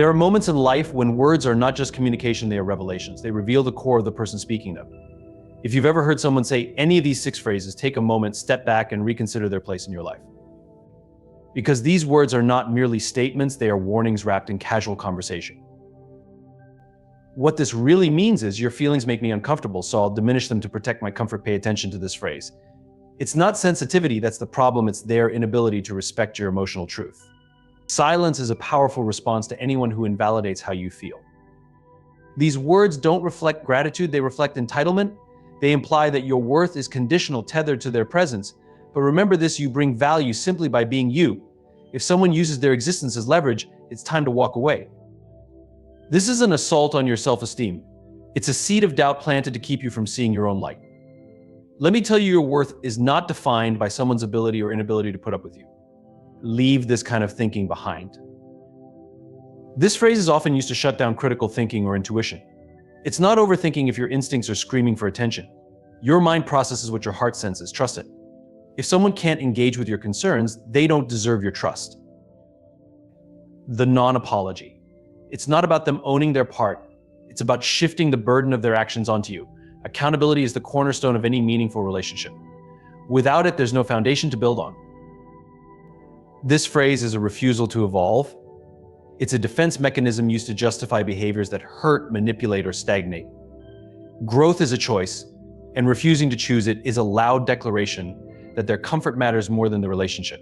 There are moments in life when words are not just communication, they are revelations. They reveal the core of the person speaking them. If you've ever heard someone say any of these 6 phrases, take a moment, step back, and reconsider their place in your life. Because these words are not merely statements, they are warnings wrapped in casual conversation. What this really means is, your feelings make me uncomfortable, so I'll diminish them to protect my comfort. Pay attention to this phrase. It's not sensitivity that's the problem, it's their inability to respect your emotional truth. Silence is a powerful response to anyone who invalidates how you feel. These words don't reflect gratitude, they reflect entitlement. They imply that your worth is conditional, tethered to their presence. But remember this, you bring value simply by being you. If someone uses their existence as leverage, it's time to walk away. This is an assault on your self-esteem. It's a seed of doubt planted to keep you from seeing your own light. Let me tell you, your worth is not defined by someone's ability or inability to put up with you. Leave this kind of thinking behind. This phrase is often used to shut down critical thinking or intuition. It's not overthinking if your instincts are screaming for attention. Your mind processes what your heart senses. Trust it. If someone can't engage with your concerns, they don't deserve your trust. The non-apology. It's not about them owning their part. It's about shifting the burden of their actions onto you. Accountability is the cornerstone of any meaningful relationship. Without it, there's no foundation to build on. This phrase is a refusal to evolve. It's a defense mechanism used to justify behaviors that hurt, manipulate, or stagnate. Growth is a choice, and refusing to choose it is a loud declaration that their comfort matters more than the relationship.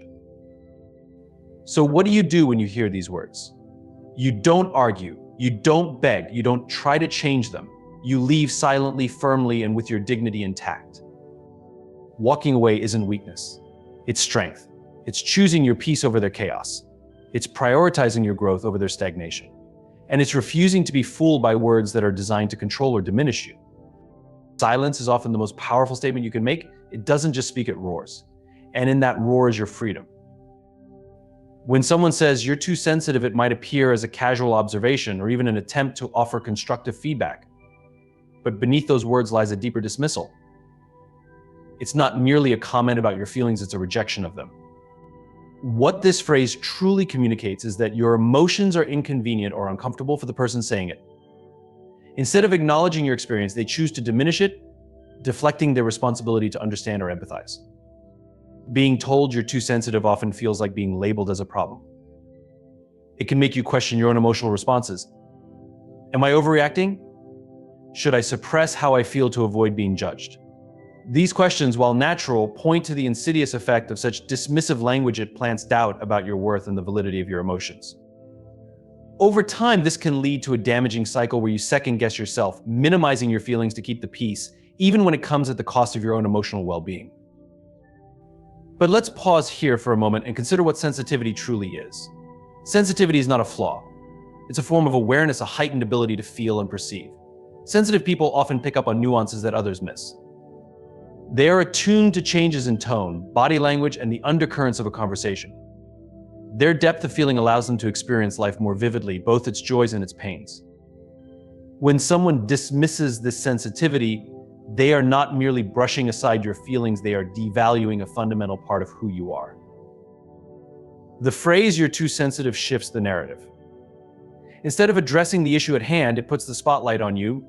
So what do you do when you hear these words? You don't argue, you don't beg, you don't try to change them. You leave silently, firmly, and with your dignity intact. Walking away isn't weakness, it's strength. It's choosing your peace over their chaos. It's prioritizing your growth over their stagnation. And it's refusing to be fooled by words that are designed to control or diminish you. Silence is often the most powerful statement you can make. It doesn't just speak, it roars. And in that roar is your freedom. When someone says you're too sensitive, it might appear as a casual observation or even an attempt to offer constructive feedback. But beneath those words lies a deeper dismissal. It's not merely a comment about your feelings, it's a rejection of them. What this phrase truly communicates is that your emotions are inconvenient or uncomfortable for the person saying it. Instead of acknowledging your experience, they choose to diminish it, deflecting their responsibility to understand or empathize. Being told you're too sensitive often feels like being labeled as a problem. It can make you question your own emotional responses. Am I overreacting? Should I suppress how I feel to avoid being judged? These questions, while natural, point to the insidious effect of such dismissive language. It plants doubt about your worth and the validity of your emotions. Over time, this can lead to a damaging cycle where you second-guess yourself, minimizing your feelings to keep the peace, even when it comes at the cost of your own emotional well-being. But let's pause here for a moment and consider what sensitivity truly is. Sensitivity is not a flaw. It's a form of awareness, a heightened ability to feel and perceive. Sensitive people often pick up on nuances that others miss. They are attuned to changes in tone, body language, and the undercurrents of a conversation. Their depth of feeling allows them to experience life more vividly, both its joys and its pains. When someone dismisses this sensitivity, they are not merely brushing aside your feelings, they are devaluing a fundamental part of who you are. The phrase "you're too sensitive" shifts the narrative. Instead of addressing the issue at hand, it puts the spotlight on you,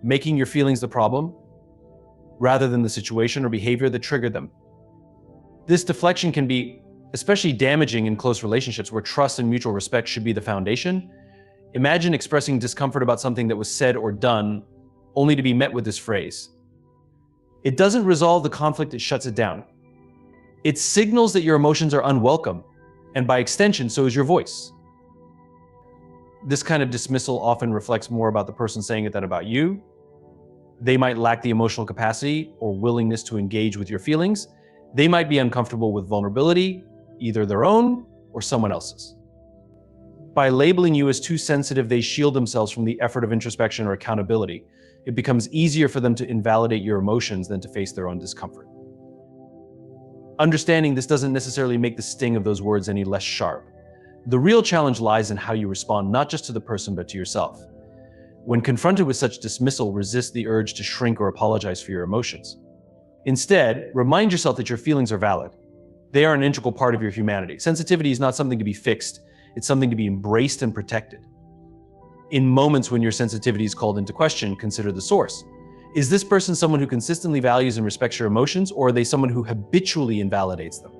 making your feelings the problem, rather than the situation or behavior that triggered them. This deflection can be especially damaging in close relationships where trust and mutual respect should be the foundation. Imagine expressing discomfort about something that was said or done, only to be met with this phrase. It doesn't resolve the conflict, it shuts it down. It signals that your emotions are unwelcome, and by extension, so is your voice. This kind of dismissal often reflects more about the person saying it than about you. They might lack the emotional capacity or willingness to engage with your feelings. They might be uncomfortable with vulnerability, either their own or someone else's. By labeling you as too sensitive, they shield themselves from the effort of introspection or accountability. It becomes easier for them to invalidate your emotions than to face their own discomfort. Understanding this doesn't necessarily make the sting of those words any less sharp. The real challenge lies in how you respond, not just to the person, but to yourself. When confronted with such dismissal, resist the urge to shrink or apologize for your emotions. Instead, remind yourself that your feelings are valid. They are an integral part of your humanity. Sensitivity is not something to be fixed, it's something to be embraced and protected. In moments when your sensitivity is called into question, consider the source. Is this person someone who consistently values and respects your emotions, or are they someone who habitually invalidates them?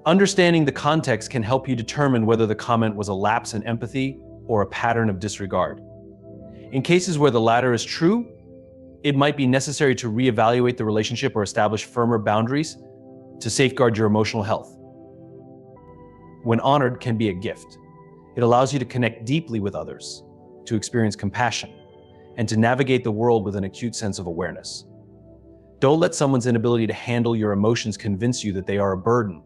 Understanding the context can help you determine whether the comment was a lapse in empathy or a pattern of disregard. In cases where the latter is true, it might be necessary to reevaluate the relationship or establish firmer boundaries to safeguard your emotional health. When honored can be a gift. It allows you to connect deeply with others, to experience compassion, and to navigate the world with an acute sense of awareness. Don't let someone's inability to handle your emotions convince you that they are a burden.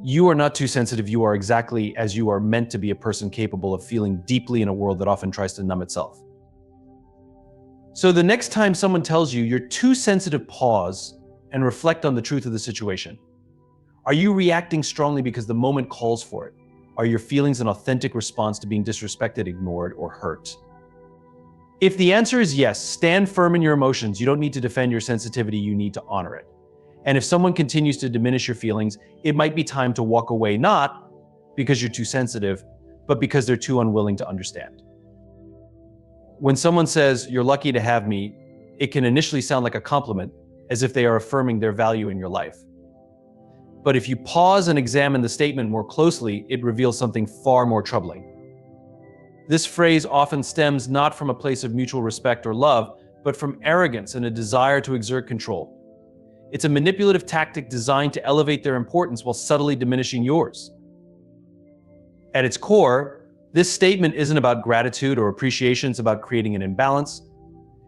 You are not too sensitive. You are exactly as you are meant to be, a person capable of feeling deeply in a world that often tries to numb itself. So the next time someone tells you you're too sensitive, pause and reflect on the truth of the situation. Are you reacting strongly because the moment calls for it? Are your feelings an authentic response to being disrespected, ignored, or hurt? If the answer is yes, stand firm in your emotions. You don't need to defend your sensitivity, you need to honor it. And if someone continues to diminish your feelings, it might be time to walk away, not because you're too sensitive, but because they're too unwilling to understand. When someone says, "You're lucky to have me," it can initially sound like a compliment, as if they are affirming their value in your life. But if you pause and examine the statement more closely, it reveals something far more troubling. This phrase often stems not from a place of mutual respect or love, but from arrogance and a desire to exert control. It's a manipulative tactic designed to elevate their importance while subtly diminishing yours. At its core, this statement isn't about gratitude or appreciation, it's about creating an imbalance.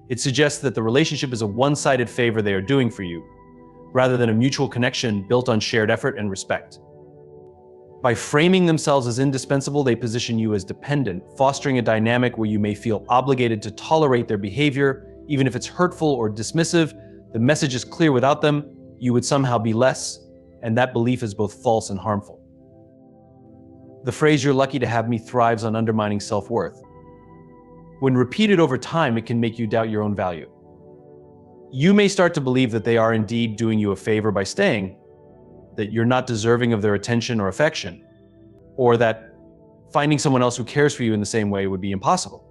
It suggests that the relationship is a one-sided favor they are doing for you, rather than a mutual connection built on shared effort and respect. By framing themselves as indispensable, they position you as dependent, fostering a dynamic where you may feel obligated to tolerate their behavior, even if it's hurtful or dismissive. The message is clear: without them, you would somehow be less, and that belief is both false and harmful. The phrase "you're lucky to have me" thrives on undermining self-worth. When repeated over time, it can make you doubt your own value. You may start to believe that they are indeed doing you a favor by staying, that you're not deserving of their attention or affection, or that finding someone else who cares for you in the same way would be impossible.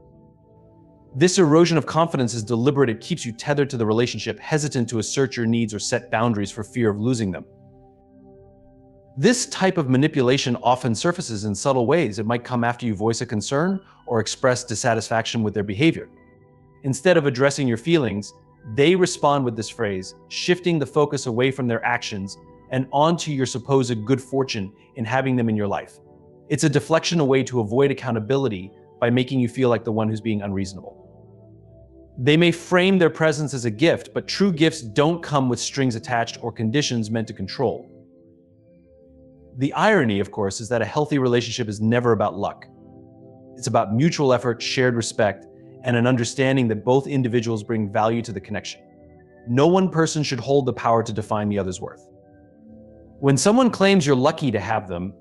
This erosion of confidence is deliberate. It keeps you tethered to the relationship, hesitant to assert your needs or set boundaries for fear of losing them. This type of manipulation often surfaces in subtle ways. It might come after you voice a concern or express dissatisfaction with their behavior. Instead of addressing your feelings, they respond with this phrase, shifting the focus away from their actions and onto your supposed good fortune in having them in your life. It's a deflection away to avoid accountability by making you feel like the one who's being unreasonable. They may frame their presence as a gift, but true gifts don't come with strings attached or conditions meant to control. The irony, of course, is that a healthy relationship is never about luck. It's about mutual effort, shared respect, and an understanding that both individuals bring value to the connection. No one person should hold the power to define the other's worth. When someone claims you're lucky to have them,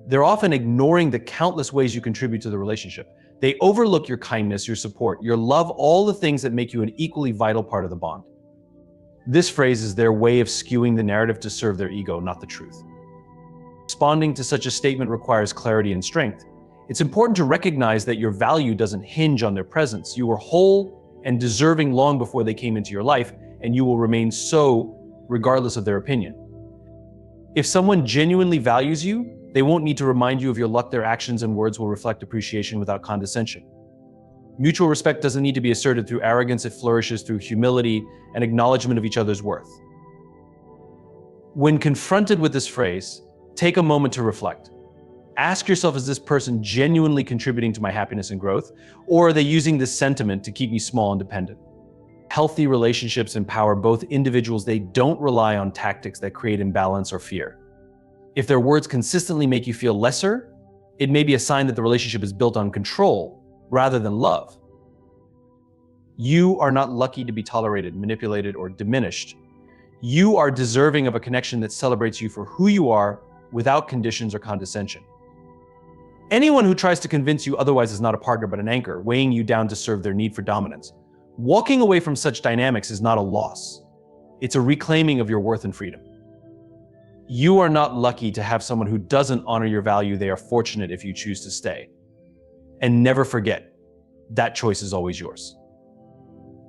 they're often ignoring the countless ways you contribute to the relationship. They overlook your kindness, your support, your love, all the things that make you an equally vital part of the bond. This phrase is their way of skewing the narrative to serve their ego, not the truth. Responding to such a statement requires clarity and strength. It's important to recognize that your value doesn't hinge on their presence. You were whole and deserving long before they came into your life, and you will remain so regardless of their opinion. If someone genuinely values you, they won't need to remind you of your luck. Their actions and words will reflect appreciation without condescension. Mutual respect doesn't need to be asserted through arrogance. It flourishes through humility and acknowledgement of each other's worth. When confronted with this phrase, take a moment to reflect. Ask yourself, is this person genuinely contributing to my happiness and growth, or are they using this sentiment to keep me small and dependent? Healthy relationships empower both individuals. They don't rely on tactics that create imbalance or fear. If their words consistently make you feel lesser, it may be a sign that the relationship is built on control rather than love. You are not lucky to be tolerated, manipulated, or diminished. You are deserving of a connection that celebrates you for who you are without conditions or condescension. Anyone who tries to convince you otherwise is not a partner but an anchor, weighing you down to serve their need for dominance. Walking away from such dynamics is not a loss. It's a reclaiming of your worth and freedom. You are not lucky to have someone who doesn't honor your value. They are fortunate if you choose to stay. And never forget, that choice is always yours.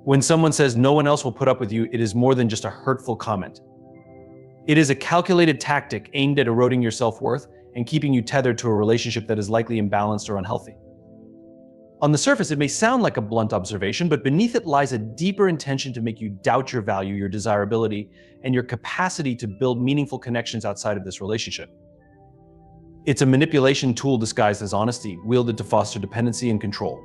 When someone says no one else will put up with you, it is more than just a hurtful comment. It is a calculated tactic aimed at eroding your self-worth and keeping you tethered to a relationship that is likely imbalanced or unhealthy. On the surface, it may sound like a blunt observation, but beneath it lies a deeper intention to make you doubt your value, your desirability, and your capacity to build meaningful connections outside of this relationship. It's a manipulation tool disguised as honesty, wielded to foster dependency and control.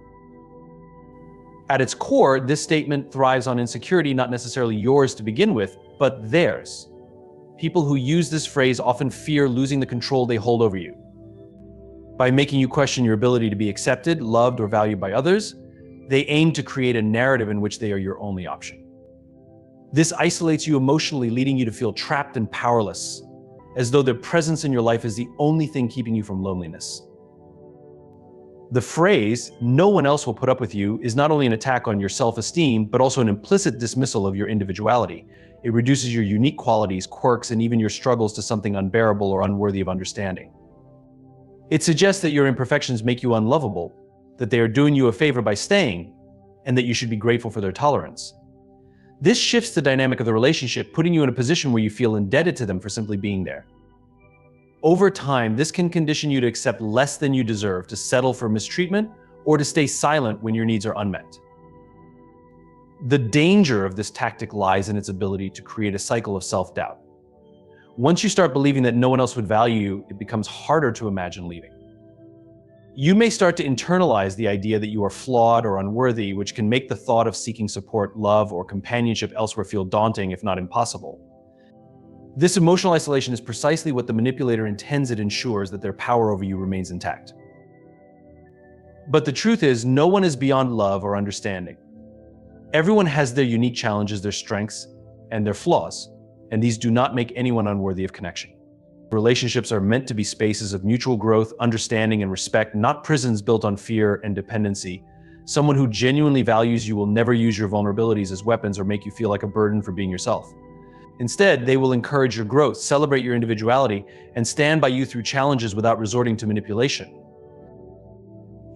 At its core, this statement thrives on insecurity, not necessarily yours to begin with, but theirs. People who use this phrase often fear losing the control they hold over you. By making you question your ability to be accepted, loved, or valued by others, they aim to create a narrative in which they are your only option. This isolates you emotionally, leading you to feel trapped and powerless, as though their presence in your life is the only thing keeping you from loneliness. The phrase, "no one else will put up with you," is not only an attack on your self-esteem, but also an implicit dismissal of your individuality. It reduces your unique qualities, quirks, and even your struggles to something unbearable or unworthy of understanding. It suggests that your imperfections make you unlovable, that they are doing you a favor by staying, and that you should be grateful for their tolerance. This shifts the dynamic of the relationship, putting you in a position where you feel indebted to them for simply being there. Over time, this can condition you to accept less than you deserve, to settle for mistreatment, or to stay silent when your needs are unmet. The danger of this tactic lies in its ability to create a cycle of self-doubt. Once you start believing that no one else would value you, it becomes harder to imagine leaving. You may start to internalize the idea that you are flawed or unworthy, which can make the thought of seeking support, love, or companionship elsewhere feel daunting, if not impossible. This emotional isolation is precisely what the manipulator intends. It ensures that their power over you remains intact. But the truth is, no one is beyond love or understanding. Everyone has their unique challenges, their strengths, and their flaws, and these do not make anyone unworthy of connection. Relationships are meant to be spaces of mutual growth, understanding, and respect, not prisons built on fear and dependency. Someone who genuinely values you will never use your vulnerabilities as weapons or make you feel like a burden for being yourself. Instead, they will encourage your growth, celebrate your individuality, and stand by you through challenges without resorting to manipulation.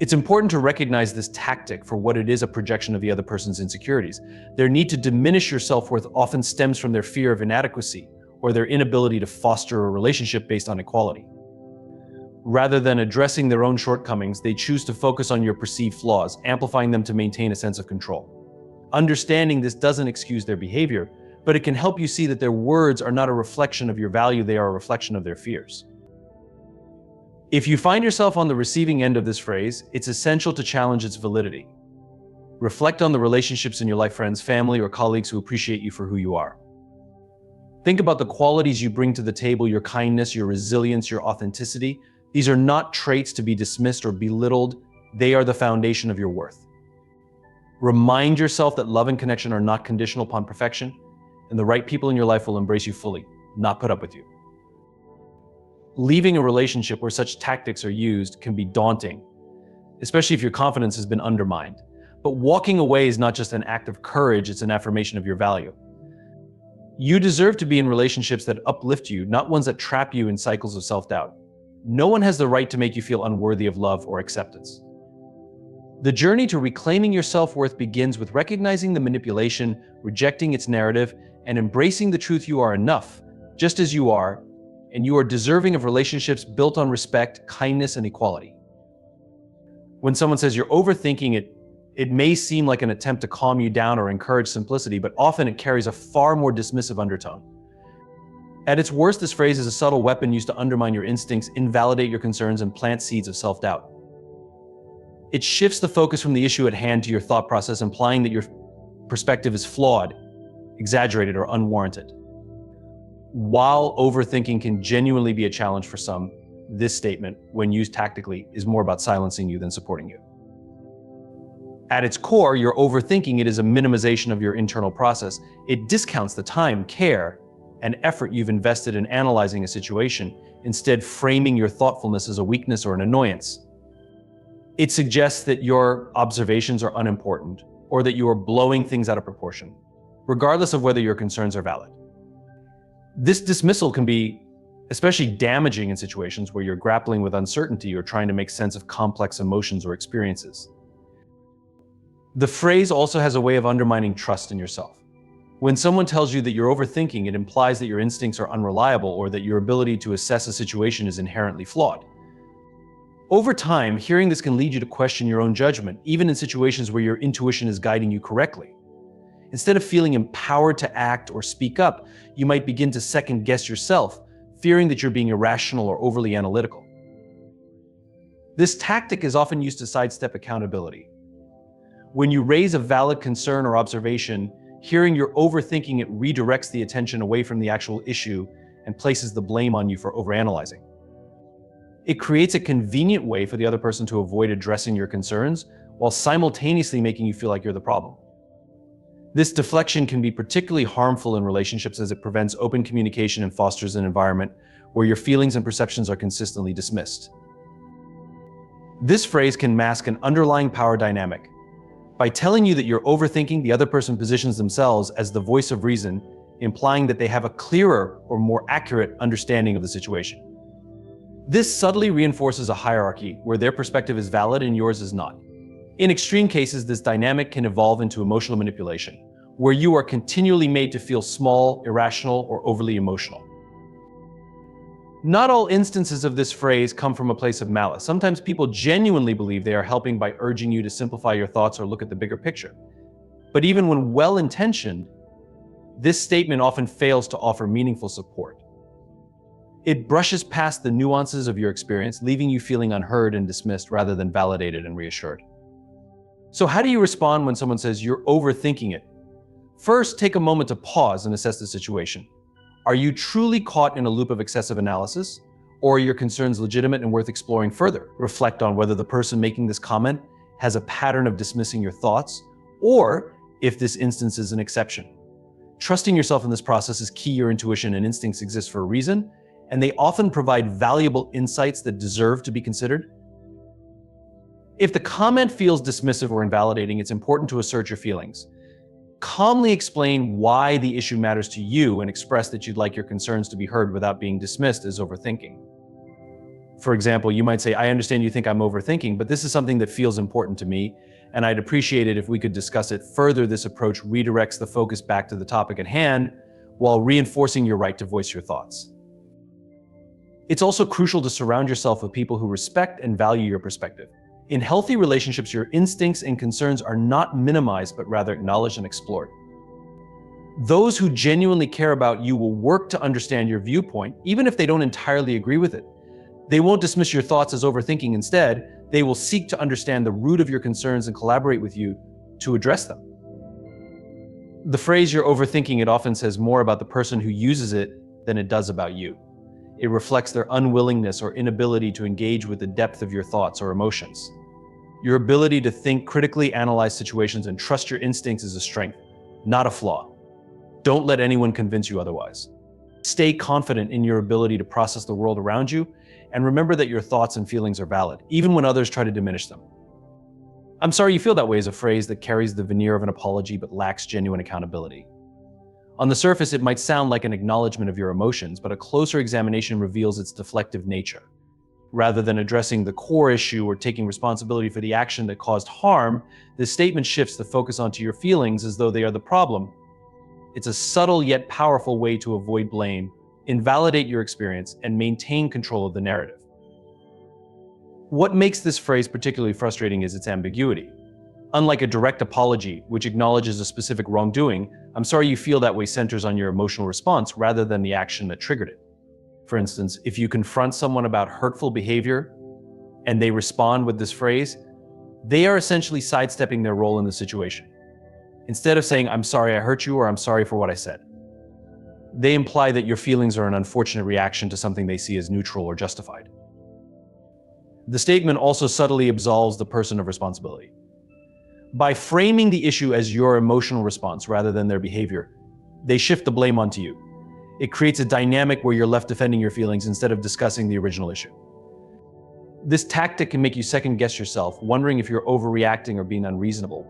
It's important to recognize this tactic for what it is: a projection of the other person's insecurities. Their need to diminish your self-worth often stems from their fear of inadequacy or their inability to foster a relationship based on equality. Rather than addressing their own shortcomings, they choose to focus on your perceived flaws, amplifying them to maintain a sense of control. Understanding this doesn't excuse their behavior, but it can help you see that their words are not a reflection of your value, they are a reflection of their fears. If you find yourself on the receiving end of this phrase, it's essential to challenge its validity. Reflect on the relationships in your life, friends, family, or colleagues who appreciate you for who you are. Think about the qualities you bring to the table: your kindness, your resilience, your authenticity. These are not traits to be dismissed or belittled. They are the foundation of your worth. Remind yourself that love and connection are not conditional upon perfection, and the right people in your life will embrace you fully, not put up with you. Leaving a relationship where such tactics are used can be daunting, especially if your confidence has been undermined. But walking away is not just an act of courage, it's an affirmation of your value. You deserve to be in relationships that uplift you, not ones that trap you in cycles of self-doubt. No one has the right to make you feel unworthy of love or acceptance. The journey to reclaiming your self-worth begins with recognizing the manipulation, rejecting its narrative, and embracing the truth: you are enough, just as you are, and you are deserving of relationships built on respect, kindness, and equality. When someone says you're overthinking it, it may seem like an attempt to calm you down or encourage simplicity, but often it carries a far more dismissive undertone. At its worst, this phrase is a subtle weapon used to undermine your instincts, invalidate your concerns, and plant seeds of self-doubt. It shifts the focus from the issue at hand to your thought process, implying that your perspective is flawed, exaggerated, or unwarranted. While overthinking can genuinely be a challenge for some, this statement, when used tactically, is more about silencing you than supporting you. At its core, your overthinking it is a minimization of your internal process. It discounts the time, care, and effort you've invested in analyzing a situation, instead framing your thoughtfulness as a weakness or an annoyance. It suggests that your observations are unimportant, or that you are blowing things out of proportion, regardless of whether your concerns are valid. This dismissal can be especially damaging in situations where you're grappling with uncertainty or trying to make sense of complex emotions or experiences. The phrase also has a way of undermining trust in yourself. When someone tells you that you're overthinking, it implies that your instincts are unreliable or that your ability to assess a situation is inherently flawed. Over time, hearing this can lead you to question your own judgment, even in situations where your intuition is guiding you correctly. Instead of feeling empowered to act or speak up, you might begin to second-guess yourself, fearing that you're being irrational or overly analytical. This tactic is often used to sidestep accountability. When you raise a valid concern or observation, hearing you're overthinking it redirects the attention away from the actual issue and places the blame on you for overanalyzing. It creates a convenient way for the other person to avoid addressing your concerns while simultaneously making you feel like you're the problem. This deflection can be particularly harmful in relationships as it prevents open communication and fosters an environment where your feelings and perceptions are consistently dismissed. This phrase can mask an underlying power dynamic. By telling you that you're overthinking, the other person positions themselves as the voice of reason, implying that they have a clearer or more accurate understanding of the situation. This subtly reinforces a hierarchy where their perspective is valid and yours is not. In extreme cases, this dynamic can evolve into emotional manipulation, where you are continually made to feel small, irrational, or overly emotional. Not all instances of this phrase come from a place of malice. Sometimes people genuinely believe they are helping by urging you to simplify your thoughts or look at the bigger picture. But even when well-intentioned, this statement often fails to offer meaningful support. It brushes past the nuances of your experience, leaving you feeling unheard and dismissed rather than validated and reassured. So how do you respond when someone says you're overthinking it? First, take a moment to pause and assess the situation. Are you truly caught in a loop of excessive analysis, or are your concerns legitimate and worth exploring further? Reflect on whether the person making this comment has a pattern of dismissing your thoughts, or if this instance is an exception. Trusting yourself in this process is key. Your intuition and instincts exist for a reason, and they often provide valuable insights that deserve to be considered. If the comment feels dismissive or invalidating, it's important to assert your feelings. Calmly explain why the issue matters to you and express that you'd like your concerns to be heard without being dismissed as overthinking. For example, you might say, I understand you think I'm overthinking, but this is something that feels important to me, and I'd appreciate it if we could discuss it further. This approach redirects the focus back to the topic at hand while reinforcing your right to voice your thoughts. It's also crucial to surround yourself with people who respect and value your perspective. In healthy relationships, your instincts and concerns are not minimized, but rather acknowledged and explored. Those who genuinely care about you will work to understand your viewpoint, even if they don't entirely agree with it. They won't dismiss your thoughts as overthinking. Instead, they will seek to understand the root of your concerns and collaborate with you to address them. The phrase "you're overthinking it" often says more about the person who uses it than it does about you. It reflects their unwillingness or inability to engage with the depth of your thoughts or emotions. Your ability to think critically, analyze situations, and trust your instincts is a strength, not a flaw. Don't let anyone convince you otherwise. Stay confident in your ability to process the world around you, and remember that your thoughts and feelings are valid, even when others try to diminish them. "I'm sorry you feel that way" is a phrase that carries the veneer of an apology but lacks genuine accountability. On the surface, it might sound like an acknowledgement of your emotions, but a closer examination reveals its deflective nature. Rather than addressing the core issue or taking responsibility for the action that caused harm, this statement shifts the focus onto your feelings as though they are the problem. It's a subtle yet powerful way to avoid blame, invalidate your experience, and maintain control of the narrative. What makes this phrase particularly frustrating is its ambiguity. Unlike a direct apology, which acknowledges a specific wrongdoing, "I'm sorry you feel that way" centers on your emotional response rather than the action that triggered it. For instance, if you confront someone about hurtful behavior and they respond with this phrase, they are essentially sidestepping their role in the situation. Instead of saying, "I'm sorry I hurt you" or "I'm sorry for what I said," they imply that your feelings are an unfortunate reaction to something they see as neutral or justified. The statement also subtly absolves the person of responsibility. By framing the issue as your emotional response rather than their behavior, they shift the blame onto you. It creates a dynamic where you're left defending your feelings instead of discussing the original issue. This tactic can make you second-guess yourself, wondering if you're overreacting or being unreasonable.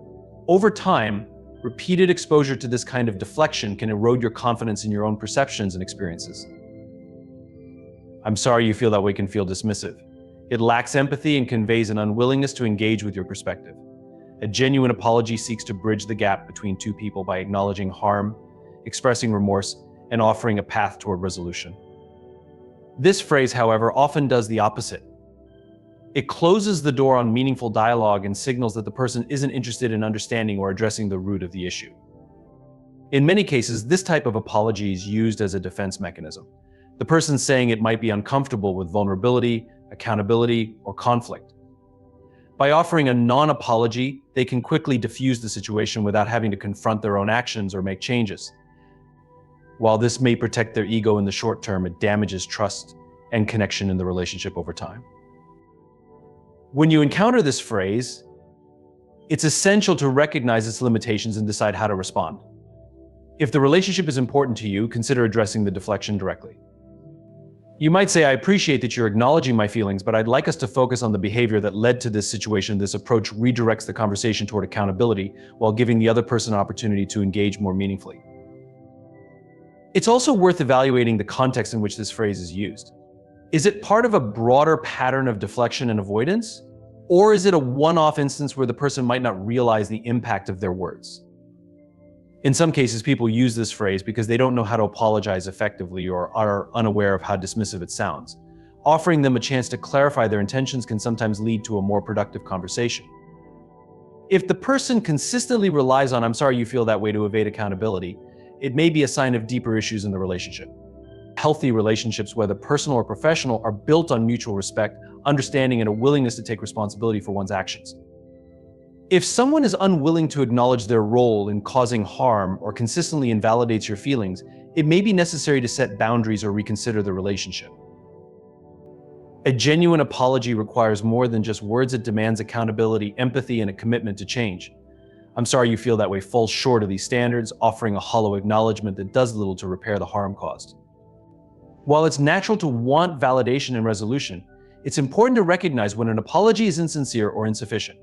Over time, repeated exposure to this kind of deflection can erode your confidence in your own perceptions and experiences. "I'm sorry you feel that way" can feel dismissive. It lacks empathy and conveys an unwillingness to engage with your perspective. A genuine apology seeks to bridge the gap between two people by acknowledging harm, expressing remorse, and offering a path toward resolution. This phrase, however, often does the opposite. It closes the door on meaningful dialogue and signals that the person isn't interested in understanding or addressing the root of the issue. In many cases, this type of apology is used as a defense mechanism. The person saying it might be uncomfortable with vulnerability, accountability, or conflict. By offering a non-apology, they can quickly diffuse the situation without having to confront their own actions or make changes. While this may protect their ego in the short term, it damages trust and connection in the relationship over time. When you encounter this phrase, it's essential to recognize its limitations and decide how to respond. If the relationship is important to you, consider addressing the deflection directly. You might say, "I appreciate that you're acknowledging my feelings, but I'd like us to focus on the behavior that led to this situation." This approach redirects the conversation toward accountability while giving the other person an opportunity to engage more meaningfully. It's also worth evaluating the context in which this phrase is used. Is it part of a broader pattern of deflection and avoidance? Or is it a one-off instance where the person might not realize the impact of their words? In some cases, people use this phrase because they don't know how to apologize effectively or are unaware of how dismissive it sounds. Offering them a chance to clarify their intentions can sometimes lead to a more productive conversation. If the person consistently relies on "I'm sorry you feel that way" to evade accountability, it may be a sign of deeper issues in the relationship. Healthy relationships, whether personal or professional, are built on mutual respect, understanding, and a willingness to take responsibility for one's actions. If someone is unwilling to acknowledge their role in causing harm or consistently invalidates your feelings, it may be necessary to set boundaries or reconsider the relationship. A genuine apology requires more than just words. It demands accountability, empathy, and a commitment to change. "I'm sorry you feel that way" falls short of these standards, offering a hollow acknowledgement that does little to repair the harm caused. While it's natural to want validation and resolution, it's important to recognize when an apology is insincere or insufficient.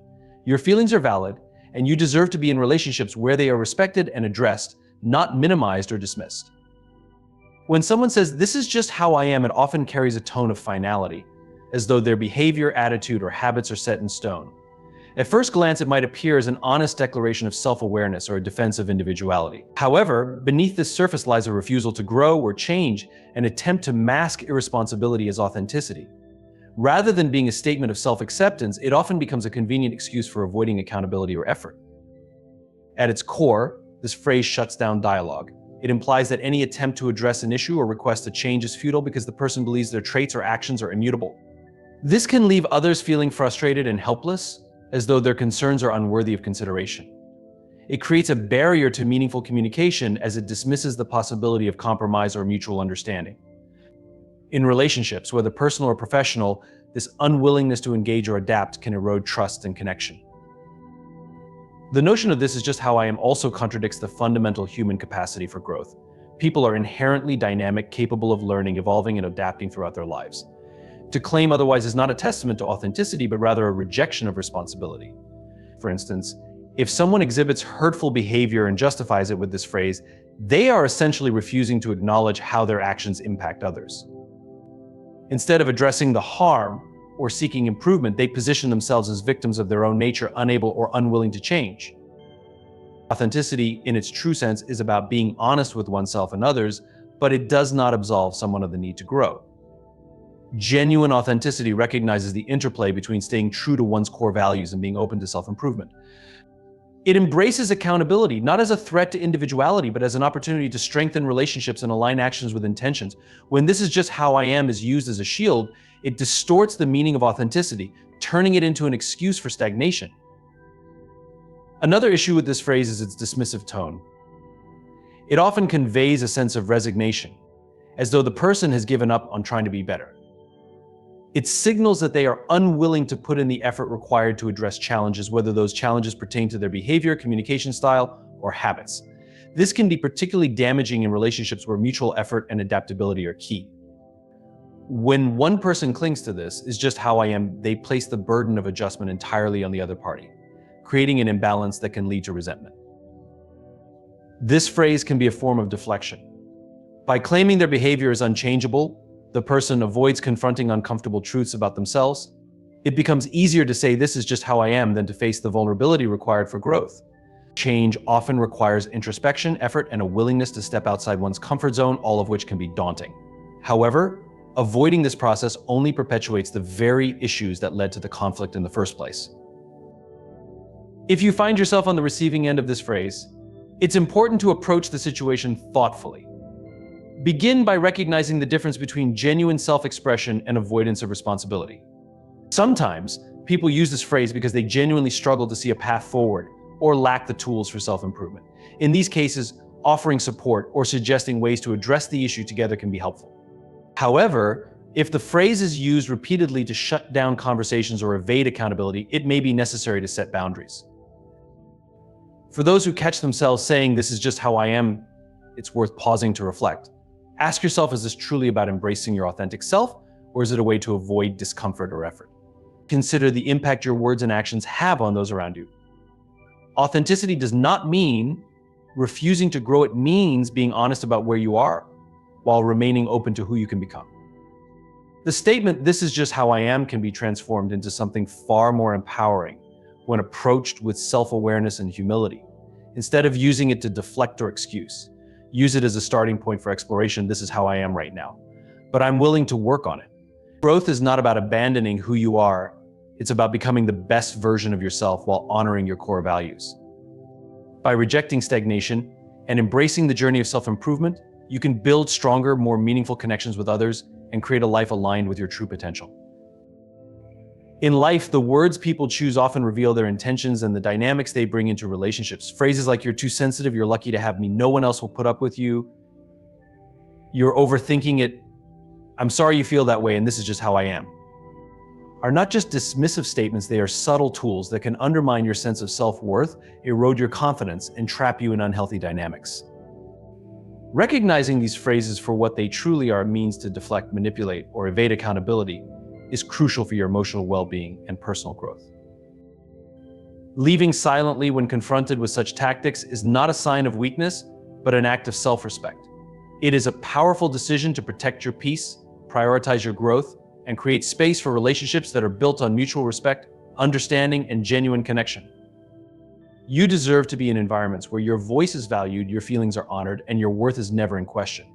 Your feelings are valid, and you deserve to be in relationships where they are respected and addressed, not minimized or dismissed. When someone says, "This is just how I am," it often carries a tone of finality, as though their behavior, attitude, or habits are set in stone. At first glance, it might appear as an honest declaration of self-awareness or a defense of individuality. However, beneath this surface lies a refusal to grow or change, an attempt to mask irresponsibility as authenticity. Rather than being a statement of self-acceptance, it often becomes a convenient excuse for avoiding accountability or effort. At its core, this phrase shuts down dialogue. It implies that any attempt to address an issue or request a change is futile because the person believes their traits or actions are immutable. This can leave others feeling frustrated and helpless, as though their concerns are unworthy of consideration. It creates a barrier to meaningful communication as it dismisses the possibility of compromise or mutual understanding. In relationships, whether personal or professional, this unwillingness to engage or adapt can erode trust and connection. The notion of "this is just how I am" also contradicts the fundamental human capacity for growth. People are inherently dynamic, capable of learning, evolving, and adapting throughout their lives. To claim otherwise is not a testament to authenticity, but rather a rejection of responsibility. For instance, if someone exhibits hurtful behavior and justifies it with this phrase, they are essentially refusing to acknowledge how their actions impact others. Instead of addressing the harm or seeking improvement, they position themselves as victims of their own nature, unable or unwilling to change. Authenticity, in its true sense, is about being honest with oneself and others, but it does not absolve someone of the need to grow. Genuine authenticity recognizes the interplay between staying true to one's core values and being open to self-improvement. It embraces accountability, not as a threat to individuality, but as an opportunity to strengthen relationships and align actions with intentions. When "this is just how I am" is used as a shield, it distorts the meaning of authenticity, turning it into an excuse for stagnation. Another issue with this phrase is its dismissive tone. It often conveys a sense of resignation, as though the person has given up on trying to be better. It signals that they are unwilling to put in the effort required to address challenges, whether those challenges pertain to their behavior, communication style, or habits. This can be particularly damaging in relationships where mutual effort and adaptability are key. When one person clings to "this is just how I am," they place the burden of adjustment entirely on the other party, creating an imbalance that can lead to resentment. This phrase can be a form of deflection. By claiming their behavior is unchangeable, The person avoids confronting uncomfortable truths about themselves. It becomes easier to say, "This is just how I am," than to face the vulnerability required for growth. Change often requires introspection, effort, and a willingness to step outside one's comfort zone, all of which can be daunting. However, avoiding this process only perpetuates the very issues that led to the conflict in the first place. If you find yourself on the receiving end of this phrase, it's important to approach the situation thoughtfully. Begin by recognizing the difference between genuine self-expression and avoidance of responsibility. Sometimes, people use this phrase because they genuinely struggle to see a path forward or lack the tools for self-improvement. In these cases, offering support or suggesting ways to address the issue together can be helpful. However, if the phrase is used repeatedly to shut down conversations or evade accountability, it may be necessary to set boundaries. For those who catch themselves saying, "This is just how I am," it's worth pausing to reflect. Ask yourself, is this truly about embracing your authentic self, or is it a way to avoid discomfort or effort? Consider the impact your words and actions have on those around you. Authenticity does not mean refusing to grow. It means being honest about where you are while remaining open to who you can become. The statement, "This is just how I am," can be transformed into something far more empowering when approached with self-awareness and humility. Instead of using it to deflect or excuse, use it as a starting point for exploration. "This is how I am right now, but I'm willing to work on it." Growth is not about abandoning who you are. It's about becoming the best version of yourself while honoring your core values. By rejecting stagnation and embracing the journey of self-improvement, you can build stronger, more meaningful connections with others and create a life aligned with your true potential. In life, the words people choose often reveal their intentions and the dynamics they bring into relationships. Phrases like, "You're too sensitive," "You're lucky to have me," "No one else will put up with you," "You're overthinking it," "I'm sorry you feel that way, and this is just how I am," are not just dismissive statements. They are subtle tools that can undermine your sense of self-worth, erode your confidence, and trap you in unhealthy dynamics. Recognizing these phrases for what they truly are means to deflect, manipulate, or evade accountability is crucial for your emotional well-being and personal growth. Leaving silently when confronted with such tactics is not a sign of weakness, but an act of self-respect. It is a powerful decision to protect your peace, prioritize your growth, and create space for relationships that are built on mutual respect, understanding, and genuine connection. You deserve to be in environments where your voice is valued, your feelings are honored, and your worth is never in question.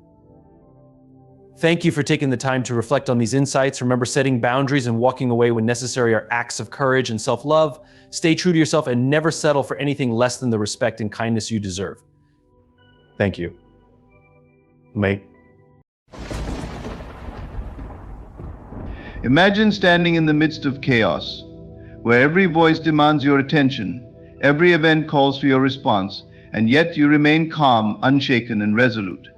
Thank you for taking the time to reflect on these insights. Remember, setting boundaries and walking away when necessary are acts of courage and self-love. Stay true to yourself and never settle for anything less than the respect and kindness you deserve. Thank you. Mate. Imagine standing in the midst of chaos, where every voice demands your attention, every event calls for your response, and yet you remain calm, unshaken, and resolute.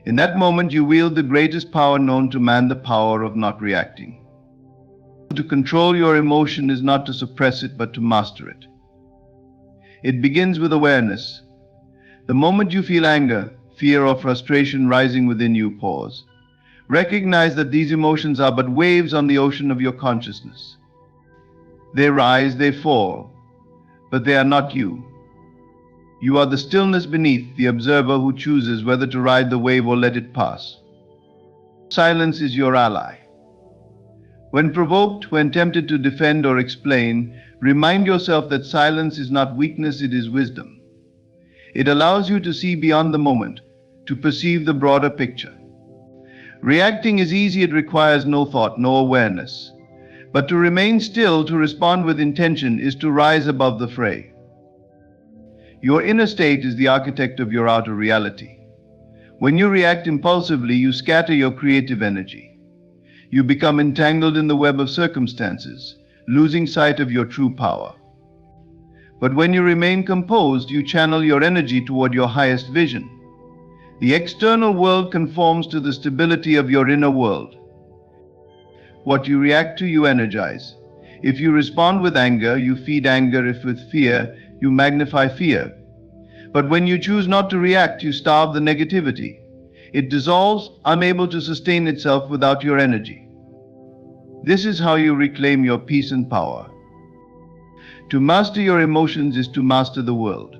In that moment, you wield the greatest power known to man, the power of not reacting. To control your emotion is not to suppress it, but to master it. It begins with awareness. The moment you feel anger, fear, or frustration rising within you, pause. Recognize that these emotions are but waves on the ocean of your consciousness. They rise, they fall, but they are not you. You are the stillness beneath, the observer who chooses whether to ride the wave or let it pass. Silence is your ally. When provoked, when tempted to defend or explain, remind yourself that silence is not weakness, it is wisdom. It allows you to see beyond the moment, to perceive the broader picture. Reacting is easy, it requires no thought, no awareness. But to remain still, to respond with intention, is to rise above the fray. Your inner state is the architect of your outer reality. When you react impulsively, you scatter your creative energy. You become entangled in the web of circumstances, losing sight of your true power. But when you remain composed, you channel your energy toward your highest vision. The external world conforms to the stability of your inner world. What you react to, you energize. If you respond with anger, you feed anger. If with fear, you magnify fear. But when you choose not to react, you starve the negativity. It dissolves, unable to sustain itself without your energy. This is how you reclaim your peace and power. To master your emotions is to master the world.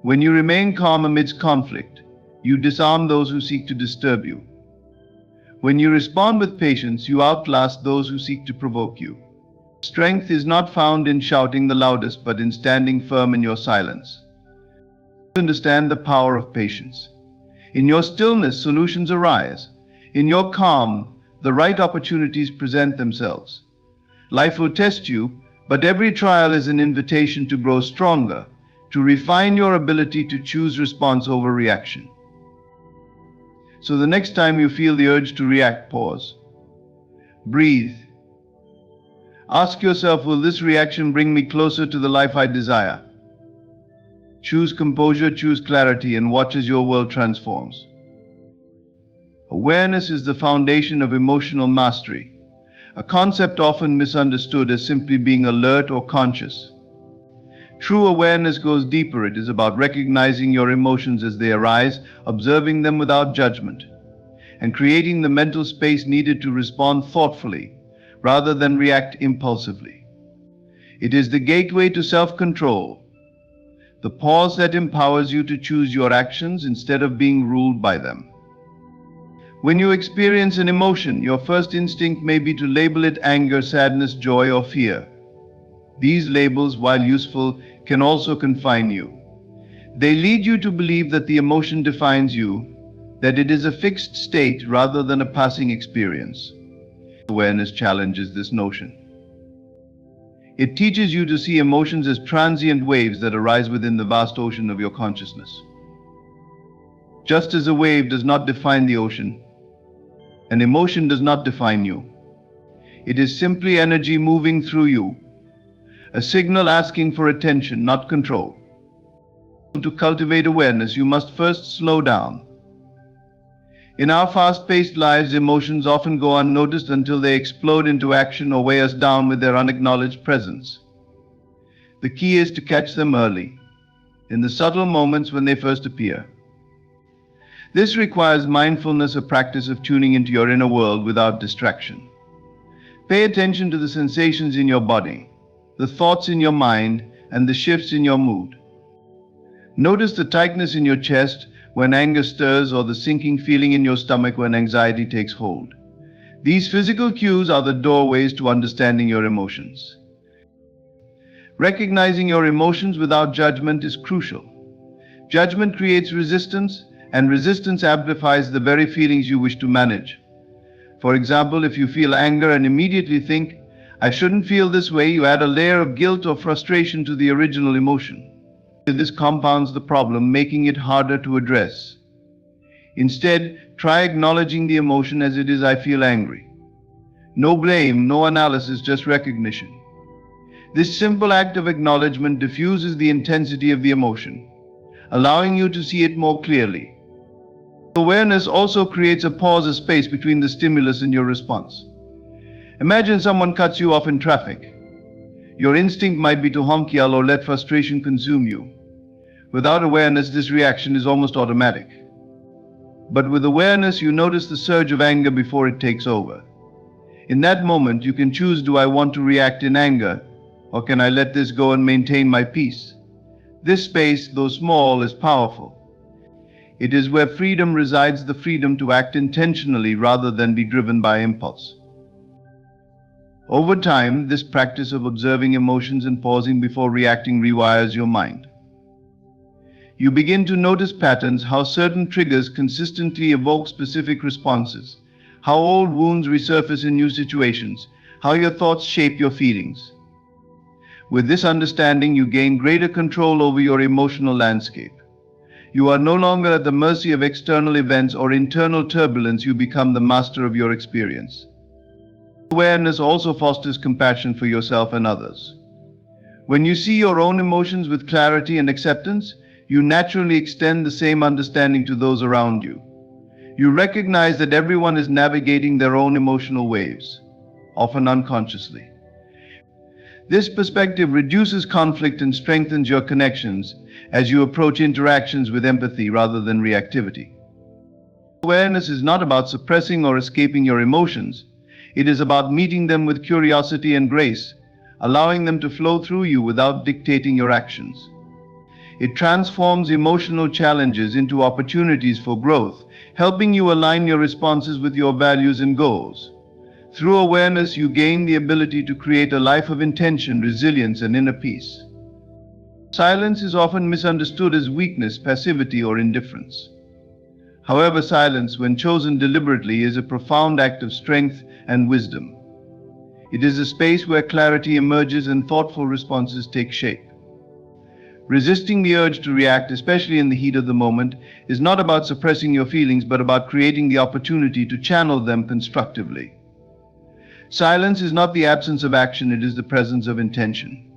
When you remain calm amidst conflict, you disarm those who seek to disturb you. When you respond with patience, you outlast those who seek to provoke you. Strength is not found in shouting the loudest, but in standing firm in your silence. Understand the power of patience. In your stillness, solutions arise. In your calm, the right opportunities present themselves. Life will test you, but every trial is an invitation to grow stronger, to refine your ability to choose response over reaction. So the next time you feel the urge to react, pause. Breathe. Ask yourself, will this reaction bring me closer to the life I desire? Choose composure, choose clarity, and watch as your world transforms. Awareness is the foundation of emotional mastery, a concept often misunderstood as simply being alert or conscious. True awareness goes deeper. It is about recognizing your emotions as they arise, observing them without judgment, and creating the mental space needed to respond thoughtfully rather than react impulsively. It is the gateway to self-control, the pause that empowers you to choose your actions instead of being ruled by them. When you experience an emotion, your first instinct may be to label it anger, sadness, joy, or fear. These labels, while useful, can also confine you. They lead you to believe that the emotion defines you, that it is a fixed state rather than a passing experience. Awareness challenges this notion. It teaches you to see emotions as transient waves that arise within the vast ocean of your consciousness. Just as a wave does not define the ocean, an emotion does not define you. It is simply energy moving through you, a signal asking for attention, not control. To cultivate awareness, you must first slow down. In our fast-paced lives, emotions often go unnoticed until they explode into action or weigh us down with their unacknowledged presence. The key is to catch them early, in the subtle moments when they first appear. This requires mindfulness, a practice of tuning into your inner world without distraction. Pay attention to the sensations in your body, the thoughts in your mind, and the shifts in your mood. Notice the tightness in your chest when anger stirs, or the sinking feeling in your stomach when anxiety takes hold. These physical cues are the doorways to understanding your emotions. Recognizing your emotions without judgment is crucial. Judgment creates resistance, and resistance amplifies the very feelings you wish to manage. For example, if you feel anger and immediately think, "I shouldn't feel this way," you add a layer of guilt or frustration to the original emotion. This compounds the problem, making it harder to address. Instead, try acknowledging the emotion as it is. "I feel angry." No blame, no analysis, just recognition. This simple act of acknowledgement diffuses the intensity of the emotion, allowing you to see it more clearly. Awareness also creates a pause, a space between the stimulus and your response. Imagine someone cuts you off in traffic. Your instinct might be to honk, yell, or let frustration consume you. Without awareness, this reaction is almost automatic. But with awareness, you notice the surge of anger before it takes over. In that moment, you can choose, do I want to react in anger, or can I let this go and maintain my peace? This space, though small, is powerful. It is where freedom resides, the freedom to act intentionally rather than be driven by impulse. Over time, this practice of observing emotions and pausing before reacting rewires your mind. You begin to notice patterns, how certain triggers consistently evoke specific responses, how old wounds resurface in new situations, how your thoughts shape your feelings. With this understanding, you gain greater control over your emotional landscape. You are no longer at the mercy of external events or internal turbulence. You become the master of your experience. Awareness also fosters compassion for yourself and others. When you see your own emotions with clarity and acceptance, you naturally extend the same understanding to those around you. You recognize that everyone is navigating their own emotional waves, often unconsciously. This perspective reduces conflict and strengthens your connections as you approach interactions with empathy rather than reactivity. Awareness is not about suppressing or escaping your emotions. It is about meeting them with curiosity and grace, allowing them to flow through you without dictating your actions. It transforms emotional challenges into opportunities for growth, helping you align your responses with your values and goals. Through awareness, you gain the ability to create a life of intention, resilience, and inner peace. Silence is often misunderstood as weakness, passivity, or indifference. However, silence, when chosen deliberately, is a profound act of strength and wisdom. It is a space where clarity emerges and thoughtful responses take shape. Resisting the urge to react, especially in the heat of the moment, is not about suppressing your feelings, but about creating the opportunity to channel them constructively. Silence is not the absence of action, it is the presence of intention.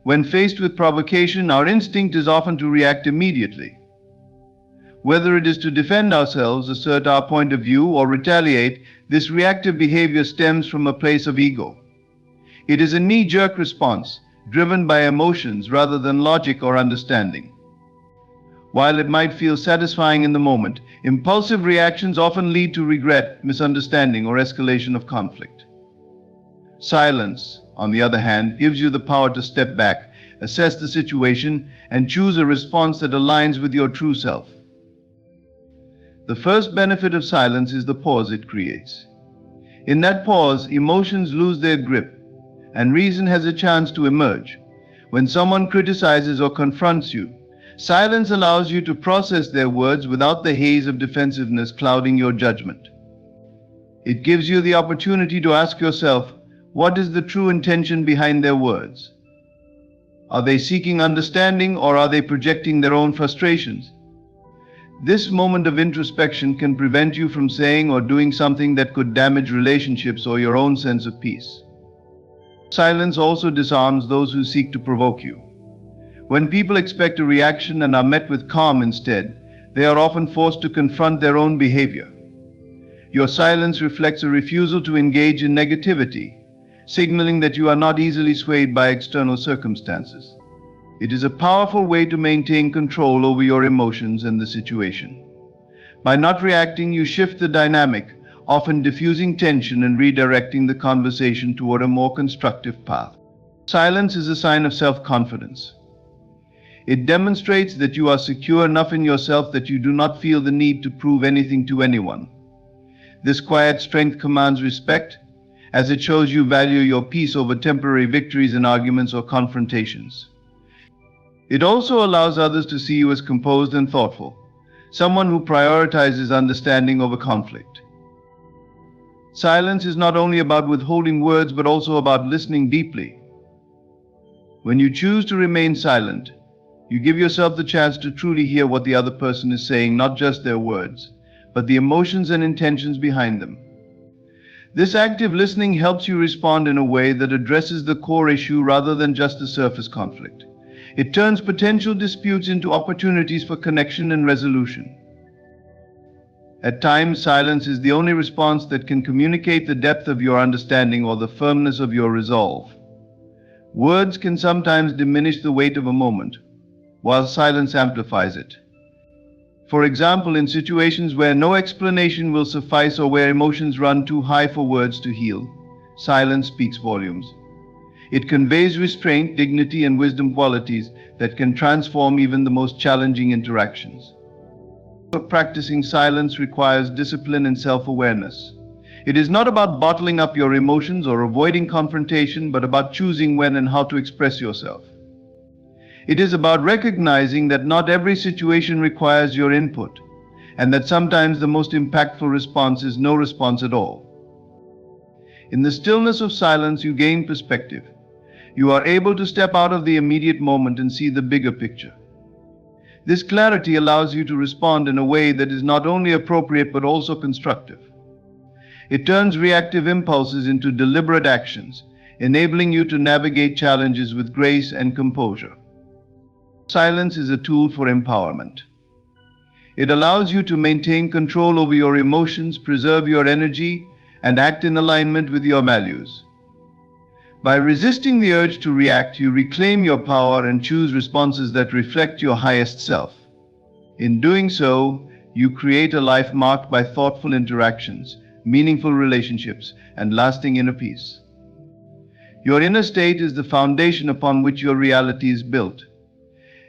When faced with provocation, our instinct is often to react immediately. Whether it is to defend ourselves, assert our point of view, or retaliate, this reactive behavior stems from a place of ego. It is a knee-jerk response, driven by emotions rather than logic or understanding. While it might feel satisfying in the moment, impulsive reactions often lead to regret, misunderstanding, or escalation of conflict. Silence, on the other hand, gives you the power to step back, assess the situation, and choose a response that aligns with your true self. The first benefit of silence is the pause it creates. In that pause, emotions lose their grip, and reason has a chance to emerge. When someone criticizes or confronts you, silence allows you to process their words without the haze of defensiveness clouding your judgment. It gives you the opportunity to ask yourself, what is the true intention behind their words? Are they seeking understanding, or are they projecting their own frustrations? This moment of introspection can prevent you from saying or doing something that could damage relationships or your own sense of peace. Silence also disarms those who seek to provoke you. When people expect a reaction and are met with calm instead, they are often forced to confront their own behavior. Your silence reflects a refusal to engage in negativity, signaling that you are not easily swayed by external circumstances. It is a powerful way to maintain control over your emotions and the situation. By not reacting, you shift the dynamic, often diffusing tension and redirecting the conversation toward a more constructive path. Silence is a sign of self-confidence. It demonstrates that you are secure enough in yourself that you do not feel the need to prove anything to anyone. This quiet strength commands respect, as it shows you value your peace over temporary victories in arguments or confrontations. It also allows others to see you as composed and thoughtful, someone who prioritizes understanding over conflict. Silence is not only about withholding words, but also about listening deeply. When you choose to remain silent, you give yourself the chance to truly hear what the other person is saying, not just their words, but the emotions and intentions behind them. This active listening helps you respond in a way that addresses the core issue rather than just the surface conflict. It turns potential disputes into opportunities for connection and resolution. At times, silence is the only response that can communicate the depth of your understanding or the firmness of your resolve. Words can sometimes diminish the weight of a moment, while silence amplifies it. For example, in situations where no explanation will suffice or where emotions run too high for words to heal, silence speaks volumes. It conveys restraint, dignity, and wisdom, qualities that can transform even the most challenging interactions. Practicing silence requires discipline and self-awareness. It is not about bottling up your emotions or avoiding confrontation, but about choosing when and how to express yourself. It is about recognizing that not every situation requires your input, and that sometimes the most impactful response is no response at all. In the stillness of silence, you gain perspective. You are able to step out of the immediate moment and see the bigger picture. This clarity allows you to respond in a way that is not only appropriate but also constructive. It turns reactive impulses into deliberate actions, enabling you to navigate challenges with grace and composure. Silence is a tool for empowerment. It allows you to maintain control over your emotions, preserve your energy, and act in alignment with your values. By resisting the urge to react, you reclaim your power and choose responses that reflect your highest self. In doing so, you create a life marked by thoughtful interactions, meaningful relationships, and lasting inner peace. Your inner state is the foundation upon which your reality is built.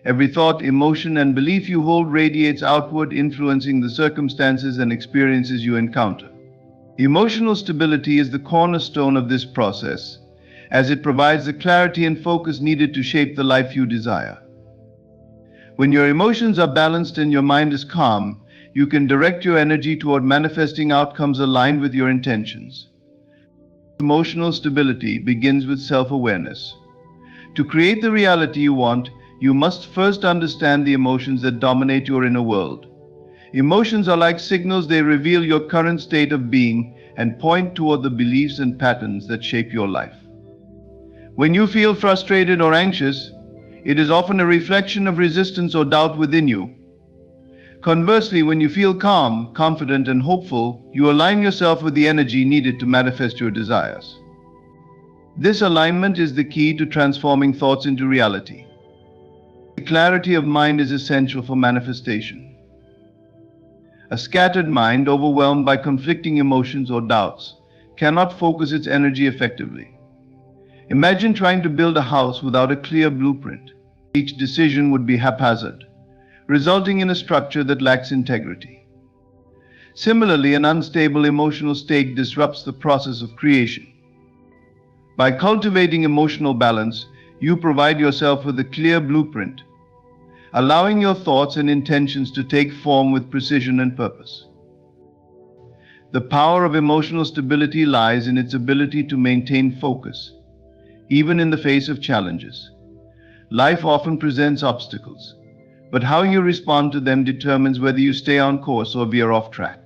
Every thought, emotion, and belief you hold radiates outward, influencing the circumstances and experiences you encounter. Emotional stability is the cornerstone of this process, as it provides the clarity and focus needed to shape the life you desire. When your emotions are balanced and your mind is calm, you can direct your energy toward manifesting outcomes aligned with your intentions. Emotional stability begins with self-awareness. To create the reality you want, you must first understand the emotions that dominate your inner world. Emotions are like signals; they reveal your current state of being and point toward the beliefs and patterns that shape your life. When you feel frustrated or anxious, it is often a reflection of resistance or doubt within you. Conversely, when you feel calm, confident, and hopeful, you align yourself with the energy needed to manifest your desires. This alignment is the key to transforming thoughts into reality. The clarity of mind is essential for manifestation. A scattered mind, overwhelmed by conflicting emotions or doubts, cannot focus its energy effectively. Imagine trying to build a house without a clear blueprint. Each decision would be haphazard, resulting in a structure that lacks integrity. Similarly, an unstable emotional state disrupts the process of creation. By cultivating emotional balance, you provide yourself with a clear blueprint, allowing your thoughts and intentions to take form with precision and purpose. The power of emotional stability lies in its ability to maintain focus, even in the face of challenges. Life often presents obstacles, but how you respond to them determines whether you stay on course or veer off track.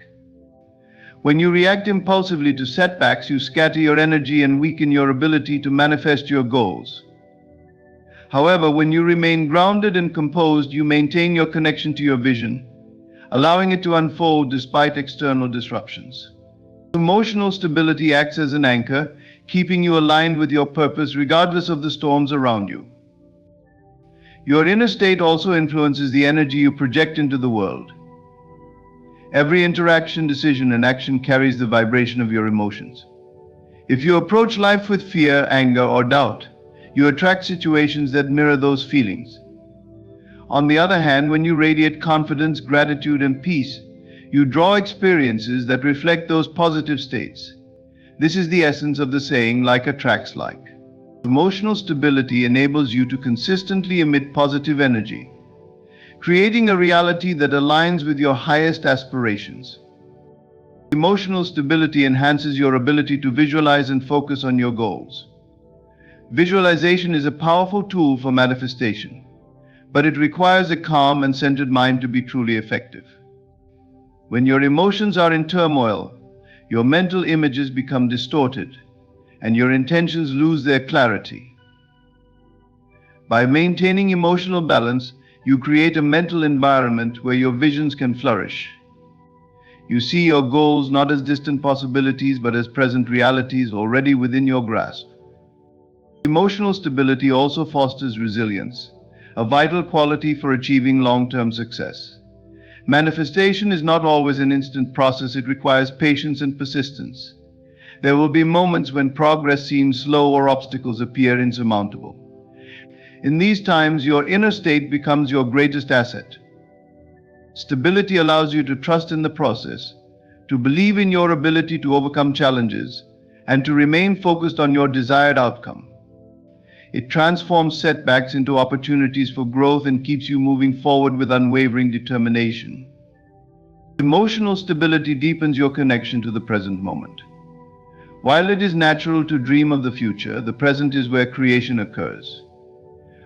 When you react impulsively to setbacks, you scatter your energy and weaken your ability to manifest your goals. However, when you remain grounded and composed, you maintain your connection to your vision, allowing it to unfold despite external disruptions. Emotional stability acts as an anchor, keeping you aligned with your purpose regardless of the storms around you. Your inner state also influences the energy you project into the world. Every interaction, decision, and action carries the vibration of your emotions. If you approach life with fear, anger, or doubt, you attract situations that mirror those feelings. On the other hand, when you radiate confidence, gratitude, and peace, you draw experiences that reflect those positive states. This is the essence of the saying, like attracts like. Emotional stability enables you to consistently emit positive energy, creating a reality that aligns with your highest aspirations. Emotional stability enhances your ability to visualize and focus on your goals. Visualization is a powerful tool for manifestation, but it requires a calm and centered mind to be truly effective. When your emotions are in turmoil, your mental images become distorted, and your intentions lose their clarity. By maintaining emotional balance, you create a mental environment where your visions can flourish. You see your goals not as distant possibilities but as present realities already within your grasp. Emotional stability also fosters resilience, a vital quality for achieving long-term success. Manifestation is not always an instant process; it requires patience and persistence. There will be moments when progress seems slow or obstacles appear insurmountable. In these times, your inner state becomes your greatest asset. Stability allows you to trust in the process, to believe in your ability to overcome challenges, and to remain focused on your desired outcome. It transforms setbacks into opportunities for growth and keeps you moving forward with unwavering determination. Emotional stability deepens your connection to the present moment. While it is natural to dream of the future, the present is where creation occurs.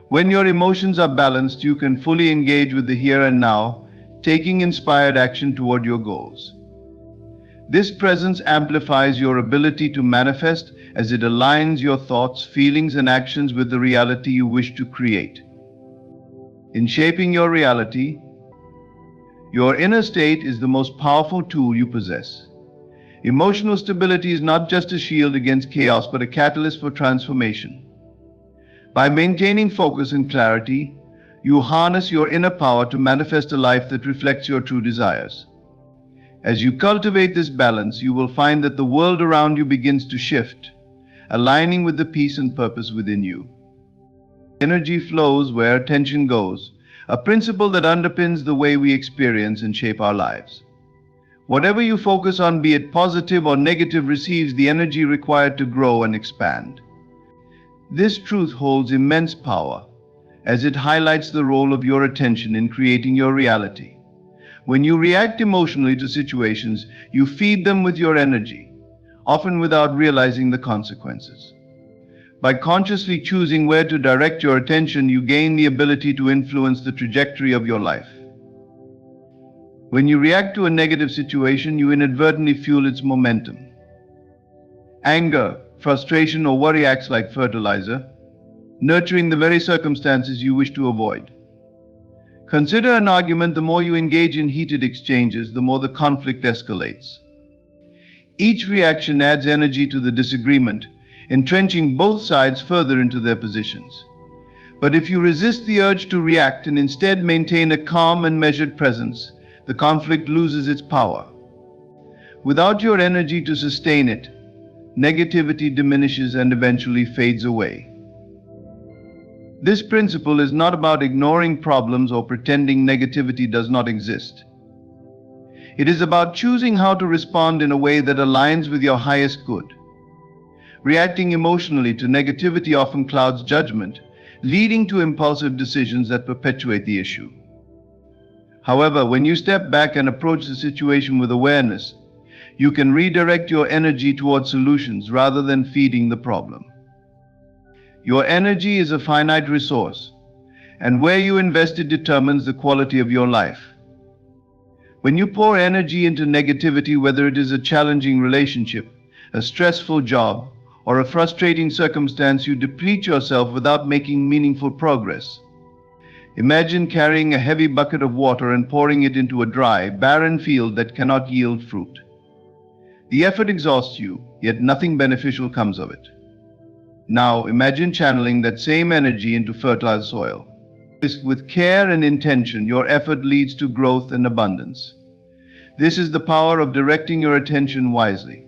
When your emotions are balanced, you can fully engage with the here and now, taking inspired action toward your goals. This presence amplifies your ability to manifest as it aligns your thoughts, feelings, and actions with the reality you wish to create. In shaping your reality, your inner state is the most powerful tool you possess. Emotional stability is not just a shield against chaos, but a catalyst for transformation. By maintaining focus and clarity, you harness your inner power to manifest a life that reflects your true desires. As you cultivate this balance, you will find that the world around you begins to shift, aligning with the peace and purpose within you. Energy flows where attention goes, a principle that underpins the way we experience and shape our lives. Whatever you focus on, be it positive or negative, receives the energy required to grow and expand. This truth holds immense power, as it highlights the role of your attention in creating your reality. When you react emotionally to situations, you feed them with your energy, often without realizing the consequences. By consciously choosing where to direct your attention, you gain the ability to influence the trajectory of your life. When you react to a negative situation, you inadvertently fuel its momentum. Anger, frustration, or worry acts like fertilizer, nurturing the very circumstances you wish to avoid. Consider an argument: the more you engage in heated exchanges, the more the conflict escalates. Each reaction adds energy to the disagreement, entrenching both sides further into their positions. But if you resist the urge to react and instead maintain a calm and measured presence, the conflict loses its power. Without your energy to sustain it, negativity diminishes and eventually fades away. This principle is not about ignoring problems or pretending negativity does not exist. It is about choosing how to respond in a way that aligns with your highest good. Reacting emotionally to negativity often clouds judgment, leading to impulsive decisions that perpetuate the issue. However, when you step back and approach the situation with awareness, you can redirect your energy toward solutions rather than feeding the problem. Your energy is a finite resource, and where you invest it determines the quality of your life. When you pour energy into negativity, whether it is a challenging relationship, a stressful job, or a frustrating circumstance, you deplete yourself without making meaningful progress. Imagine carrying a heavy bucket of water and pouring it into a dry, barren field that cannot yield fruit. The effort exhausts you, yet nothing beneficial comes of it. Now imagine channeling that same energy into fertile soil. With care and intention, your effort leads to growth and abundance. This is the power of directing your attention wisely.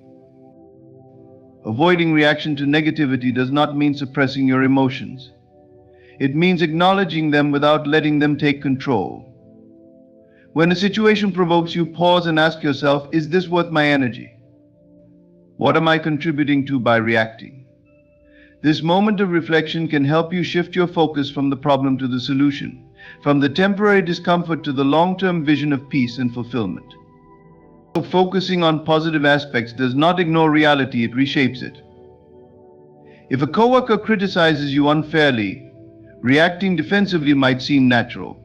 Avoiding reaction to negativity does not mean suppressing your emotions. It means acknowledging them without letting them take control. When a situation provokes you, pause and ask yourself, is this worth my energy? What am I contributing to by reacting? This moment of reflection can help you shift your focus from the problem to the solution, from the temporary discomfort to the long-term vision of peace and fulfillment. Focusing on positive aspects does not ignore reality, it reshapes it. If a coworker criticizes you unfairly, reacting defensively might seem natural,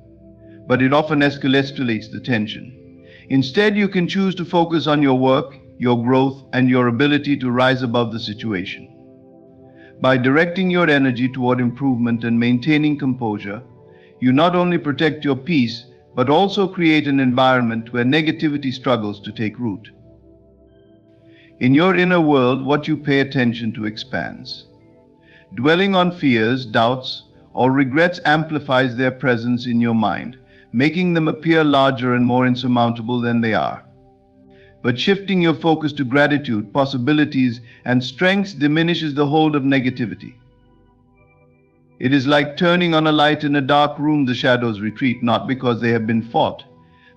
but it often escalates the tension. Instead, you can choose to focus on your work, your growth, and your ability to rise above the situation. By directing your energy toward improvement and maintaining composure, you not only protect your peace, but also create an environment where negativity struggles to take root. In your inner world, what you pay attention to expands. Dwelling on fears, doubts, or regrets amplifies their presence in your mind, making them appear larger and more insurmountable than they are. But shifting your focus to gratitude, possibilities, and strengths diminishes the hold of negativity. It is like turning on a light in a dark room. The shadows retreat, not because they have been fought,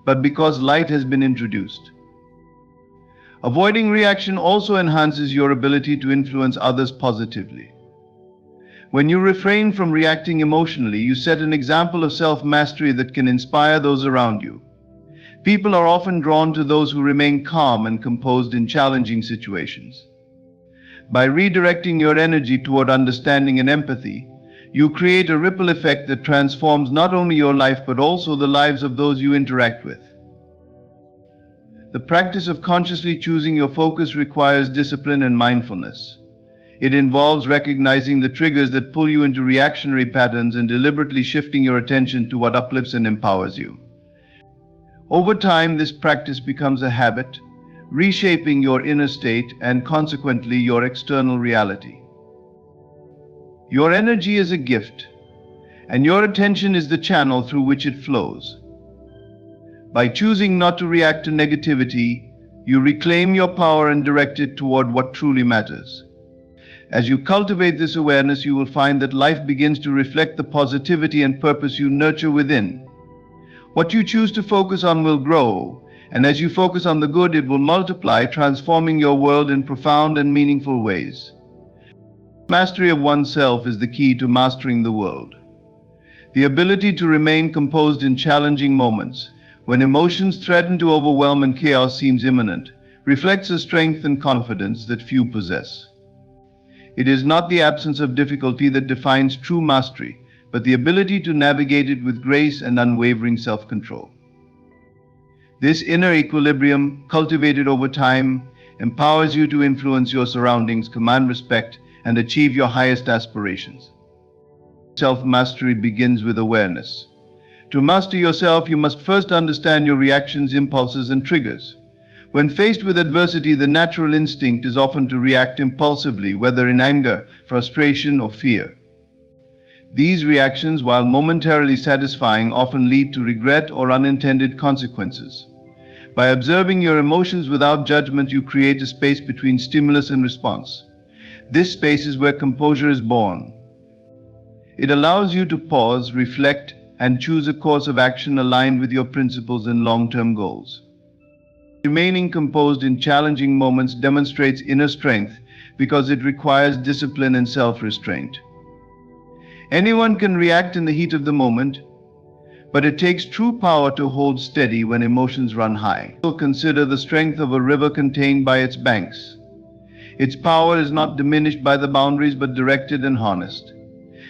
but because light has been introduced. Avoiding reaction also enhances your ability to influence others positively. When you refrain from reacting emotionally, you set an example of self-mastery that can inspire those around you. People are often drawn to those who remain calm and composed in challenging situations. By redirecting your energy toward understanding and empathy, you create a ripple effect that transforms not only your life but also the lives of those you interact with. The practice of consciously choosing your focus requires discipline and mindfulness. It involves recognizing the triggers that pull you into reactionary patterns and deliberately shifting your attention to what uplifts and empowers you. Over time, this practice becomes a habit, reshaping your inner state and consequently your external reality. Your energy is a gift, and your attention is the channel through which it flows. By choosing not to react to negativity, you reclaim your power and direct it toward what truly matters. As you cultivate this awareness, you will find that life begins to reflect the positivity and purpose you nurture within. What you choose to focus on will grow, and as you focus on the good, it will multiply, transforming your world in profound and meaningful ways. Mastery of oneself is the key to mastering the world. The ability to remain composed in challenging moments, when emotions threaten to overwhelm and chaos seems imminent, reflects a strength and confidence that few possess. It is not the absence of difficulty that defines true mastery, but the ability to navigate it with grace and unwavering self-control. This inner equilibrium, cultivated over time, empowers you to influence your surroundings, command respect, and achieve your highest aspirations. Self-mastery begins with awareness. To master yourself, you must first understand your reactions, impulses, and triggers. When faced with adversity, the natural instinct is often to react impulsively, whether in anger, frustration, or fear. These reactions, while momentarily satisfying, often lead to regret or unintended consequences. By observing your emotions without judgment, you create a space between stimulus and response. This space is where composure is born. It allows you to pause, reflect, and choose a course of action aligned with your principles and long-term goals. Remaining composed in challenging moments demonstrates inner strength because it requires discipline and self-restraint. Anyone can react in the heat of the moment, but it takes true power to hold steady when emotions run high. Consider the strength of a river contained by its banks. Its power is not diminished by the boundaries but directed and harnessed.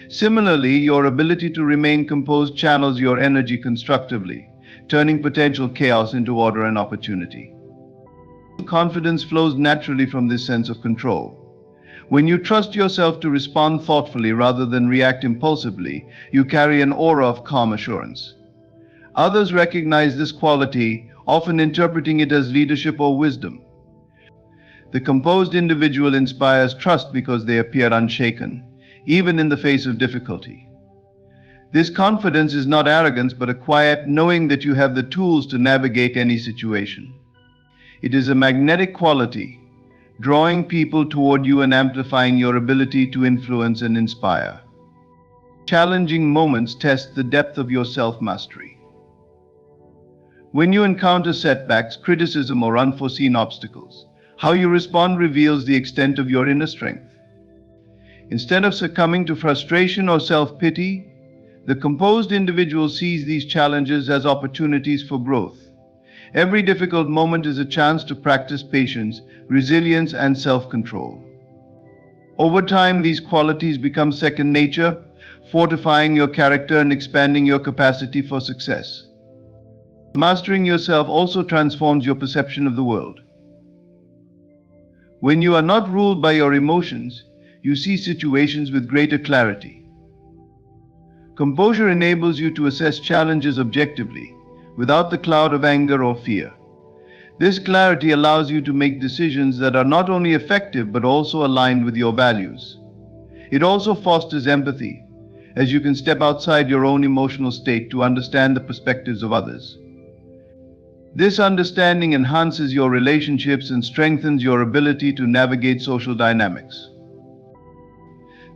Similarly, your ability to remain composed channels your energy constructively, turning potential chaos into order and opportunity. Confidence flows naturally from this sense of control. When you trust yourself to respond thoughtfully rather than react impulsively, you carry an aura of calm assurance. Others recognize this quality, often interpreting it as leadership or wisdom. The composed individual inspires trust because they appear unshaken, even in the face of difficulty. This confidence is not arrogance, but a quiet knowing that you have the tools to navigate any situation. It is a magnetic quality, drawing people toward you and amplifying your ability to influence and inspire. Challenging moments test the depth of your self-mastery. When you encounter setbacks, criticism, or unforeseen obstacles, how you respond reveals the extent of your inner strength. Instead of succumbing to frustration or self-pity, the composed individual sees these challenges as opportunities for growth. Every difficult moment is a chance to practice patience, resilience, and self-control. Over time, these qualities become second nature, fortifying your character and expanding your capacity for success. Mastering yourself also transforms your perception of the world. When you are not ruled by your emotions, you see situations with greater clarity. Composure enables you to assess challenges objectively, without the cloud of anger or fear. This clarity allows you to make decisions that are not only effective but also aligned with your values. It also fosters empathy, as you can step outside your own emotional state to understand the perspectives of others. This understanding enhances your relationships and strengthens your ability to navigate social dynamics.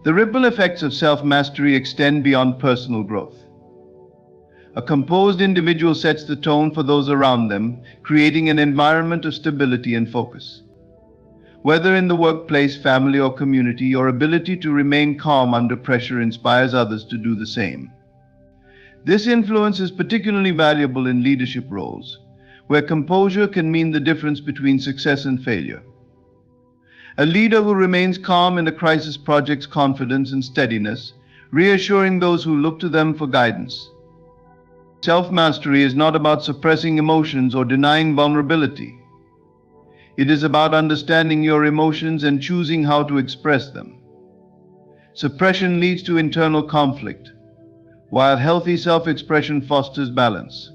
The ripple effects of self-mastery extend beyond personal growth. A composed individual sets the tone for those around them, creating an environment of stability and focus. Whether in the workplace, family, or community, your ability to remain calm under pressure inspires others to do the same. This influence is particularly valuable in leadership roles, where composure can mean the difference between success and failure. A leader who remains calm in a crisis projects confidence and steadiness, reassuring those who look to them for guidance. Self-mastery is not about suppressing emotions or denying vulnerability. It is about understanding your emotions and choosing how to express them. Suppression leads to internal conflict, while healthy self-expression fosters balance.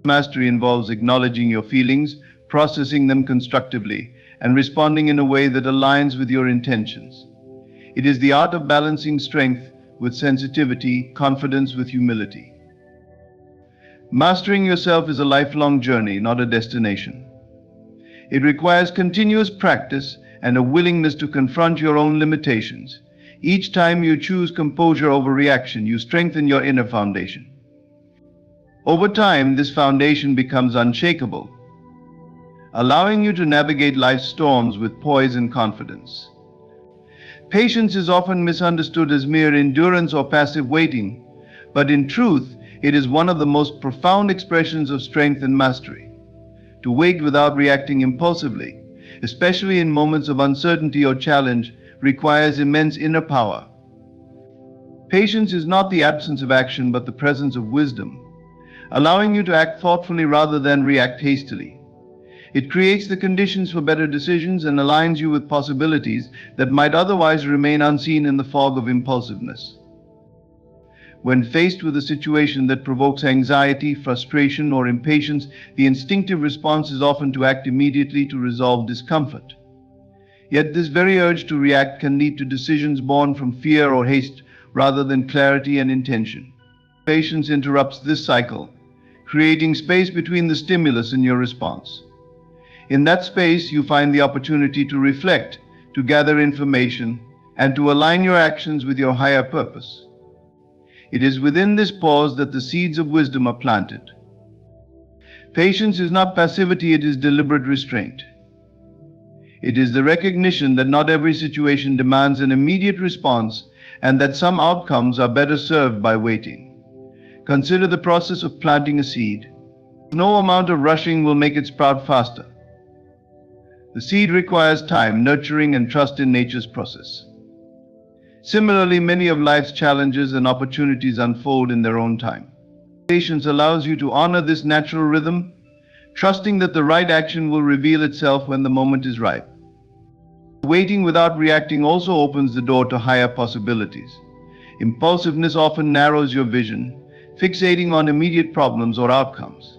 Mastery involves acknowledging your feelings, processing them constructively, and responding in a way that aligns with your intentions. It is the art of balancing strength with sensitivity, confidence with humility. Mastering yourself is a lifelong journey, not a destination. It requires continuous practice and a willingness to confront your own limitations. Each time you choose composure over reaction, you strengthen your inner foundation. Over time, this foundation becomes unshakable, allowing you to navigate life's storms with poise and confidence. Patience is often misunderstood as mere endurance or passive waiting, but in truth, it is one of the most profound expressions of strength and mastery. To wait without reacting impulsively, especially in moments of uncertainty or challenge, requires immense inner power. Patience is not the absence of action but the presence of wisdom, allowing you to act thoughtfully rather than react hastily. It creates the conditions for better decisions and aligns you with possibilities that might otherwise remain unseen in the fog of impulsiveness. When faced with a situation that provokes anxiety, frustration, or impatience, the instinctive response is often to act immediately to resolve discomfort. Yet this very urge to react can lead to decisions born from fear or haste rather than clarity and intention. Patience interrupts this cycle, creating space between the stimulus and your response. In that space, you find the opportunity to reflect, to gather information, and to align your actions with your higher purpose. It is within this pause that the seeds of wisdom are planted. Patience is not passivity, it is deliberate restraint. It is the recognition that not every situation demands an immediate response and that some outcomes are better served by waiting. Consider the process of planting a seed. No amount of rushing will make it sprout faster. The seed requires time, nurturing, and trust in nature's process. Similarly, many of life's challenges and opportunities unfold in their own time. Patience allows you to honor this natural rhythm, trusting that the right action will reveal itself when the moment is ripe. Waiting without reacting also opens the door to higher possibilities. Impulsiveness often narrows your vision, fixating on immediate problems or outcomes.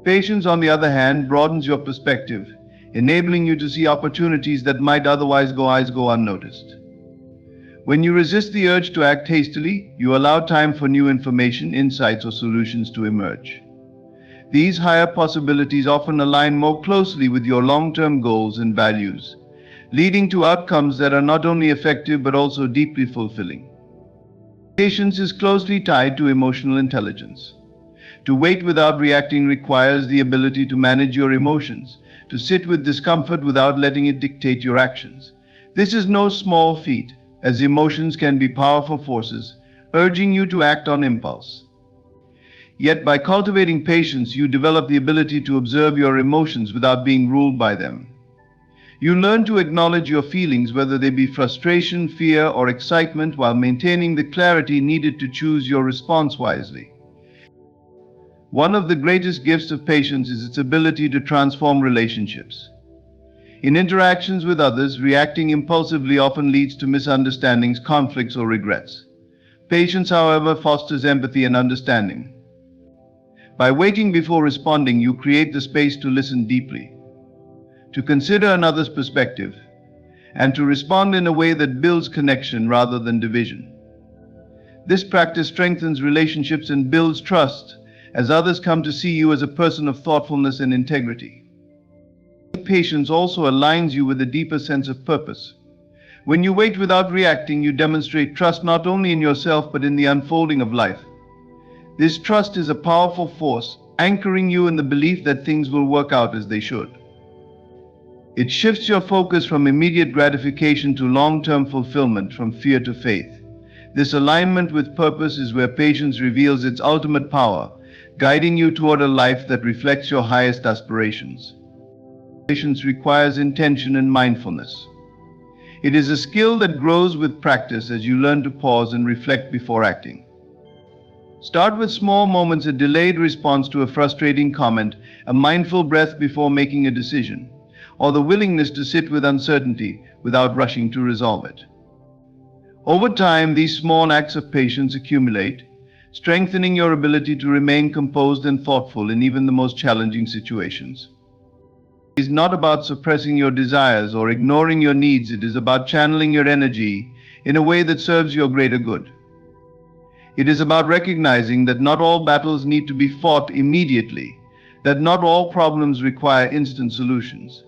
Patience, on the other hand, broadens your perspective, enabling you to see opportunities that might otherwise go unnoticed. When you resist the urge to act hastily, you allow time for new information, insights, or solutions to emerge. These higher possibilities often align more closely with your long-term goals and values, leading to outcomes that are not only effective but also deeply fulfilling. Patience is closely tied to emotional intelligence. To wait without reacting requires the ability to manage your emotions, to sit with discomfort without letting it dictate your actions. This is no small feat, as emotions can be powerful forces, urging you to act on impulse. Yet by cultivating patience, you develop the ability to observe your emotions without being ruled by them. You learn to acknowledge your feelings, whether they be frustration, fear, or excitement, while maintaining the clarity needed to choose your response wisely. One of the greatest gifts of patience is its ability to transform relationships. In interactions with others, reacting impulsively often leads to misunderstandings, conflicts, or regrets. Patience, however, fosters empathy and understanding. By waiting before responding, you create the space to listen deeply, to consider another's perspective, and to respond in a way that builds connection rather than division. This practice strengthens relationships and builds trust, as others come to see you as a person of thoughtfulness and integrity. Patience also aligns you with a deeper sense of purpose. When you wait without reacting, you demonstrate trust not only in yourself but in the unfolding of life. This trust is a powerful force, anchoring you in the belief that things will work out as they should. It shifts your focus from immediate gratification to long-term fulfillment, from fear to faith. This alignment with purpose is where patience reveals its ultimate power, guiding you toward a life that reflects your highest aspirations. Patience requires intention and mindfulness. It is a skill that grows with practice as you learn to pause and reflect before acting. Start with small moments, a delayed response to a frustrating comment, a mindful breath before making a decision, or the willingness to sit with uncertainty without rushing to resolve it. Over time, these small acts of patience accumulate, strengthening your ability to remain composed and thoughtful in even the most challenging situations. It is not about suppressing your desires or ignoring your needs. It is about channeling your energy in a way that serves your greater good. It is about recognizing that not all battles need to be fought immediately, that not all problems require instant solutions.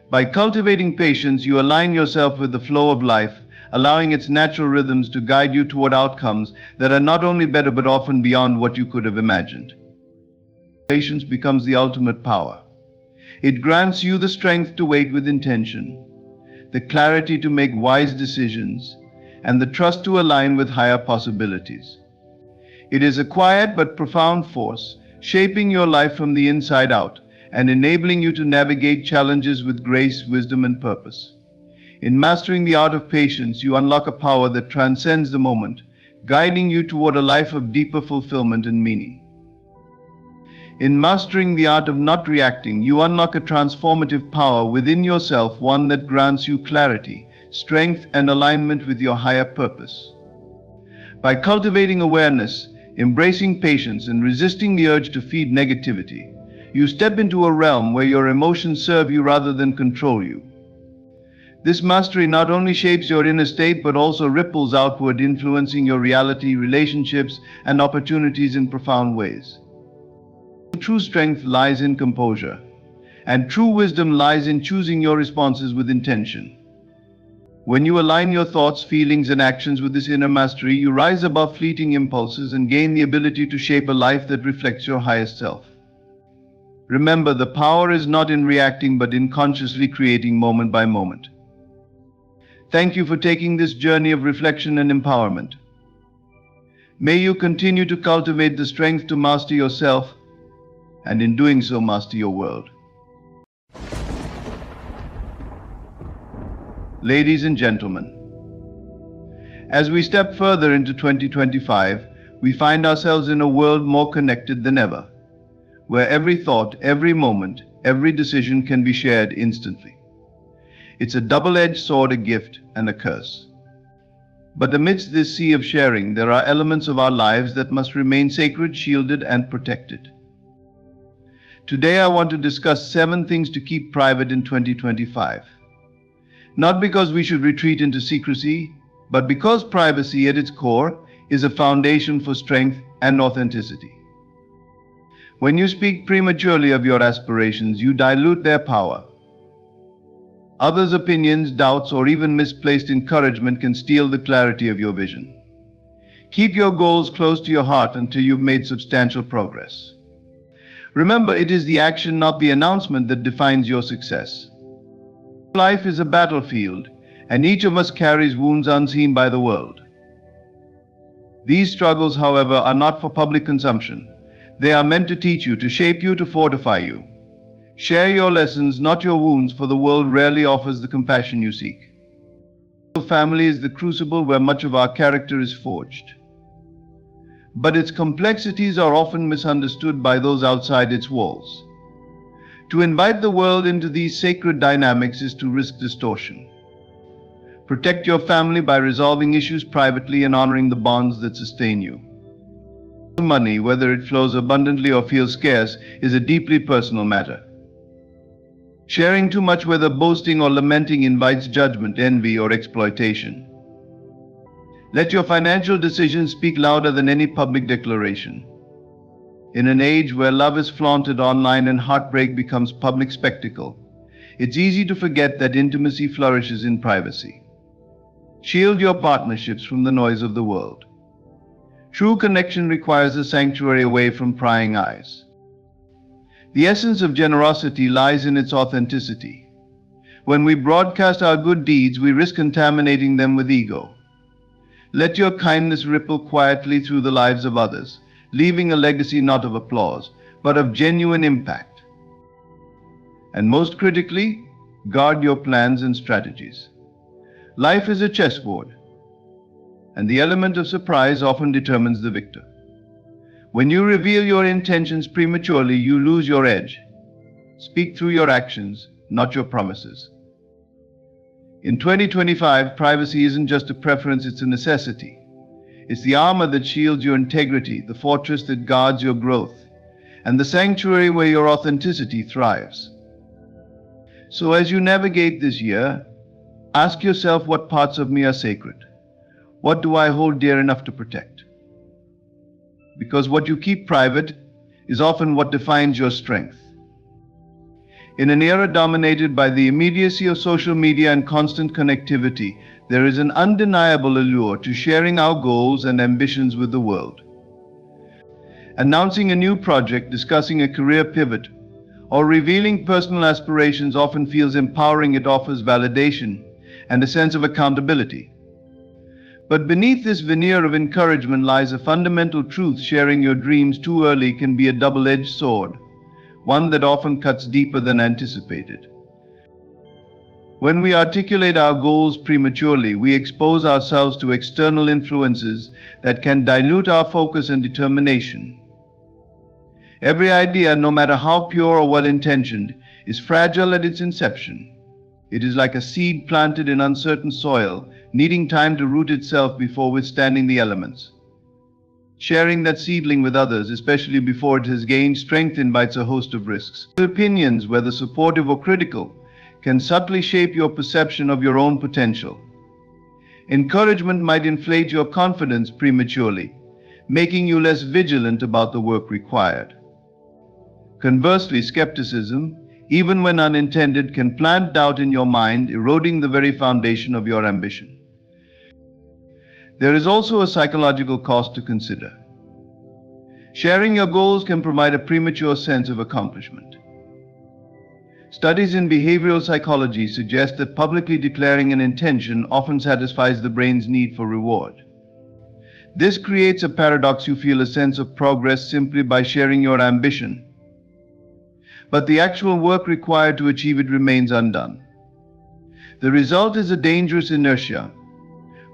By cultivating patience, you align yourself with the flow of life, allowing its natural rhythms to guide you toward outcomes that are not only better but often beyond what you could have imagined. Patience becomes the ultimate power. It grants you the strength to wait with intention, the clarity to make wise decisions, and the trust to align with higher possibilities. It is a quiet but profound force, shaping your life from the inside out and enabling you to navigate challenges with grace, wisdom, and purpose. In mastering the art of patience, you unlock a power that transcends the moment, guiding you toward a life of deeper fulfillment and meaning. In mastering the art of not reacting, you unlock a transformative power within yourself, one that grants you clarity, strength, and alignment with your higher purpose. By cultivating awareness, embracing patience, and resisting the urge to feed negativity, you step into a realm where your emotions serve you rather than control you. This mastery not only shapes your inner state but also ripples outward, influencing your reality, relationships, and opportunities in profound ways. True strength lies in composure, and true wisdom lies in choosing your responses with intention. When you align your thoughts, feelings, and actions with this inner mastery, you rise above fleeting impulses and gain the ability to shape a life that reflects your highest self. Remember, the power is not in reacting but in consciously creating moment by moment. Thank you for taking this journey of reflection and empowerment. May you continue to cultivate the strength to master yourself, and in doing so, master your world. Ladies and gentlemen, as we step further into 2025, we find ourselves in a world more connected than ever, where every thought, every moment, every decision can be shared instantly. It's a double-edged sword, a gift and a curse. But amidst this sea of sharing, there are elements of our lives that must remain sacred, shielded, and protected. Today I want to discuss 7 things to keep private in 2025. Not because we should retreat into secrecy, but because privacy at its core is a foundation for strength and authenticity. When you speak prematurely of your aspirations, you dilute their power. Others' opinions, doubts, or even misplaced encouragement can steal the clarity of your vision. Keep your goals close to your heart until you've made substantial progress. Remember, it is the action, not the announcement, that defines your success. Life is a battlefield, and each of us carries wounds unseen by the world. These struggles, however, are not for public consumption. They are meant to teach you, to shape you, to fortify you. Share your lessons, not your wounds, for the world rarely offers the compassion you seek. Family is the crucible where much of our character is forged. But its complexities are often misunderstood by those outside its walls. To invite the world into these sacred dynamics is to risk distortion. Protect your family by resolving issues privately and honoring the bonds that sustain you. Money, whether it flows abundantly or feels scarce, is a deeply personal matter. Sharing too much, whether boasting or lamenting, invites judgment, envy, or exploitation. Let your financial decisions speak louder than any public declaration. In an age where love is flaunted online and heartbreak becomes public spectacle, it's easy to forget that intimacy flourishes in privacy. Shield your partnerships from the noise of the world. True connection requires a sanctuary away from prying eyes. The essence of generosity lies in its authenticity. When we broadcast our good deeds, we risk contaminating them with ego. Let your kindness ripple quietly through the lives of others, leaving a legacy not of applause, but of genuine impact. And most critically, guard your plans and strategies. Life is a chessboard, and the element of surprise often determines the victor. When you reveal your intentions prematurely, you lose your edge. Speak through your actions, not your promises. In 2025, privacy isn't just a preference, it's a necessity. It's the armor that shields your integrity, the fortress that guards your growth, and the sanctuary where your authenticity thrives. So as you navigate this year, ask yourself, what parts of me are sacred? What do I hold dear enough to protect? Because what you keep private is often what defines your strength. In an era dominated by the immediacy of social media and constant connectivity, there is an undeniable allure to sharing our goals and ambitions with the world. Announcing a new project, discussing a career pivot, or revealing personal aspirations often feels empowering. It offers validation and a sense of accountability. But beneath this veneer of encouragement lies a fundamental truth: sharing your dreams too early can be a double-edged sword, one that often cuts deeper than anticipated. When we articulate our goals prematurely, we expose ourselves to external influences that can dilute our focus and determination. Every idea, no matter how pure or well-intentioned, is fragile at its inception. It is like a seed planted in uncertain soil, needing time to root itself before withstanding the elements. Sharing that seedling with others, especially before it has gained strength, invites a host of risks. Opinions, whether supportive or critical, can subtly shape your perception of your own potential. Encouragement might inflate your confidence prematurely, making you less vigilant about the work required. Conversely, skepticism, even when unintended, can plant doubt in your mind, eroding the very foundation of your ambition. There is also a psychological cost to consider. Sharing your goals can provide a premature sense of accomplishment. Studies in behavioral psychology suggest that publicly declaring an intention often satisfies the brain's need for reward. This creates a paradox: you feel a sense of progress simply by sharing your ambition, but the actual work required to achieve it remains undone. The result is a dangerous inertia,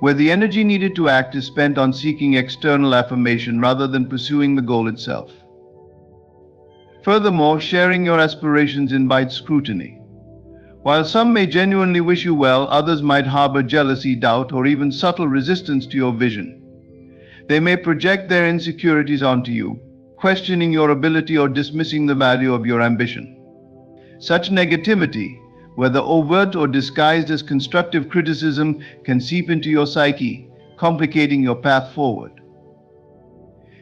where the energy needed to act is spent on seeking external affirmation rather than pursuing the goal itself. Furthermore, sharing your aspirations invites scrutiny. While some may genuinely wish you well, others might harbor jealousy, doubt, or even subtle resistance to your vision. They may project their insecurities onto you, questioning your ability or dismissing the value of your ambition. Such negativity, whether overt or disguised as constructive criticism, can seep into your psyche, complicating your path forward.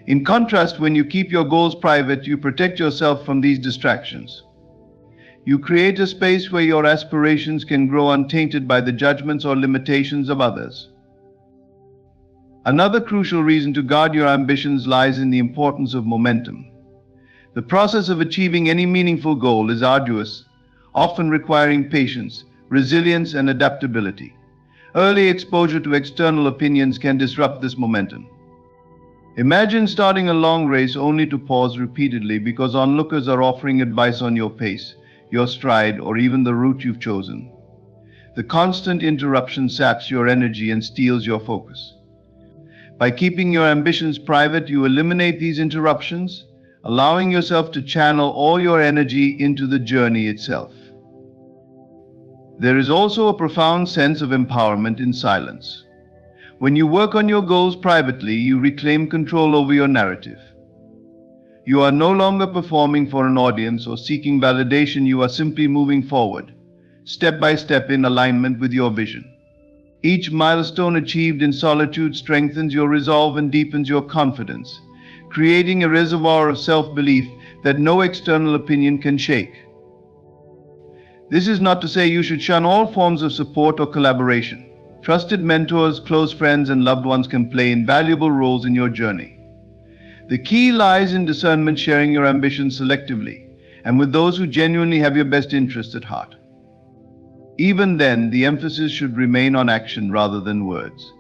In contrast, when you keep your goals private, you protect yourself from these distractions. You create a space where your aspirations can grow untainted by the judgments or limitations of others. Another crucial reason to guard your ambitions lies in the importance of momentum. The process of achieving any meaningful goal is arduous, often requiring patience, resilience, and adaptability. Early exposure to external opinions can disrupt this momentum. Imagine starting a long race only to pause repeatedly because onlookers are offering advice on your pace, your stride, or even the route you've chosen. The constant interruption saps your energy and steals your focus. By keeping your ambitions private, you eliminate these interruptions, allowing yourself to channel all your energy into the journey itself. There is also a profound sense of empowerment in silence. When you work on your goals privately, you reclaim control over your narrative. You are no longer performing for an audience or seeking validation. You are simply moving forward, step by step, in alignment with your vision. Each milestone achieved in solitude strengthens your resolve and deepens your confidence, creating a reservoir of self-belief that no external opinion can shake. This is not to say you should shun all forms of support or collaboration. Trusted mentors, close friends, and loved ones can play invaluable roles in your journey. The key lies in discernment, sharing your ambitions selectively, and with those who genuinely have your best interests at heart. Even then, the emphasis should remain on action rather than words.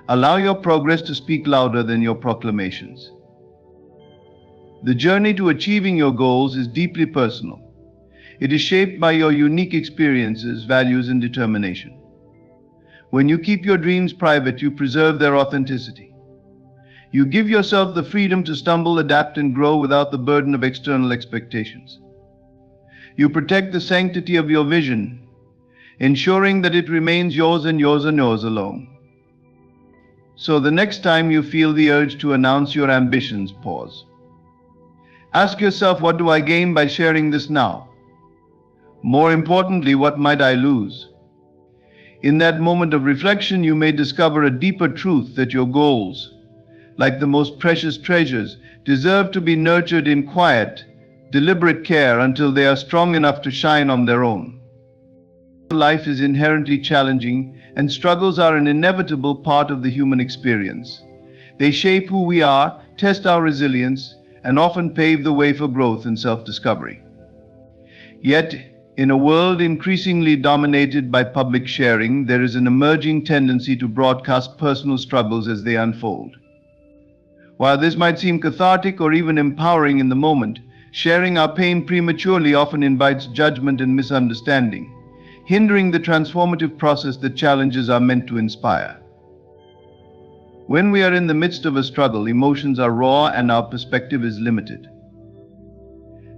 Allow your progress to speak louder than your proclamations. The journey to achieving your goals is deeply personal. It is shaped by your unique experiences, values, and determination. When you keep your dreams private, you preserve their authenticity. You give yourself the freedom to stumble, adapt, and grow without the burden of external expectations. You protect the sanctity of your vision, ensuring that it remains yours and yours and yours alone. So the next time you feel the urge to announce your ambitions, pause. Ask yourself, what do I gain by sharing this now? More importantly, what might I lose? In that moment of reflection, you may discover a deeper truth: that your goals, like the most precious treasures, deserve to be nurtured in quiet, deliberate care until they are strong enough to shine on their own. Life is inherently challenging, and struggles are an inevitable part of the human experience. They shape who we are, test our resilience, and often pave the way for growth and self-discovery. Yet, in a world increasingly dominated by public sharing, there is an emerging tendency to broadcast personal struggles as they unfold. While this might seem cathartic or even empowering in the moment, sharing our pain prematurely often invites judgment and misunderstanding, hindering the transformative process that challenges are meant to inspire. When we are in the midst of a struggle, emotions are raw and our perspective is limited.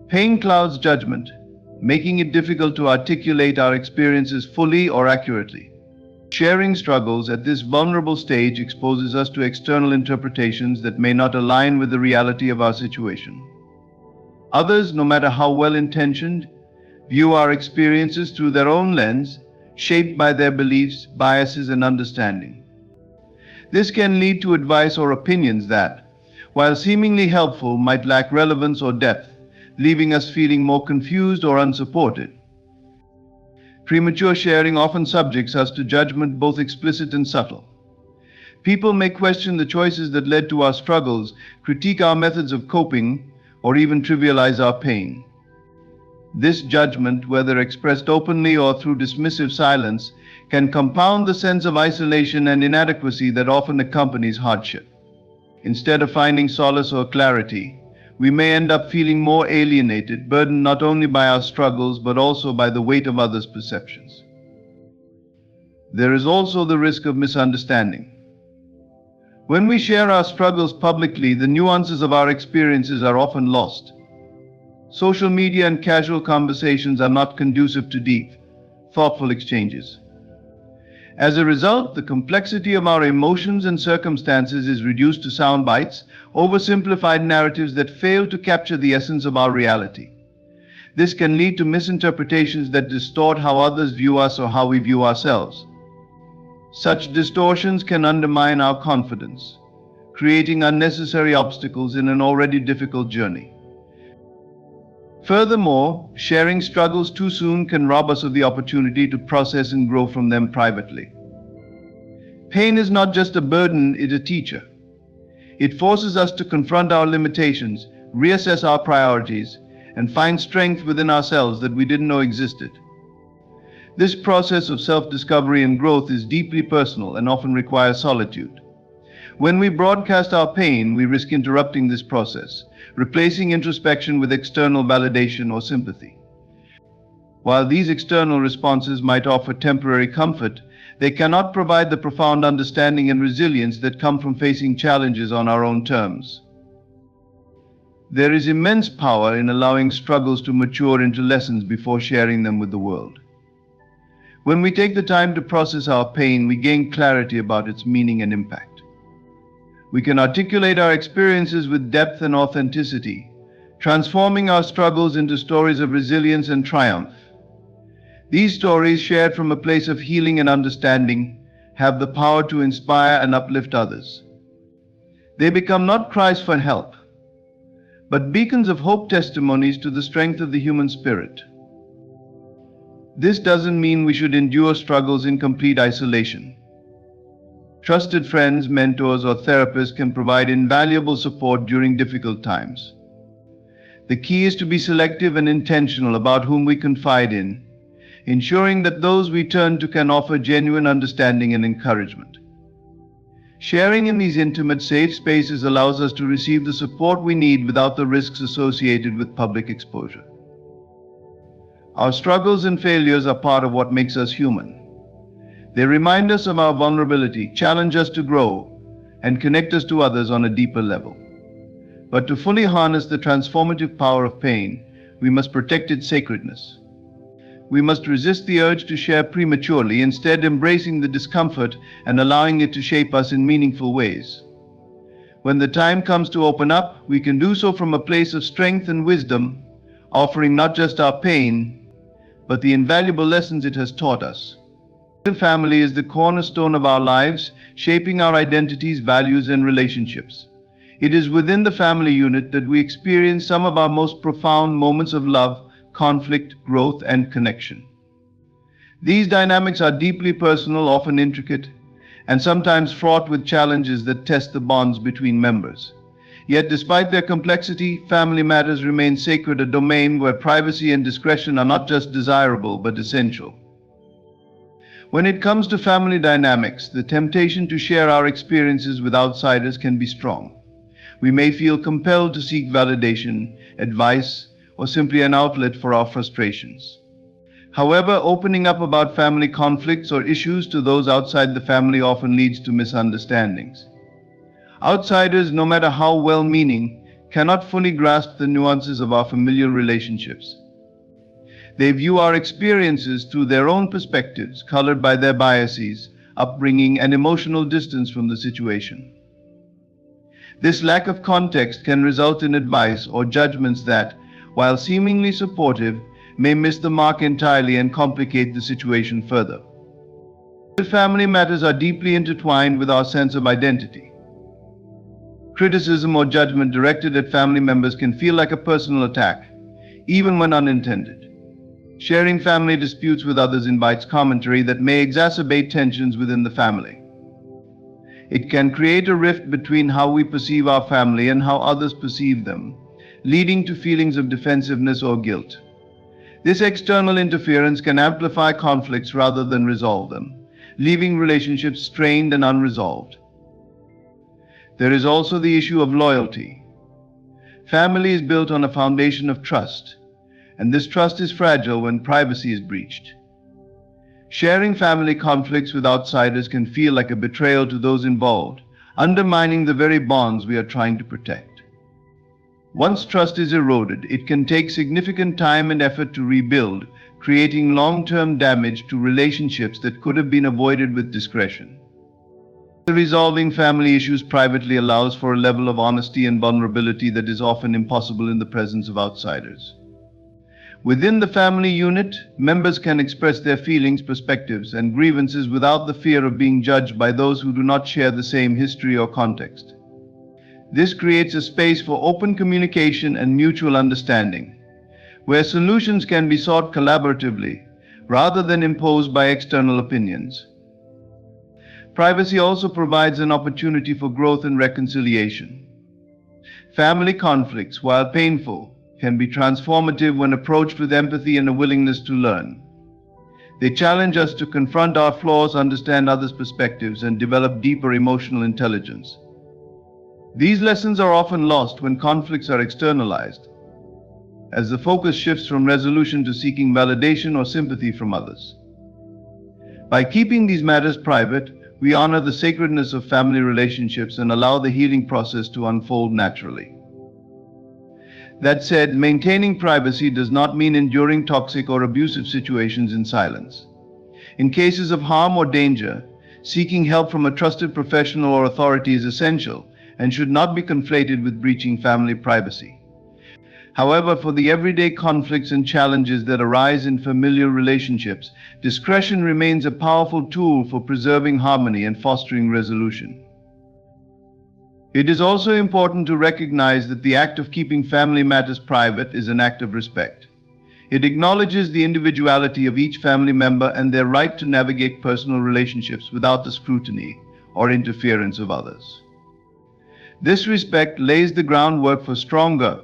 Pain clouds judgment, making it difficult to articulate our experiences fully or accurately. Sharing struggles at this vulnerable stage exposes us to external interpretations that may not align with the reality of our situation. Others, no matter how well-intentioned, view our experiences through their own lens, shaped by their beliefs, biases, and understanding. This can lead to advice or opinions that, while seemingly helpful, might lack relevance or depth, leaving us feeling more confused or unsupported. Premature sharing often subjects us to judgment, both explicit and subtle. People may question the choices that led to our struggles, critique our methods of coping, or even trivialize our pain. This judgment, whether expressed openly or through dismissive silence, can compound the sense of isolation and inadequacy that often accompanies hardship. Instead of finding solace or clarity, we may end up feeling more alienated, burdened not only by our struggles but also by the weight of others' perceptions. There is also the risk of misunderstanding. When we share our struggles publicly, the nuances of our experiences are often lost. Social media and casual conversations are not conducive to deep, thoughtful exchanges. As a result, the complexity of our emotions and circumstances is reduced to sound bites, oversimplified narratives that fail to capture the essence of our reality. This can lead to misinterpretations that distort how others view us or how we view ourselves. Such distortions can undermine our confidence, creating unnecessary obstacles in an already difficult journey. Furthermore, sharing struggles too soon can rob us of the opportunity to process and grow from them privately. Pain is not just a burden, it's a teacher. It forces us to confront our limitations, reassess our priorities, and find strength within ourselves that we didn't know existed. This process of self-discovery and growth is deeply personal and often requires solitude. When we broadcast our pain, we risk interrupting this process, replacing introspection with external validation or sympathy. While these external responses might offer temporary comfort, they cannot provide the profound understanding and resilience that come from facing challenges on our own terms. There is immense power in allowing struggles to mature into lessons before sharing them with the world. When we take the time to process our pain, we gain clarity about its meaning and impact. We can articulate our experiences with depth and authenticity, transforming our struggles into stories of resilience and triumph. These stories, shared from a place of healing and understanding, have the power to inspire and uplift others. They become not cries for help, but beacons of hope, testimonies to the strength of the human spirit. This doesn't mean we should endure struggles in complete isolation. Trusted friends, mentors, or therapists can provide invaluable support during difficult times. The key is to be selective and intentional about whom we confide in, ensuring that those we turn to can offer genuine understanding and encouragement. Sharing in these intimate, safe spaces allows us to receive the support we need without the risks associated with public exposure. Our struggles and failures are part of what makes us human. They remind us of our vulnerability, challenge us to grow, and connect us to others on a deeper level. But to fully harness the transformative power of pain, we must protect its sacredness. We must resist the urge to share prematurely, instead embracing the discomfort and allowing it to shape us in meaningful ways. When the time comes to open up, we can do so from a place of strength and wisdom, offering not just our pain, but the invaluable lessons it has taught us. Family is the cornerstone of our lives, shaping our identities, values, and relationships. It is within the family unit that we experience some of our most profound moments of love, conflict, growth, and connection. These dynamics are deeply personal, often intricate, and sometimes fraught with challenges that test the bonds between members. Yet, despite their complexity, family matters remain sacred, a domain where privacy and discretion are not just desirable but essential. When it comes to family dynamics, the temptation to share our experiences with outsiders can be strong. We may feel compelled to seek validation, advice, or simply an outlet for our frustrations. However, opening up about family conflicts or issues to those outside the family often leads to misunderstandings. Outsiders, no matter how well-meaning, cannot fully grasp the nuances of our familial relationships. They view our experiences through their own perspectives, colored by their biases, upbringing, and emotional distance from the situation. This lack of context can result in advice or judgments that, while seemingly supportive, may miss the mark entirely and complicate the situation further. Family matters are deeply intertwined with our sense of identity. Criticism or judgment directed at family members can feel like a personal attack, even when unintended. Sharing family disputes with others invites commentary that may exacerbate tensions within the family. It can create a rift between how we perceive our family and how others perceive them, leading to feelings of defensiveness or guilt. This external interference can amplify conflicts rather than resolve them, leaving relationships strained and unresolved. There is also the issue of loyalty. Family is built on a foundation of trust, and this trust is fragile when privacy is breached. Sharing family conflicts with outsiders can feel like a betrayal to those involved, undermining the very bonds we are trying to protect. Once trust is eroded, it can take significant time and effort to rebuild, creating long-term damage to relationships that could have been avoided with discretion. Resolving family issues privately allows for a level of honesty and vulnerability that is often impossible in the presence of outsiders. Within the family unit, members can express their feelings, perspectives, and grievances without the fear of being judged by those who do not share the same history or context. This creates a space for open communication and mutual understanding, where solutions can be sought collaboratively rather than imposed by external opinions. Privacy also provides an opportunity for growth and reconciliation. Family conflicts, while painful, can be transformative when approached with empathy and a willingness to learn. They challenge us to confront our flaws, understand others' perspectives, and develop deeper emotional intelligence. These lessons are often lost when conflicts are externalized, as the focus shifts from resolution to seeking validation or sympathy from others. By keeping these matters private, we honor the sacredness of family relationships and allow the healing process to unfold naturally. That said, maintaining privacy does not mean enduring toxic or abusive situations in silence. In cases of harm or danger, seeking help from a trusted professional or authority is essential and should not be conflated with breaching family privacy. However, for the everyday conflicts and challenges that arise in familial relationships, discretion remains a powerful tool for preserving harmony and fostering resolution. It is also important to recognize that the act of keeping family matters private is an act of respect. It acknowledges the individuality of each family member and their right to navigate personal relationships without the scrutiny or interference of others. This respect lays the groundwork for stronger,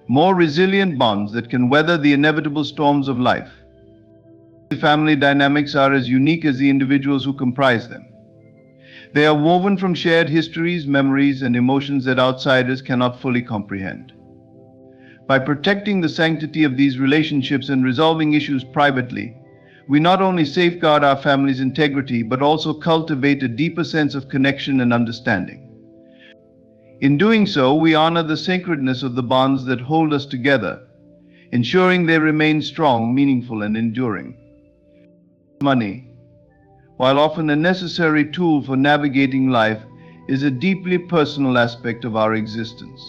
more resilient bonds that can weather the inevitable storms of life. Family dynamics are as unique as the individuals who comprise them. They are woven from shared histories, memories, and emotions that outsiders cannot fully comprehend. By protecting the sanctity of these relationships and resolving issues privately, we not only safeguard our family's integrity but also cultivate a deeper sense of connection and understanding. In doing so, we honor the sacredness of the bonds that hold us together, ensuring they remain strong, meaningful, and enduring. Money, while often a necessary tool for navigating life, is a deeply personal aspect of our existence.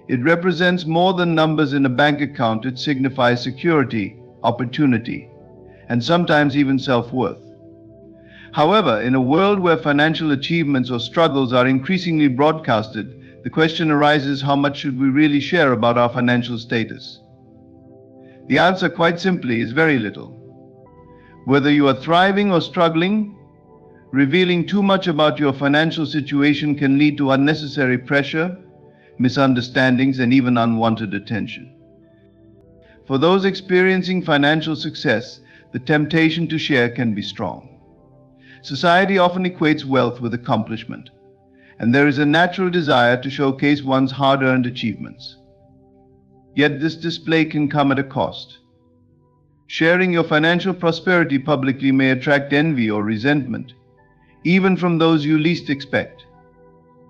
It represents more than numbers in a bank account. It signifies security, opportunity, and sometimes even self-worth. However, in a world where financial achievements or struggles are increasingly broadcasted, the question arises, how much should we really share about our financial status? The answer, quite simply, is very little. Whether you are thriving or struggling, revealing too much about your financial situation can lead to unnecessary pressure, misunderstandings, and even unwanted attention. For those experiencing financial success, the temptation to share can be strong. Society often equates wealth with accomplishment, and there is a natural desire to showcase one's hard-earned achievements. Yet this display can come at a cost. Sharing your financial prosperity publicly may attract envy or resentment, even from those you least expect.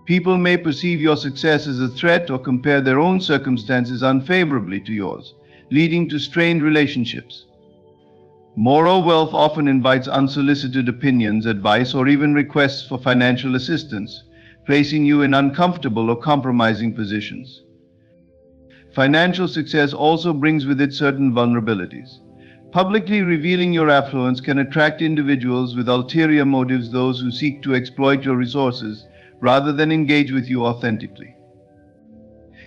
People may perceive your success as a threat or compare their own circumstances unfavorably to yours, leading to strained relationships. Moreover, wealth often invites unsolicited opinions, advice, or even requests for financial assistance, placing you in uncomfortable or compromising positions. Financial success also brings with it certain vulnerabilities. Publicly revealing your affluence can attract individuals with ulterior motives, those who seek to exploit your resources rather than engage with you authentically.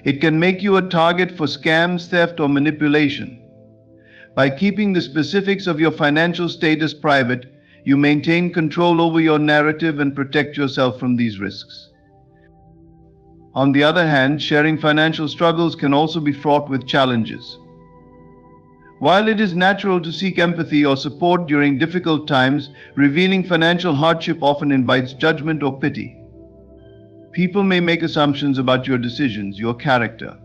It can make you a target for scams, theft, or manipulation. By keeping the specifics of your financial status private, you maintain control over your narrative and protect yourself from these risks. On the other hand, sharing financial struggles can also be fraught with challenges. While it is natural to seek empathy or support during difficult times, revealing financial hardship often invites judgment or pity. People may make assumptions about your decisions, your character,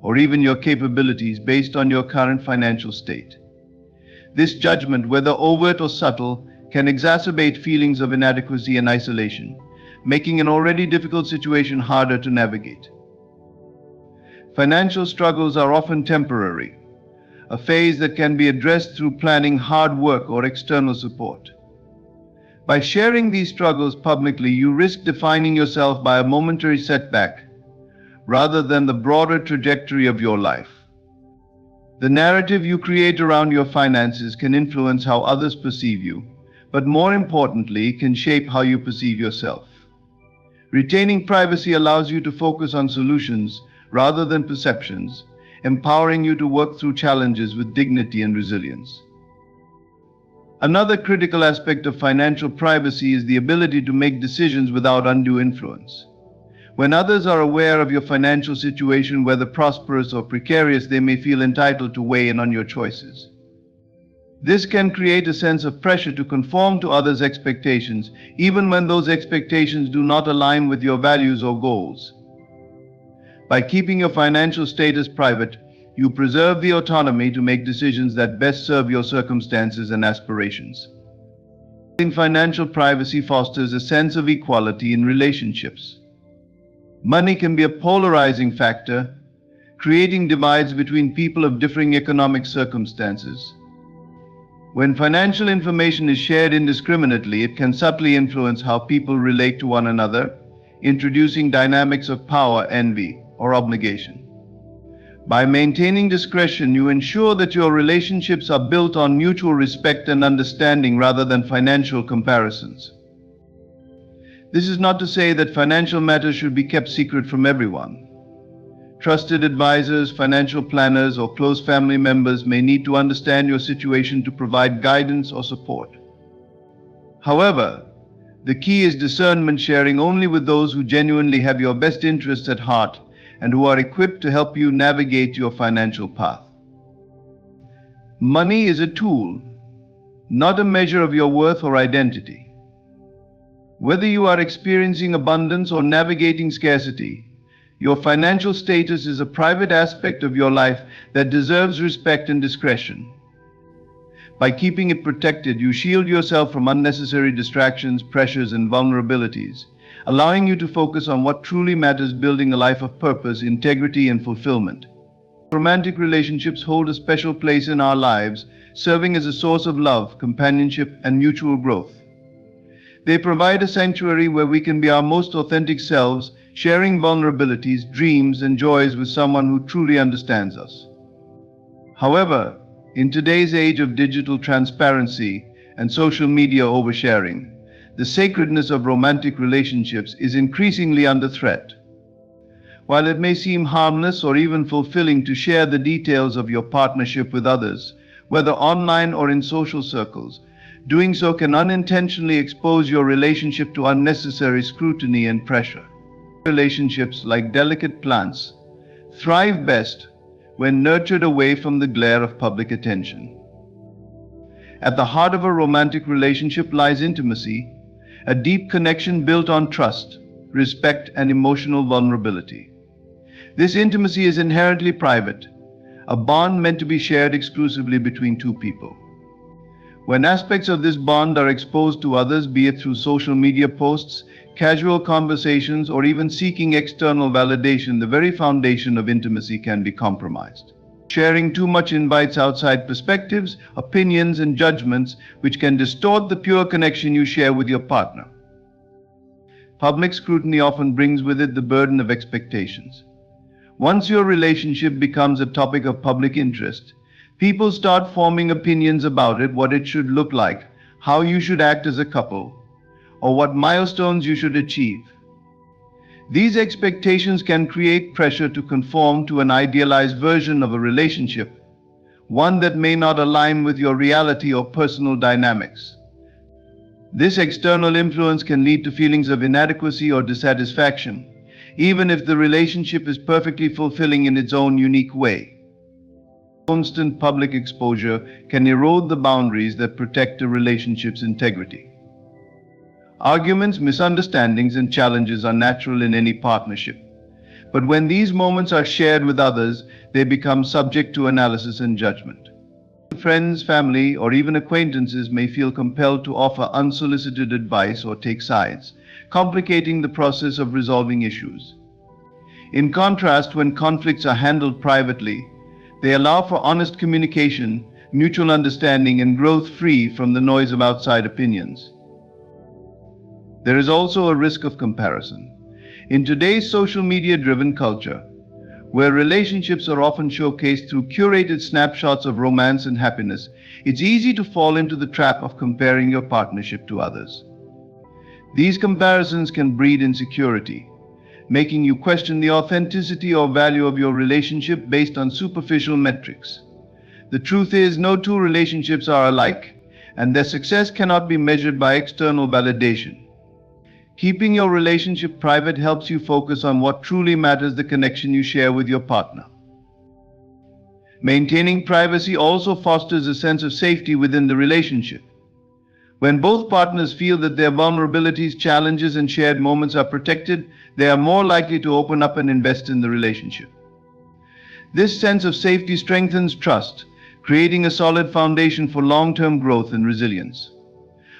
or even your capabilities based on your current financial state. This judgment, whether overt or subtle, can exacerbate feelings of inadequacy and isolation, making an already difficult situation harder to navigate. Financial struggles are often temporary, a phase that can be addressed through planning, hard work, or external support. By sharing these struggles publicly, you risk defining yourself by a momentary setback rather than the broader trajectory of your life. The narrative you create around your finances can influence how others perceive you, but more importantly, can shape how you perceive yourself. Retaining privacy allows you to focus on solutions rather than perceptions, empowering you to work through challenges with dignity and resilience. Another critical aspect of financial privacy is the ability to make decisions without undue influence. When others are aware of your financial situation, whether prosperous or precarious, they may feel entitled to weigh in on your choices. This can create a sense of pressure to conform to others' expectations, even when those expectations do not align with your values or goals. By keeping your financial status private, you preserve the autonomy to make decisions that best serve your circumstances and aspirations. Financial privacy fosters a sense of equality in relationships. Money can be a polarizing factor, creating divides between people of differing economic circumstances. When financial information is shared indiscriminately, it can subtly influence how people relate to one another, introducing dynamics of power, envy, or obligation. By maintaining discretion, you ensure that your relationships are built on mutual respect and understanding rather than financial comparisons. This is not to say that financial matters should be kept secret from everyone. Trusted advisors, financial planners, or close family members may need to understand your situation to provide guidance or support. However, the key is discernment, sharing only with those who genuinely have your best interests at heart and who are equipped to help you navigate your financial path. Money is a tool, not a measure of your worth or identity. Whether you are experiencing abundance or navigating scarcity, your financial status is a private aspect of your life that deserves respect and discretion. By keeping it protected, you shield yourself from unnecessary distractions, pressures, and vulnerabilities, allowing you to focus on what truly matters, building a life of purpose, integrity, and fulfillment. Romantic relationships hold a special place in our lives, serving as a source of love, companionship, and mutual growth. They provide a sanctuary where we can be our most authentic selves, sharing vulnerabilities, dreams, and joys with someone who truly understands us. However, in today's age of digital transparency and social media oversharing, the sacredness of romantic relationships is increasingly under threat. While it may seem harmless or even fulfilling to share the details of your partnership with others, whether online or in social circles, doing so can unintentionally expose your relationship to unnecessary scrutiny and pressure. Relationships, like delicate plants, thrive best when nurtured away from the glare of public attention. At the heart of a romantic relationship lies intimacy, a deep connection built on trust, respect, and emotional vulnerability. This intimacy is inherently private, a bond meant to be shared exclusively between two people. When aspects of this bond are exposed to others, be it through social media posts, casual conversations, or even seeking external validation, the very foundation of intimacy can be compromised. Sharing too much invites outside perspectives, opinions, and judgments, which can distort the pure connection you share with your partner. Public scrutiny often brings with it the burden of expectations. Once your relationship becomes a topic of public interest, people start forming opinions about it, what it should look like, how you should act as a couple, or what milestones you should achieve. These expectations can create pressure to conform to an idealized version of a relationship, one that may not align with your reality or personal dynamics. This external influence can lead to feelings of inadequacy or dissatisfaction, even if the relationship is perfectly fulfilling in its own unique way. Constant public exposure can erode the boundaries that protect a relationship's integrity. Arguments, misunderstandings, and challenges are natural in any partnership. But when these moments are shared with others, they become subject to analysis and judgment. Friends, family, or even acquaintances may feel compelled to offer unsolicited advice or take sides, complicating the process of resolving issues. In contrast, when conflicts are handled privately, they allow for honest communication, mutual understanding, and growth free from the noise of outside opinions. There is also a risk of comparison. In today's social media-driven culture, where relationships are often showcased through curated snapshots of romance and happiness, it's easy to fall into the trap of comparing your partnership to others. These comparisons can breed insecurity, making you question the authenticity or value of your relationship based on superficial metrics. The truth is, no two relationships are alike, and their success cannot be measured by external validation. Keeping your relationship private helps you focus on what truly matters, the connection you share with your partner. Maintaining privacy also fosters a sense of safety within the relationship. When both partners feel that their vulnerabilities, challenges, and shared moments are protected, they are more likely to open up and invest in the relationship. This sense of safety strengthens trust, creating a solid foundation for long-term growth and resilience.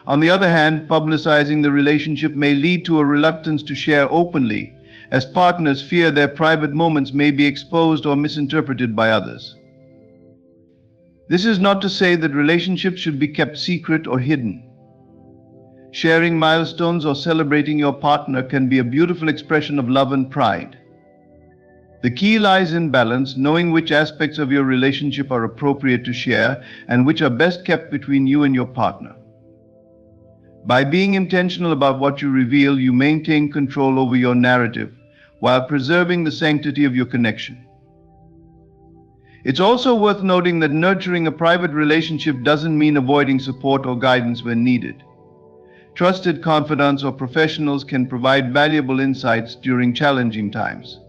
On the other hand, publicizing the relationship may lead to a reluctance to share openly, as partners fear their private moments may be exposed or misinterpreted by others. This is not to say that relationships should be kept secret or hidden. Sharing milestones or celebrating your partner can be a beautiful expression of love and pride. The key lies in balance, knowing which aspects of your relationship are appropriate to share and which are best kept between you and your partner. By being intentional about what you reveal, you maintain control over your narrative while preserving the sanctity of your connection. It's also worth noting that nurturing a private relationship doesn't mean avoiding support or guidance when needed. Trusted confidants or professionals can provide valuable insights during challenging times.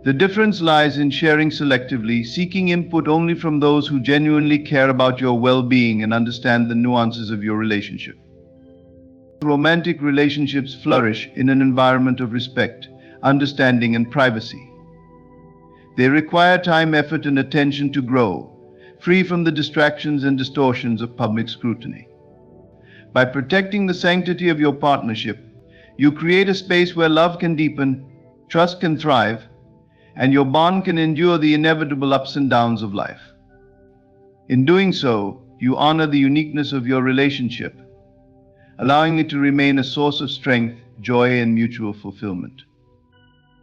The difference lies in sharing selectively, seeking input only from those who genuinely care about your well-being and understand the nuances of your relationship. Romantic relationships flourish in an environment of respect, understanding, and privacy. They require time, effort, and attention to grow, free from the distractions and distortions of public scrutiny. By protecting the sanctity of your partnership, you create a space where love can deepen, trust can thrive, and your bond can endure the inevitable ups and downs of life. In doing so, you honor the uniqueness of your relationship, allowing it to remain a source of strength, joy, and mutual fulfillment.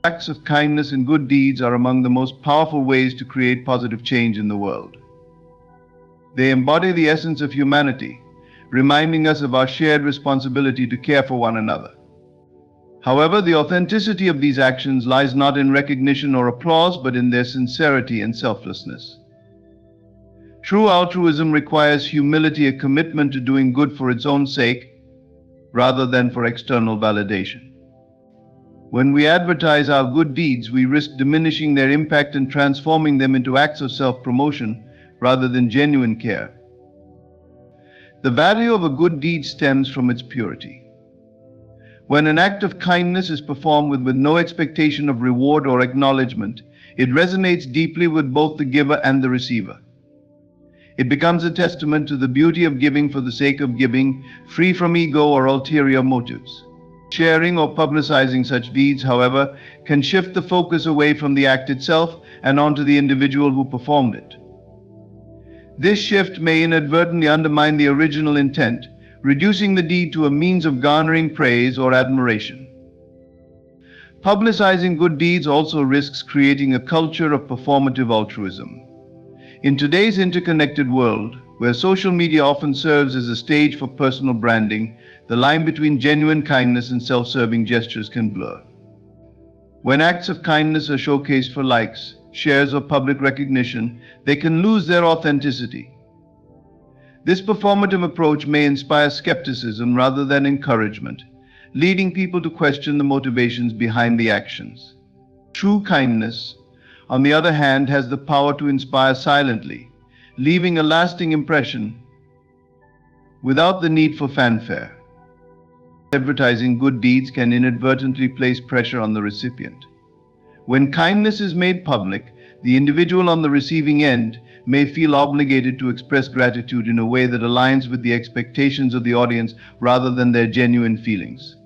Acts of kindness and good deeds are among the most powerful ways to create positive change in the world. They embody the essence of humanity, reminding us of our shared responsibility to care for one another. However, the authenticity of these actions lies not in recognition or applause, but in their sincerity and selflessness. True altruism requires humility, a commitment to doing good for its own sake, rather than for external validation. When we advertise our good deeds, we risk diminishing their impact and transforming them into acts of self-promotion rather than genuine care. The value of a good deed stems from its purity. When an act of kindness is performed with no expectation of reward or acknowledgement, it resonates deeply with both the giver and the receiver. It becomes a testament to the beauty of giving for the sake of giving, free from ego or ulterior motives. Sharing or publicizing such deeds, however, can shift the focus away from the act itself and onto the individual who performed it. This shift may inadvertently undermine the original intent, reducing the deed to a means of garnering praise or admiration. Publicizing good deeds also risks creating a culture of performative altruism. In today's interconnected world, where social media often serves as a stage for personal branding, the line between genuine kindness and self-serving gestures can blur. When acts of kindness are showcased for likes, shares, or public recognition, they can lose their authenticity. This performative approach may inspire skepticism rather than encouragement, leading people to question the motivations behind the actions. True kindness, on the other hand, has the power to inspire silently, leaving a lasting impression without the need for fanfare. Advertising good deeds can inadvertently place pressure on the recipient. When kindness is made public, the individual on the receiving end may feel obligated to express gratitude in a way that aligns with the expectations of the audience rather than their genuine feelings.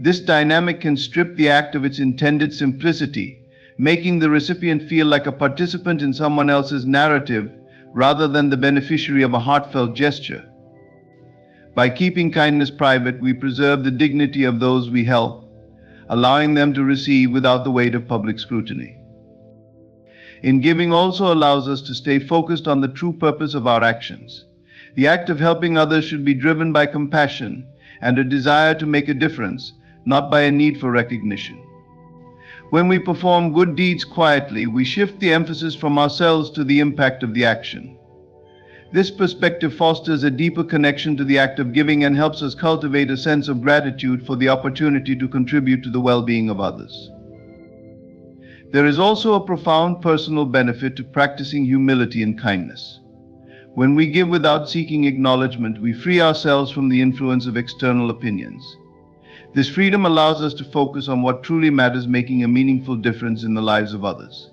This dynamic can strip the act of its intended simplicity, making the recipient feel like a participant in someone else's narrative rather than the beneficiary of a heartfelt gesture. By keeping kindness private, we preserve the dignity of those we help, allowing them to receive without the weight of public scrutiny. In giving also allows us to stay focused on the true purpose of our actions. The act of helping others should be driven by compassion and a desire to make a difference, not by a need for recognition. When we perform good deeds quietly, we shift the emphasis from ourselves to the impact of the action. This perspective fosters a deeper connection to the act of giving and helps us cultivate a sense of gratitude for the opportunity to contribute to the well-being of others. There is also a profound personal benefit to practicing humility and kindness. When we give without seeking acknowledgement, we free ourselves from the influence of external opinions. This freedom allows us to focus on what truly matters, making a meaningful difference in the lives of others.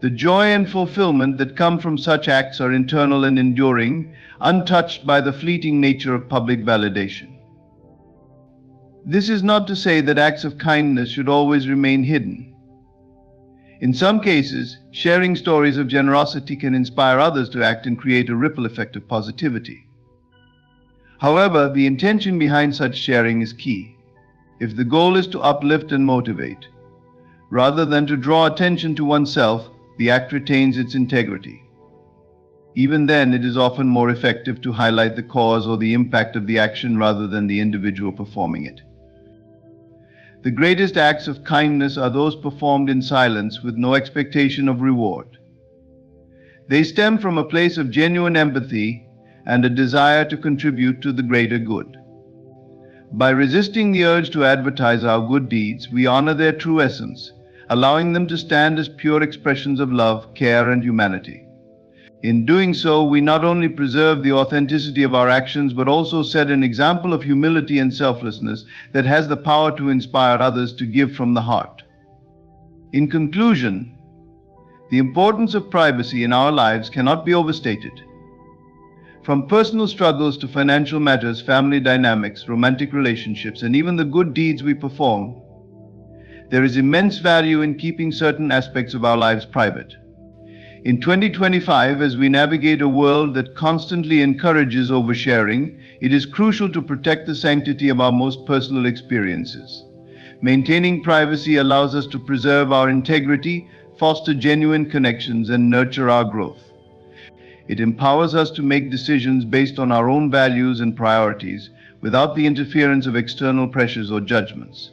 The joy and fulfillment that come from such acts are internal and enduring, untouched by the fleeting nature of public validation. This is not to say that acts of kindness should always remain hidden. In some cases, sharing stories of generosity can inspire others to act and create a ripple effect of positivity. However, the intention behind such sharing is key. If the goal is to uplift and motivate, rather than to draw attention to oneself, the act retains its integrity. Even then, it is often more effective to highlight the cause or the impact of the action rather than the individual performing it. The greatest acts of kindness are those performed in silence with no expectation of reward. They stem from a place of genuine empathy and a desire to contribute to the greater good. By resisting the urge to advertise our good deeds, we honor their true essence, allowing them to stand as pure expressions of love, care, and humanity. In doing so, we not only preserve the authenticity of our actions, but also set an example of humility and selflessness that has the power to inspire others to give from the heart. In conclusion, the importance of privacy in our lives cannot be overstated. From personal struggles to financial matters, family dynamics, romantic relationships, and even the good deeds we perform, there is immense value in keeping certain aspects of our lives private. In 2025, as we navigate a world that constantly encourages oversharing, it is crucial to protect the sanctity of our most personal experiences. Maintaining privacy allows us to preserve our integrity, foster genuine connections, and nurture our growth. It empowers us to make decisions based on our own values and priorities without the interference of external pressures or judgments.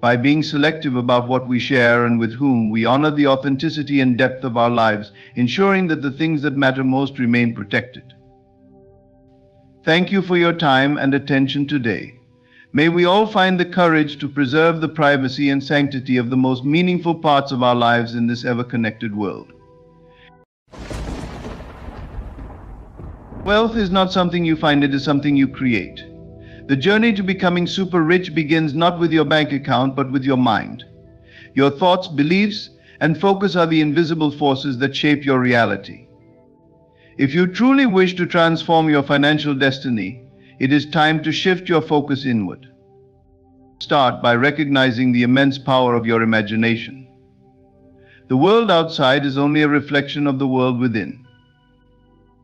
By being selective about what we share and with whom, we honor the authenticity and depth of our lives, ensuring that the things that matter most remain protected. Thank you for your time and attention today. May we all find the courage to preserve the privacy and sanctity of the most meaningful parts of our lives in this ever-connected world. Wealth is not something you find, it is something you create. The journey to becoming super rich begins not with your bank account, but with your mind. Your thoughts, beliefs, and focus are the invisible forces that shape your reality. If you truly wish to transform your financial destiny, it is time to shift your focus inward. Start by recognizing the immense power of your imagination. The world outside is only a reflection of the world within.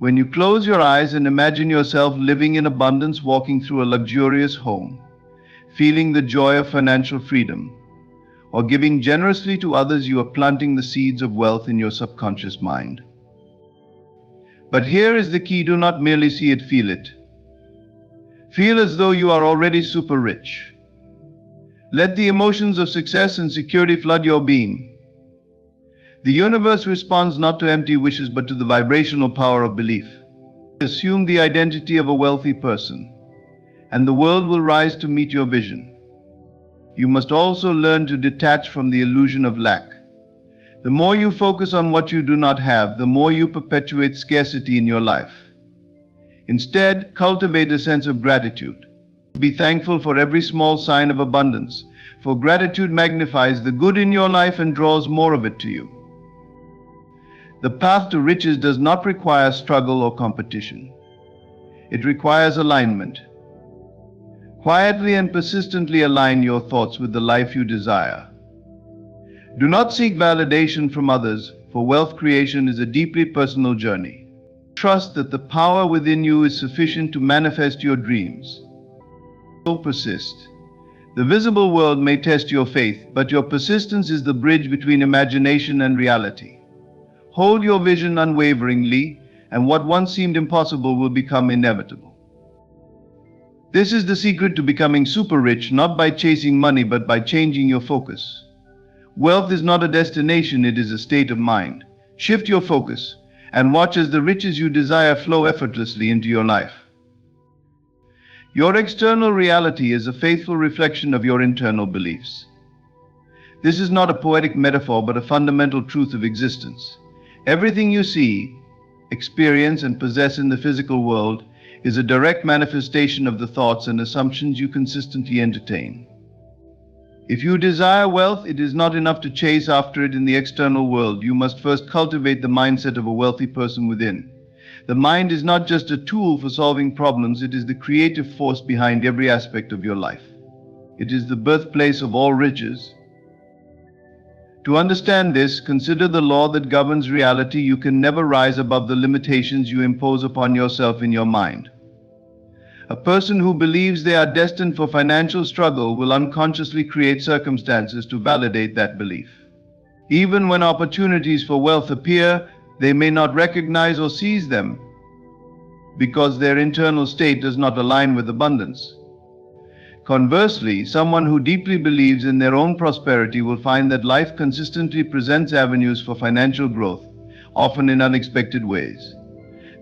When you close your eyes and imagine yourself living in abundance, walking through a luxurious home, feeling the joy of financial freedom, or giving generously to others, you are planting the seeds of wealth in your subconscious mind. But here is the key: do not merely see it, feel it. Feel as though you are already super rich. Let the emotions of success and security flood your being. The universe responds not to empty wishes, but to the vibrational power of belief. Assume the identity of a wealthy person, and the world will rise to meet your vision. You must also learn to detach from the illusion of lack. The more you focus on what you do not have, the more you perpetuate scarcity in your life. Instead, cultivate a sense of gratitude. Be thankful for every small sign of abundance, for gratitude magnifies the good in your life and draws more of it to you. The path to riches does not require struggle or competition. It requires alignment. Quietly and persistently align your thoughts with the life you desire. Do not seek validation from others, for wealth creation is a deeply personal journey. Trust that the power within you is sufficient to manifest your dreams. So persist. The visible world may test your faith, but your persistence is the bridge between imagination and reality. Hold your vision unwaveringly, and what once seemed impossible will become inevitable. This is the secret to becoming super rich, not by chasing money, but by changing your focus. Wealth is not a destination, it is a state of mind. Shift your focus, and watch as the riches you desire flow effortlessly into your life. Your external reality is a faithful reflection of your internal beliefs. This is not a poetic metaphor, but a fundamental truth of existence. Everything you see, experience, and possess in the physical world is a direct manifestation of the thoughts and assumptions you consistently entertain. If you desire wealth, it is not enough to chase after it in the external world. You must first cultivate the mindset of a wealthy person within. The mind is not just a tool for solving problems, it is the creative force behind every aspect of your life. It is the birthplace of all riches. To understand this, consider the law that governs reality. You can never rise above the limitations you impose upon yourself in your mind. A person who believes they are destined for financial struggle will unconsciously create circumstances to validate that belief. Even when opportunities for wealth appear, they may not recognize or seize them because their internal state does not align with abundance. Conversely, someone who deeply believes in their own prosperity will find that life consistently presents avenues for financial growth, often in unexpected ways.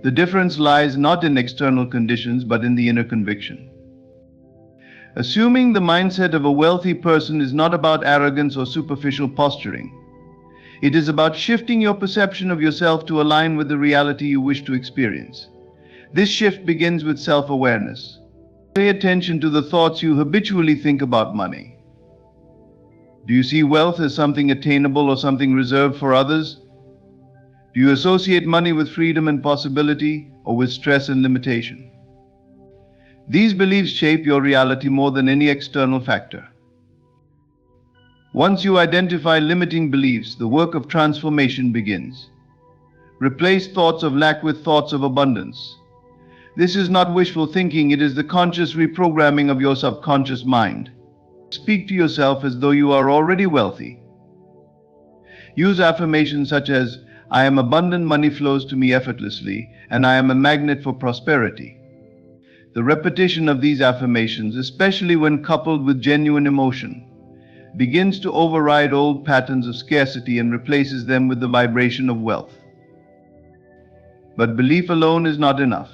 The difference lies not in external conditions, but in the inner conviction. Assuming the mindset of a wealthy person is not about arrogance or superficial posturing. It is about shifting your perception of yourself to align with the reality you wish to experience. This shift begins with self-awareness. Pay attention to the thoughts you habitually think about money. Do you see wealth as something attainable or something reserved for others? Do you associate money with freedom and possibility, or with stress and limitation? These beliefs shape your reality more than any external factor. Once you identify limiting beliefs, the work of transformation begins. Replace thoughts of lack with thoughts of abundance. This is not wishful thinking, it is the conscious reprogramming of your subconscious mind. Speak to yourself as though you are already wealthy. Use affirmations such as, I am abundant, money flows to me effortlessly, and I am a magnet for prosperity. The repetition of these affirmations, especially when coupled with genuine emotion, begins to override old patterns of scarcity and replaces them with the vibration of wealth. But belief alone is not enough.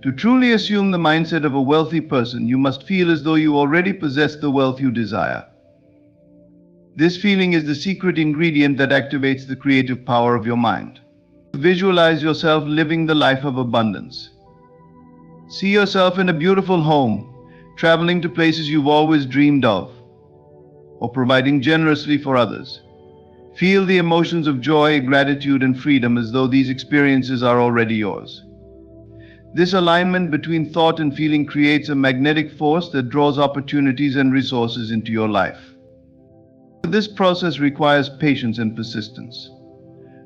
To truly assume the mindset of a wealthy person, you must feel as though you already possess the wealth you desire. This feeling is the secret ingredient that activates the creative power of your mind. Visualize yourself living the life of abundance. See yourself in a beautiful home, traveling to places you've always dreamed of, or providing generously for others. Feel the emotions of joy, gratitude, and freedom as though these experiences are already yours. This alignment between thought and feeling creates a magnetic force that draws opportunities and resources into your life. This process requires patience and persistence.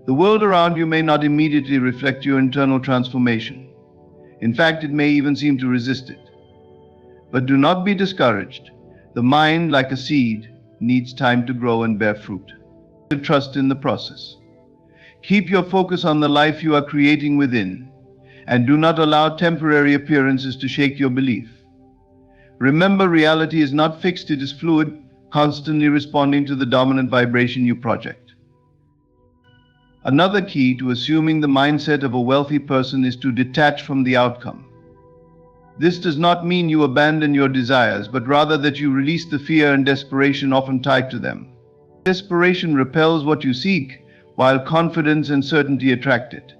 The world around you may not immediately reflect your internal transformation. In fact, it may even seem to resist it. But do not be discouraged. The mind, like a seed, needs time to grow and bear fruit. Trust in the process. Keep your focus on the life you are creating within, and do not allow temporary appearances to shake your belief. Remember, reality is not fixed, it is fluid, constantly responding to the dominant vibration you project. Another key to assuming the mindset of a wealthy person is to detach from the outcome. This does not mean you abandon your desires, but rather that you release the fear and desperation often tied to them. Desperation repels what you seek, while confidence and certainty attract it.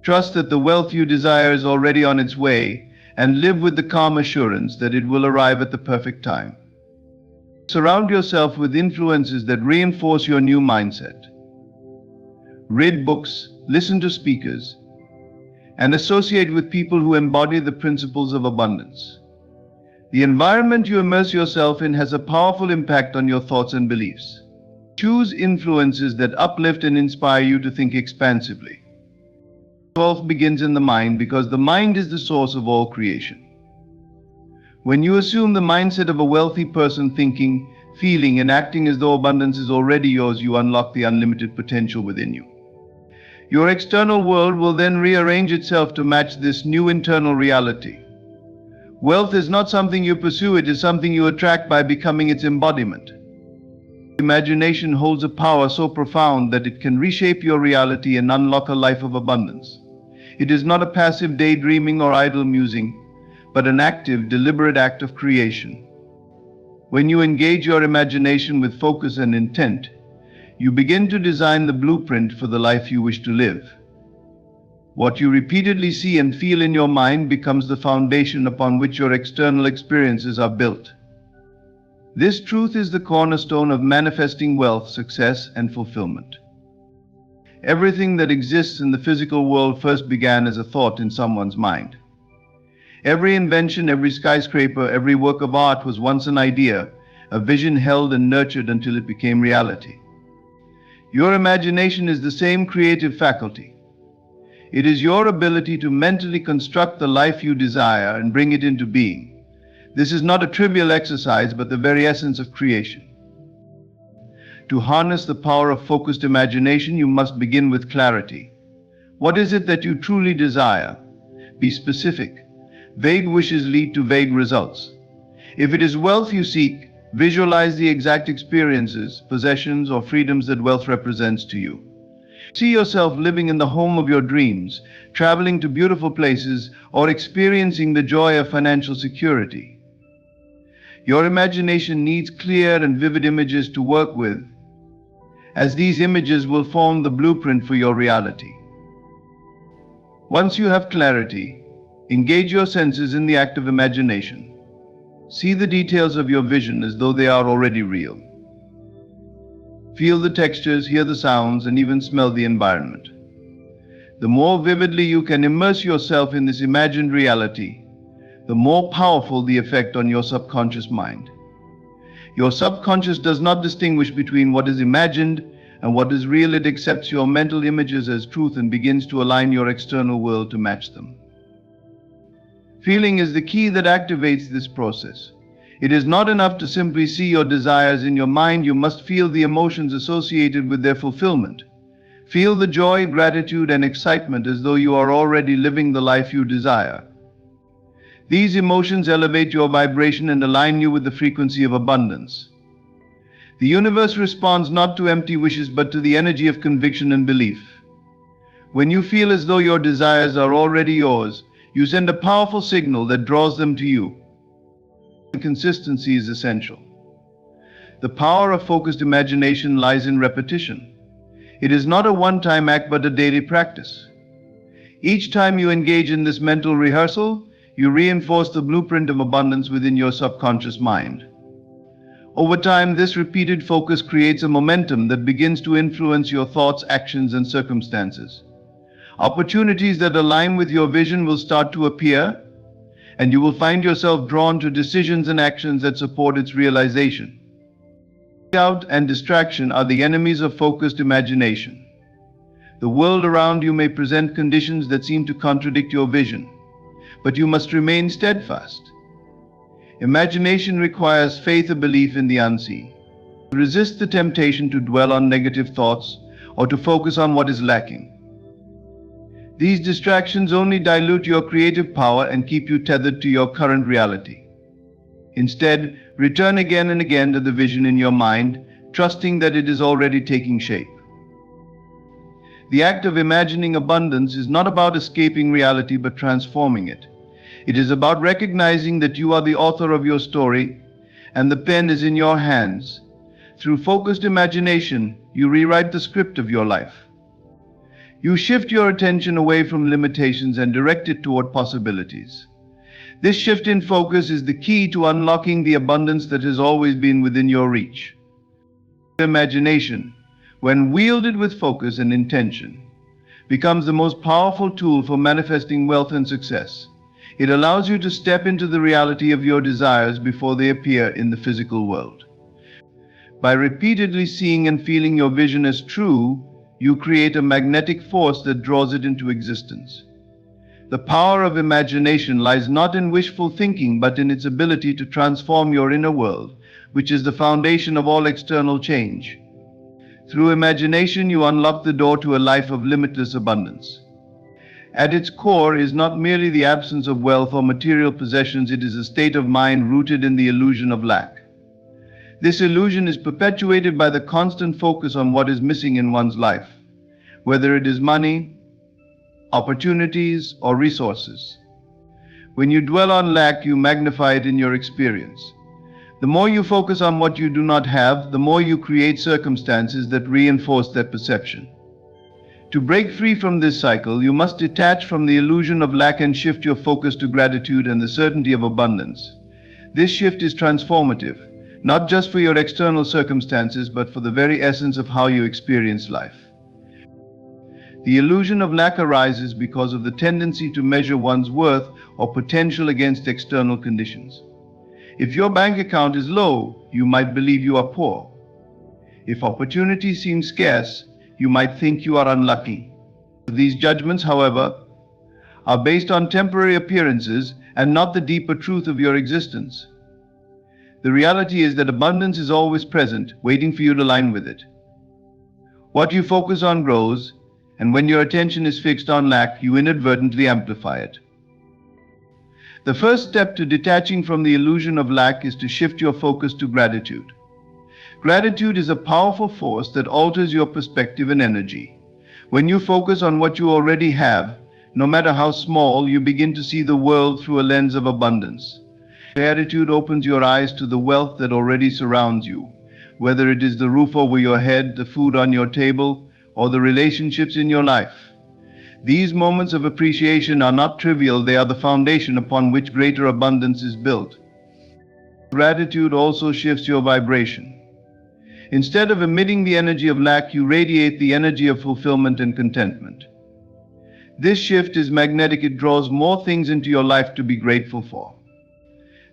Trust that the wealth you desire is already on its way, and live with the calm assurance that it will arrive at the perfect time. Surround yourself with influences that reinforce your new mindset. Read books, listen to speakers, and associate with people who embody the principles of abundance. The environment you immerse yourself in has a powerful impact on your thoughts and beliefs. Choose influences that uplift and inspire you to think expansively. Wealth begins in the mind because the mind is the source of all creation. When you assume the mindset of a wealthy person, thinking, feeling, and acting as though abundance is already yours, you unlock the unlimited potential within you. Your external world will then rearrange itself to match this new internal reality. Wealth is not something you pursue, it is something you attract by becoming its embodiment. Imagination holds a power so profound that it can reshape your reality and unlock a life of abundance. It is not a passive daydreaming or idle musing, but an active, deliberate act of creation. When you engage your imagination with focus and intent, you begin to design the blueprint for the life you wish to live. What you repeatedly see and feel in your mind becomes the foundation upon which your external experiences are built. This truth is the cornerstone of manifesting wealth, success, and fulfillment. Everything that exists in the physical world first began as a thought in someone's mind. Every invention, every skyscraper, every work of art was once an idea, a vision held and nurtured until it became reality. Your imagination is the same creative faculty. It is your ability to mentally construct the life you desire and bring it into being. This is not a trivial exercise, but the very essence of creation. To harness the power of focused imagination, you must begin with clarity. What is it that you truly desire? Be specific. Vague wishes lead to vague results. If it is wealth you seek, visualize the exact experiences, possessions, or freedoms that wealth represents to you. See yourself living in the home of your dreams, traveling to beautiful places, or experiencing the joy of financial security. Your imagination needs clear and vivid images to work with, as these images will form the blueprint for your reality. Once you have clarity, engage your senses in the act of imagination. See the details of your vision as though they are already real. Feel the textures, hear the sounds, and even smell the environment. The more vividly you can immerse yourself in this imagined reality, the more powerful the effect on your subconscious mind. Your subconscious does not distinguish between what is imagined and what is real. It accepts your mental images as truth and begins to align your external world to match them. Feeling is the key that activates this process. It is not enough to simply see your desires in your mind, you must feel the emotions associated with their fulfillment. Feel the joy, gratitude, and excitement as though you are already living the life you desire. These emotions elevate your vibration and align you with the frequency of abundance. The universe responds not to empty wishes but to the energy of conviction and belief. When you feel as though your desires are already yours, you send a powerful signal that draws them to you. Consistency is essential. The power of focused imagination lies in repetition. It is not a one-time act but a daily practice. Each time you engage in this mental rehearsal, you reinforce the blueprint of abundance within your subconscious mind. Over time, this repeated focus creates a momentum that begins to influence your thoughts, actions, and circumstances. Opportunities that align with your vision will start to appear, and you will find yourself drawn to decisions and actions that support its realization. Doubt and distraction are the enemies of focused imagination. The world around you may present conditions that seem to contradict your vision, but you must remain steadfast. Imagination requires faith or belief in the unseen. Resist the temptation to dwell on negative thoughts or to focus on what is lacking. These distractions only dilute your creative power and keep you tethered to your current reality. Instead, return again and again to the vision in your mind, trusting that it is already taking shape. The act of imagining abundance is not about escaping reality but transforming it. It is about recognizing that you are the author of your story and the pen is in your hands. Through focused imagination, you rewrite the script of your life. You shift your attention away from limitations and direct it toward possibilities. This shift in focus is the key to unlocking the abundance that has always been within your reach. Imagination, when wielded with focus and intention, becomes the most powerful tool for manifesting wealth and success. It allows you to step into the reality of your desires before they appear in the physical world. By repeatedly seeing and feeling your vision as true, you create a magnetic force that draws it into existence. The power of imagination lies not in wishful thinking, but in its ability to transform your inner world, which is the foundation of all external change. Through imagination, you unlock the door to a life of limitless abundance. At its core is not merely the absence of wealth or material possessions, it is a state of mind rooted in the illusion of lack. This illusion is perpetuated by the constant focus on what is missing in one's life, whether it is money, opportunities, or resources. When you dwell on lack, you magnify it in your experience. The more you focus on what you do not have, the more you create circumstances that reinforce that perception. To break free from this cycle, you must detach from the illusion of lack and shift your focus to gratitude and the certainty of abundance. This shift is transformative, not just for your external circumstances, but for the very essence of how you experience life. The illusion of lack arises because of the tendency to measure one's worth or potential against external conditions. If your bank account is low, you might believe you are poor. If opportunity seems scarce, you might think you are unlucky. These judgments, however, are based on temporary appearances and not the deeper truth of your existence. The reality is that abundance is always present, waiting for you to align with it. What you focus on grows, and when your attention is fixed on lack, you inadvertently amplify it. The first step to detaching from the illusion of lack is to shift your focus to gratitude. Gratitude is a powerful force that alters your perspective and energy. When you focus on what you already have, no matter how small, you begin to see the world through a lens of abundance. Gratitude opens your eyes to the wealth that already surrounds you, whether it is the roof over your head, the food on your table, or the relationships in your life. These moments of appreciation are not trivial, they are the foundation upon which greater abundance is built. Gratitude also shifts your vibration. Instead of emitting the energy of lack, you radiate the energy of fulfillment and contentment. This shift is magnetic, it draws more things into your life to be grateful for.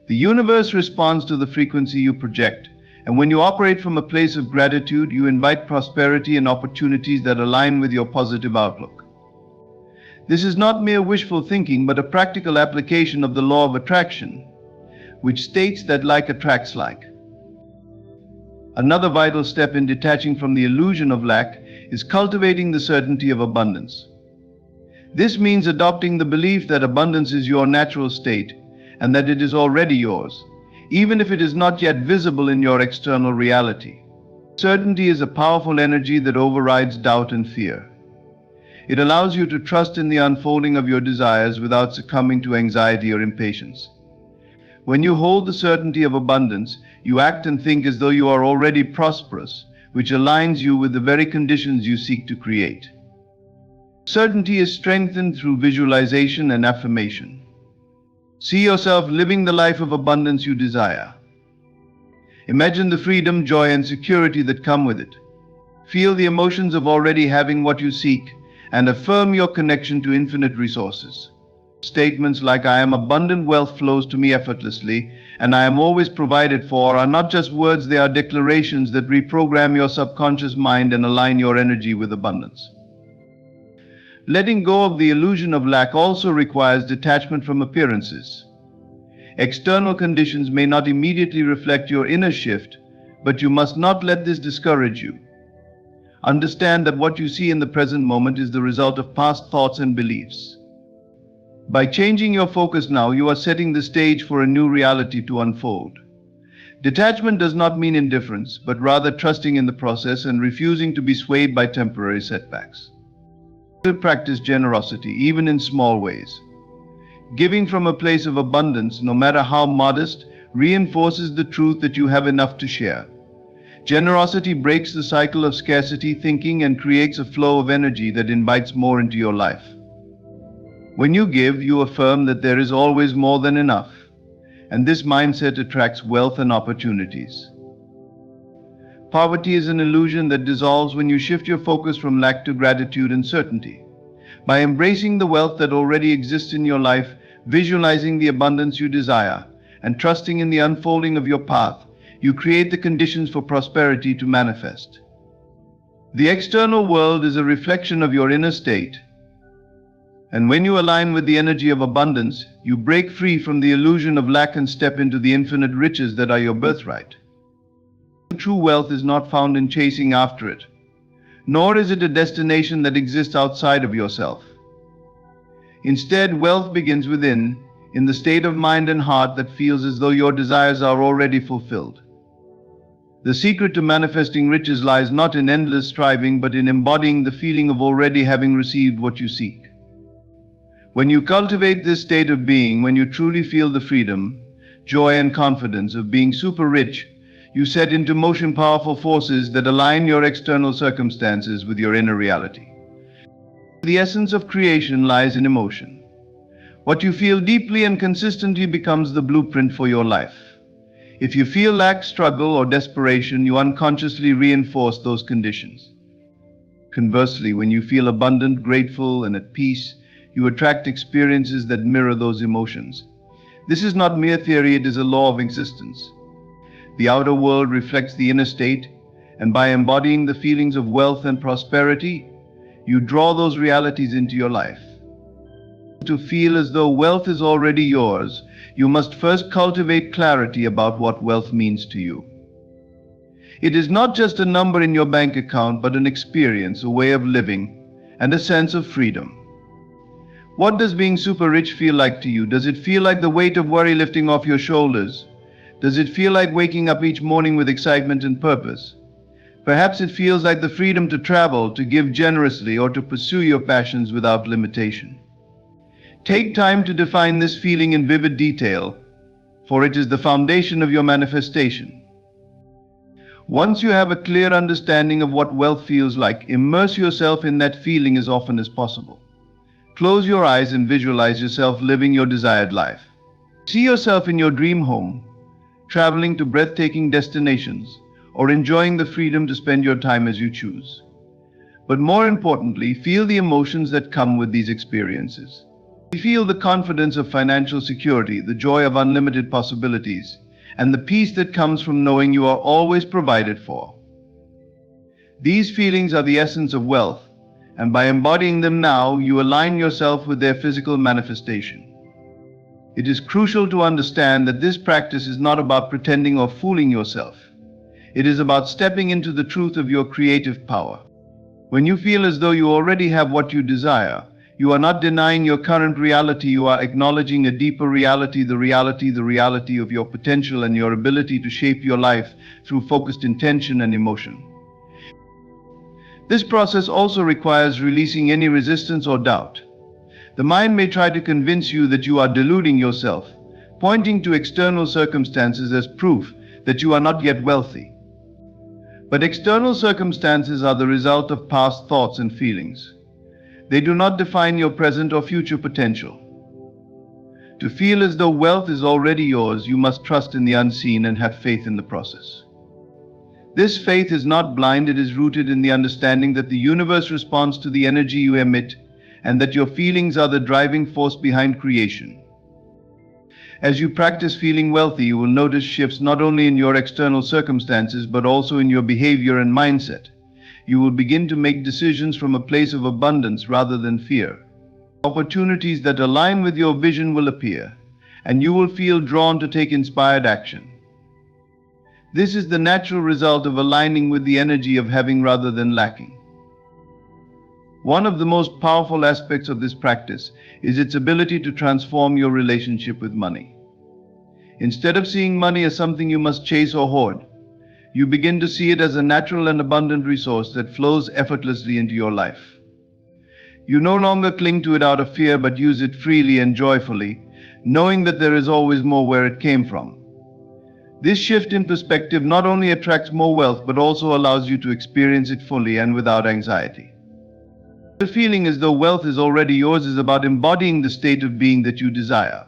The universe responds to the frequency you project, and when you operate from a place of gratitude, you invite prosperity and opportunities that align with your positive outlook. This is not mere wishful thinking, but a practical application of the law of attraction. which states that like attracts like. Another vital step in detaching from the illusion of lack is cultivating the certainty of abundance. This means adopting the belief that abundance is your natural state and that it is already yours, even if it is not yet visible in your external reality. Certainty is a powerful energy that overrides doubt and fear. It allows you to trust in the unfolding of your desires without succumbing to anxiety or impatience. When you hold the certainty of abundance, you act and think as though you are already prosperous, which aligns you with the very conditions you seek to create. Certainty is strengthened through visualization and affirmation. See yourself living the life of abundance you desire. Imagine the freedom, joy, and security that come with it. Feel the emotions of already having what you seek, and affirm your connection to infinite resources. Statements like "I am abundant, wealth flows to me effortlessly," and "I am always provided for" are not just words, they are declarations that reprogram your subconscious mind and align your energy with abundance. Letting go of the illusion of lack also requires detachment from appearances. External conditions may not immediately reflect your inner shift, but you must not let this discourage you. Understand that what you see in the present moment is the result of past thoughts and beliefs. By changing your focus now, you are setting the stage for a new reality to unfold. Detachment does not mean indifference, but rather trusting in the process and refusing to be swayed by temporary setbacks. Practice generosity, even in small ways. Giving from a place of abundance, no matter how modest, reinforces the truth that you have enough to share. Generosity breaks the cycle of scarcity thinking and creates a flow of energy that invites more into your life. When you give, you affirm that there is always more than enough, and this mindset attracts wealth and opportunities. Poverty is an illusion that dissolves when you shift your focus from lack to gratitude and certainty. By embracing the wealth that already exists in your life, visualizing the abundance you desire, and trusting in the unfolding of your path, you create the conditions for prosperity to manifest. The external world is a reflection of your inner state, and when you align with the energy of abundance, you break free from the illusion of lack and step into the infinite riches that are your birthright. True wealth is not found in chasing after it, nor is it a destination that exists outside of yourself. Instead, wealth begins within, in the state of mind and heart that feels as though your desires are already fulfilled. The secret to manifesting riches lies not in endless striving, but in embodying the feeling of already having received what you seek. When you cultivate this state of being, when you truly feel the freedom, joy, and confidence of being super rich, you set into motion powerful forces that align your external circumstances with your inner reality. The essence of creation lies in emotion. What you feel deeply and consistently becomes the blueprint for your life. If you feel lack, struggle, or desperation, you unconsciously reinforce those conditions. Conversely, when you feel abundant, grateful, and at peace, you attract experiences that mirror those emotions. This is not mere theory, it is a law of existence. The outer world reflects the inner state, and by embodying the feelings of wealth and prosperity, you draw those realities into your life. To feel as though wealth is already yours, you must first cultivate clarity about what wealth means to you. It is not just a number in your bank account, but an experience, a way of living, and a sense of freedom. What does being super rich feel like to you? Does it feel like the weight of worry lifting off your shoulders? Does it feel like waking up each morning with excitement and purpose? Perhaps it feels like the freedom to travel, to give generously, or to pursue your passions without limitation. Take time to define this feeling in vivid detail, for it is the foundation of your manifestation. Once you have a clear understanding of what wealth feels like, immerse yourself in that feeling as often as possible. Close your eyes and visualize yourself living your desired life. See yourself in your dream home, traveling to breathtaking destinations, or enjoying the freedom to spend your time as you choose. But more importantly, feel the emotions that come with these experiences. Feel the confidence of financial security, the joy of unlimited possibilities, and the peace that comes from knowing you are always provided for. These feelings are the essence of wealth, and by embodying them now, you align yourself with their physical manifestation. It is crucial to understand that this practice is not about pretending or fooling yourself. It is about stepping into the truth of your creative power. When you feel as though you already have what you desire, you are not denying your current reality, you are acknowledging a deeper reality, the reality of your potential and your ability to shape your life through focused intention and emotion. This process also requires releasing any resistance or doubt. The mind may try to convince you that you are deluding yourself, pointing to external circumstances as proof that you are not yet wealthy. But external circumstances are the result of past thoughts and feelings. They do not define your present or future potential. To feel as though wealth is already yours, you must trust in the unseen and have faith in the process. This faith is not blind, it is rooted in the understanding that the universe responds to the energy you emit, and that your feelings are the driving force behind creation. As you practice feeling wealthy, you will notice shifts not only in your external circumstances but also in your behavior and mindset. You will begin to make decisions from a place of abundance rather than fear. Opportunities that align with your vision will appear, and you will feel drawn to take inspired action. This is the natural result of aligning with the energy of having rather than lacking. One of the most powerful aspects of this practice is its ability to transform your relationship with money. Instead of seeing money as something you must chase or hoard, you begin to see it as a natural and abundant resource that flows effortlessly into your life. You no longer cling to it out of fear but use it freely and joyfully, knowing that there is always more where it came from. This shift in perspective not only attracts more wealth but also allows you to experience it fully and without anxiety. The feeling as though wealth is already yours is about embodying the state of being that you desire.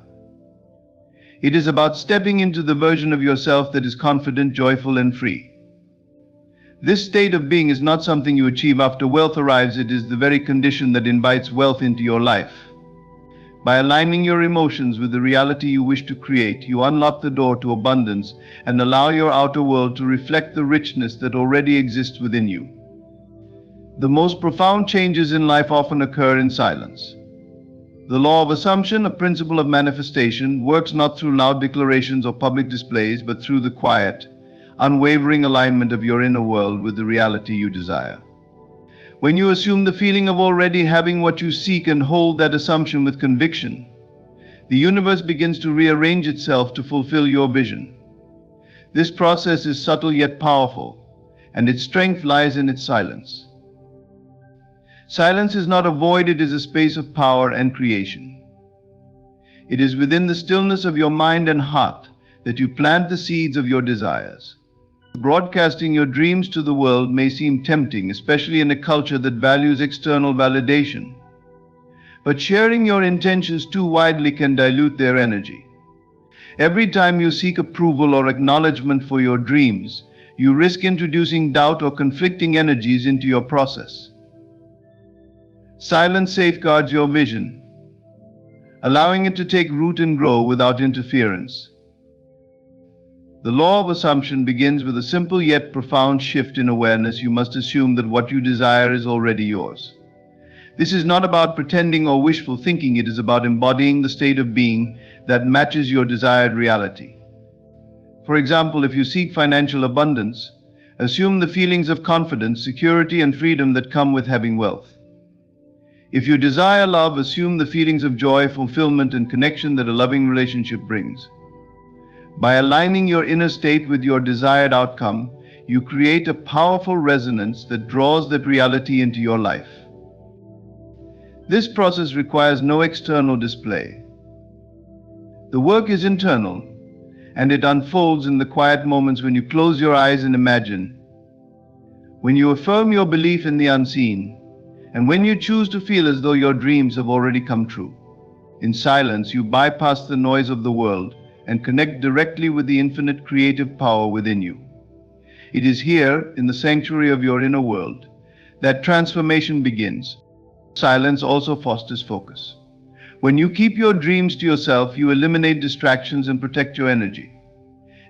It is about stepping into the version of yourself that is confident, joyful, and free. This state of being is not something you achieve after wealth arrives, it is the very condition that invites wealth into your life. By aligning your emotions with the reality you wish to create, you unlock the door to abundance and allow your outer world to reflect the richness that already exists within you. The most profound changes in life often occur in silence. The law of assumption, a principle of manifestation, works not through loud declarations or public displays, but through the quiet, unwavering alignment of your inner world with the reality you desire. When you assume the feeling of already having what you seek and hold that assumption with conviction, the universe begins to rearrange itself to fulfill your vision. This process is subtle yet powerful, and its strength lies in its silence. Silence is not a void, it is a space of power and creation. It is within the stillness of your mind and heart that you plant the seeds of your desires. Broadcasting your dreams to the world may seem tempting, especially in a culture that values external validation. But sharing your intentions too widely can dilute their energy. Every time you seek approval or acknowledgement for your dreams, you risk introducing doubt or conflicting energies into your process. Silence safeguards your vision, allowing it to take root and grow without interference. The law of assumption begins with a simple yet profound shift in awareness. You must assume that what you desire is already yours. This is not about pretending or wishful thinking, it is about embodying the state of being that matches your desired reality. For example, if you seek financial abundance, assume the feelings of confidence, security, and freedom that come with having wealth. If you desire love, assume the feelings of joy, fulfillment, and connection that a loving relationship brings. By aligning your inner state with your desired outcome, you create a powerful resonance that draws that reality into your life. This process requires no external display. The work is internal, and it unfolds in the quiet moments when you close your eyes and imagine, when you affirm your belief in the unseen, and when you choose to feel as though your dreams have already come true. In silence, you bypass the noise of the world and connect directly with the infinite creative power within you. It is here, in the sanctuary of your inner world, that transformation begins. Silence also fosters focus. When you keep your dreams to yourself, you eliminate distractions and protect your energy.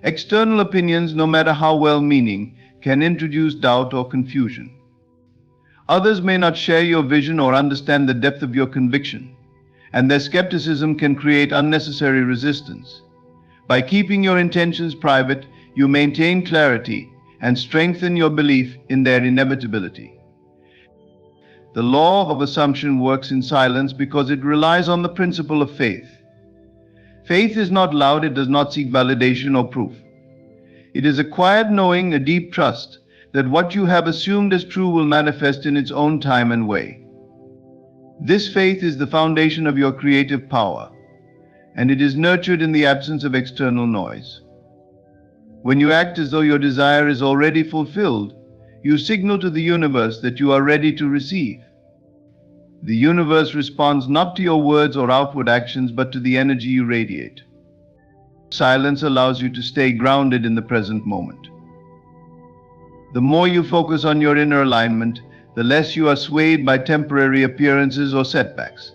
External opinions, no matter how well-meaning, can introduce doubt or confusion. Others may not share your vision or understand the depth of your conviction, and their skepticism can create unnecessary resistance. By keeping your intentions private, you maintain clarity and strengthen your belief in their inevitability. The law of assumption works in silence because it relies on the principle of faith. Faith is not loud, it does not seek validation or proof. It is a quiet knowing, a deep trust that what you have assumed as true will manifest in its own time and way. This faith is the foundation of your creative power, and it is nurtured in the absence of external noise. When you act as though your desire is already fulfilled, you signal to the universe that you are ready to receive. The universe responds not to your words or outward actions, but to the energy you radiate. Silence allows you to stay grounded in the present moment. The more you focus on your inner alignment, the less you are swayed by temporary appearances or setbacks.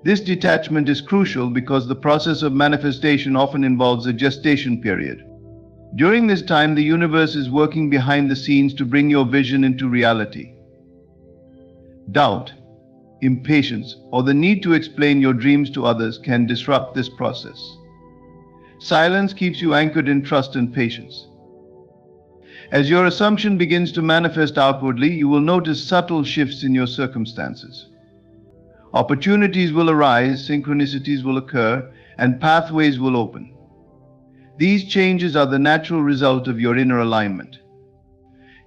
This detachment is crucial because the process of manifestation often involves a gestation period. During this time, the universe is working behind the scenes to bring your vision into reality. Doubt, impatience, or the need to explain your dreams to others can disrupt this process. Silence keeps you anchored in trust and patience. As your assumption begins to manifest outwardly, you will notice subtle shifts in your circumstances. Opportunities will arise, synchronicities will occur, and pathways will open. These changes are the natural result of your inner alignment.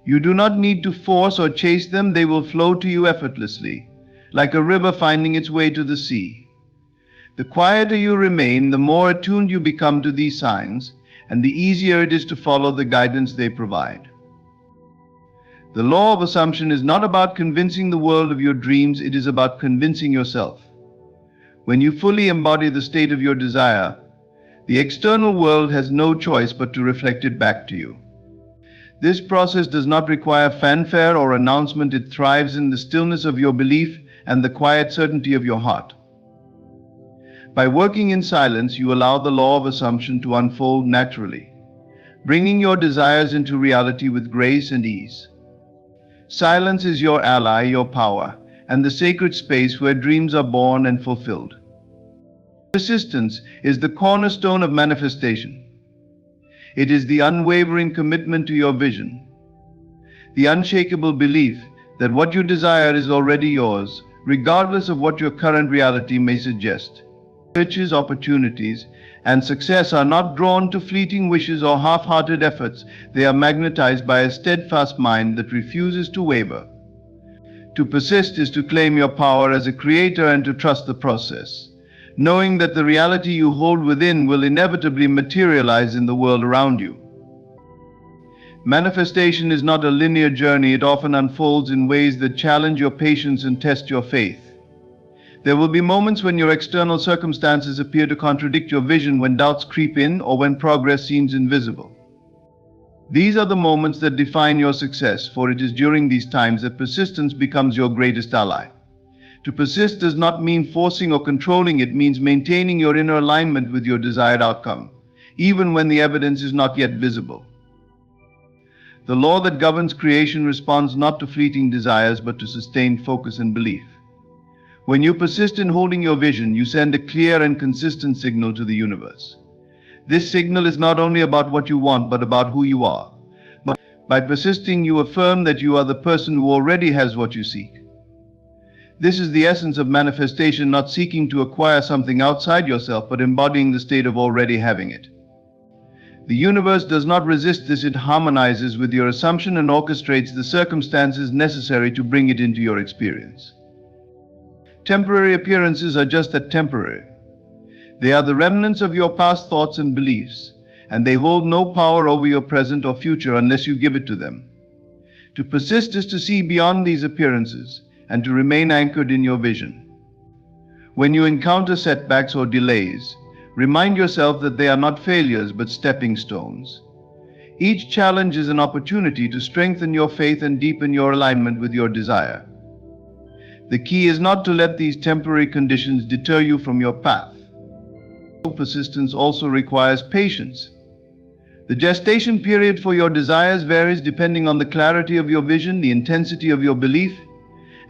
You do not need to force or chase them, they will flow to you effortlessly, like a river finding its way to the sea. The quieter you remain, the more attuned you become to these signs, and the easier it is to follow the guidance they provide. The law of assumption is not about convincing the world of your dreams, it is about convincing yourself. When you fully embody the state of your desire, the external world has no choice but to reflect it back to you. This process does not require fanfare or announcement, it thrives in the stillness of your belief and the quiet certainty of your heart. By working in silence, you allow the law of assumption to unfold naturally, bringing your desires into reality with grace and ease. Silence is your ally, your power, and the sacred space where dreams are born and fulfilled. Persistence is the cornerstone of manifestation. It is the unwavering commitment to your vision, the unshakable belief that what you desire is already yours, regardless of what your current reality may suggest. Riches, opportunities, and success are not drawn to fleeting wishes or half-hearted efforts. They are magnetized by a steadfast mind that refuses to waver. To persist is to claim your power as a creator and to trust the process, knowing that the reality you hold within will inevitably materialize in the world around you. Manifestation is not a linear journey, it often unfolds in ways that challenge your patience and test your faith. There will be moments when your external circumstances appear to contradict your vision, when doubts creep in, or when progress seems invisible. These are the moments that define your success, for it is during these times that persistence becomes your greatest ally. To persist does not mean forcing or controlling, it means maintaining your inner alignment with your desired outcome, even when the evidence is not yet visible. The law that governs creation responds not to fleeting desires, but to sustained focus and belief. When you persist in holding your vision, you send a clear and consistent signal to the universe. This signal is not only about what you want, but about who you are. By persisting, you affirm that you are the person who already has what you seek. This is the essence of manifestation, not seeking to acquire something outside yourself, but embodying the state of already having it. The universe does not resist this, it harmonizes with your assumption and orchestrates the circumstances necessary to bring it into your experience. Temporary appearances are just that, temporary. They are the remnants of your past thoughts and beliefs, and they hold no power over your present or future unless you give it to them. To persist is to see beyond these appearances and to remain anchored in your vision. When you encounter setbacks or delays, remind yourself that they are not failures but stepping stones. Each challenge is an opportunity to strengthen your faith and deepen your alignment with your desire. The key is not to let these temporary conditions deter you from your path. Persistence also requires patience. The gestation period for your desires varies depending on the clarity of your vision, the intensity of your belief,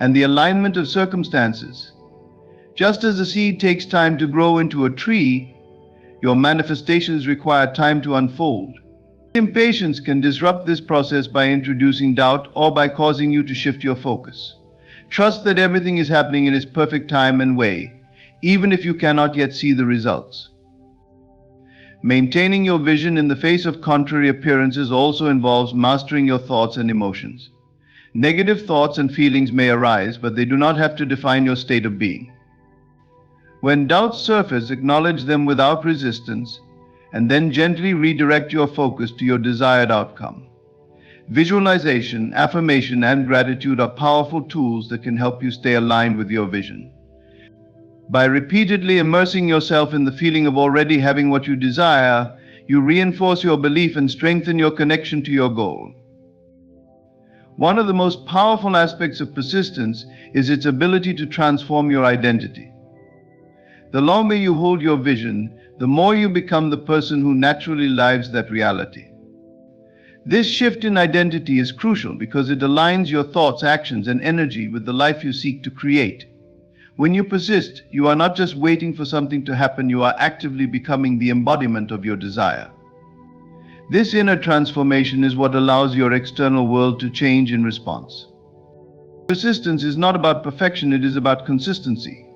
and the alignment of circumstances. Just as a seed takes time to grow into a tree, your manifestations require time to unfold. Impatience can disrupt this process by introducing doubt or by causing you to shift your focus. Trust that everything is happening in its perfect time and way, even if you cannot yet see the results. Maintaining your vision in the face of contrary appearances also involves mastering your thoughts and emotions. Negative thoughts and feelings may arise, but they do not have to define your state of being. When doubts surface, acknowledge them without resistance, and then gently redirect your focus to your desired outcome. Visualization, affirmation, and gratitude are powerful tools that can help you stay aligned with your vision. By repeatedly immersing yourself in the feeling of already having what you desire, you reinforce your belief and strengthen your connection to your goal. One of the most powerful aspects of persistence is its ability to transform your identity. The longer you hold your vision, the more you become the person who naturally lives that reality. This shift in identity is crucial because it aligns your thoughts, actions, and energy with the life you seek to create. When you persist, you are not just waiting for something to happen, you are actively becoming the embodiment of your desire. This inner transformation is what allows your external world to change in response. Persistence is not about perfection, it is about consistency.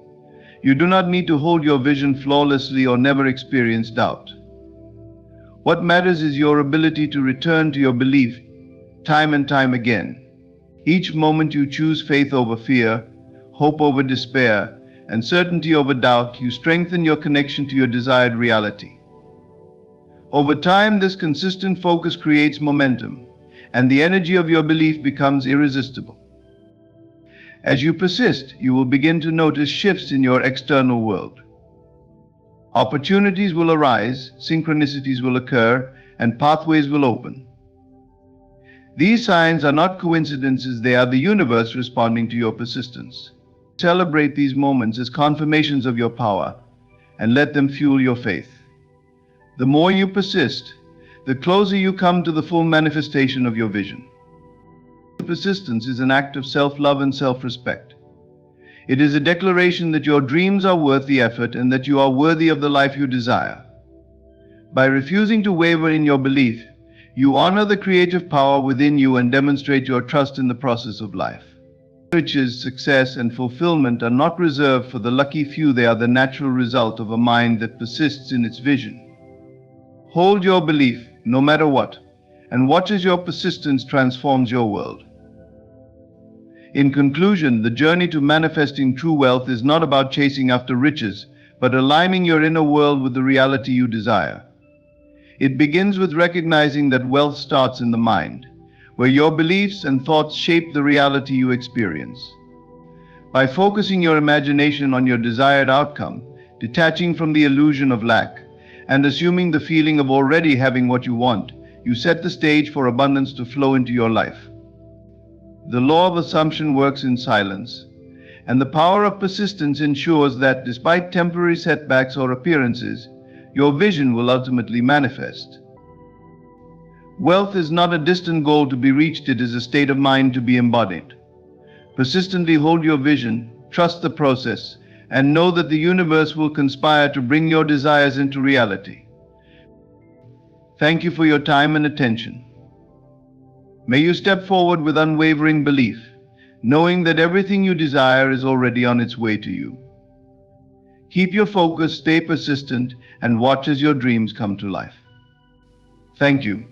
You do not need to hold your vision flawlessly or never experience doubt. What matters is your ability to return to your belief time and time again. Each moment you choose faith over fear, hope over despair, and certainty over doubt, you strengthen your connection to your desired reality. Over time, this consistent focus creates momentum, and the energy of your belief becomes irresistible. As you persist, you will begin to notice shifts in your external world. Opportunities will arise, synchronicities will occur, and pathways will open. These signs are not coincidences, they are the universe responding to your persistence. Celebrate these moments as confirmations of your power, and let them fuel your faith. The more you persist, the closer you come to the full manifestation of your vision. Persistence is an act of self-love and self-respect. It is a declaration that your dreams are worth the effort and that you are worthy of the life you desire. By refusing to waver in your belief, you honor the creative power within you and demonstrate your trust in the process of life. Riches, success, and fulfillment are not reserved for the lucky few, they are the natural result of a mind that persists in its vision. Hold your belief, no matter what, and watch as your persistence transforms your world. In conclusion, the journey to manifesting true wealth is not about chasing after riches, but aligning your inner world with the reality you desire. It begins with recognizing that wealth starts in the mind, where your beliefs and thoughts shape the reality you experience. By focusing your imagination on your desired outcome, detaching from the illusion of lack, and assuming the feeling of already having what you want, you set the stage for abundance to flow into your life. The law of assumption works in silence, and the power of persistence ensures that despite temporary setbacks or appearances, your vision will ultimately manifest. Wealth is not a distant goal to be reached, it is a state of mind to be embodied. Persistently hold your vision, trust the process, and know that the universe will conspire to bring your desires into reality. Thank you for your time and attention. May you step forward with unwavering belief, knowing that everything you desire is already on its way to you. Keep your focus, stay persistent, and watch as your dreams come to life. Thank you.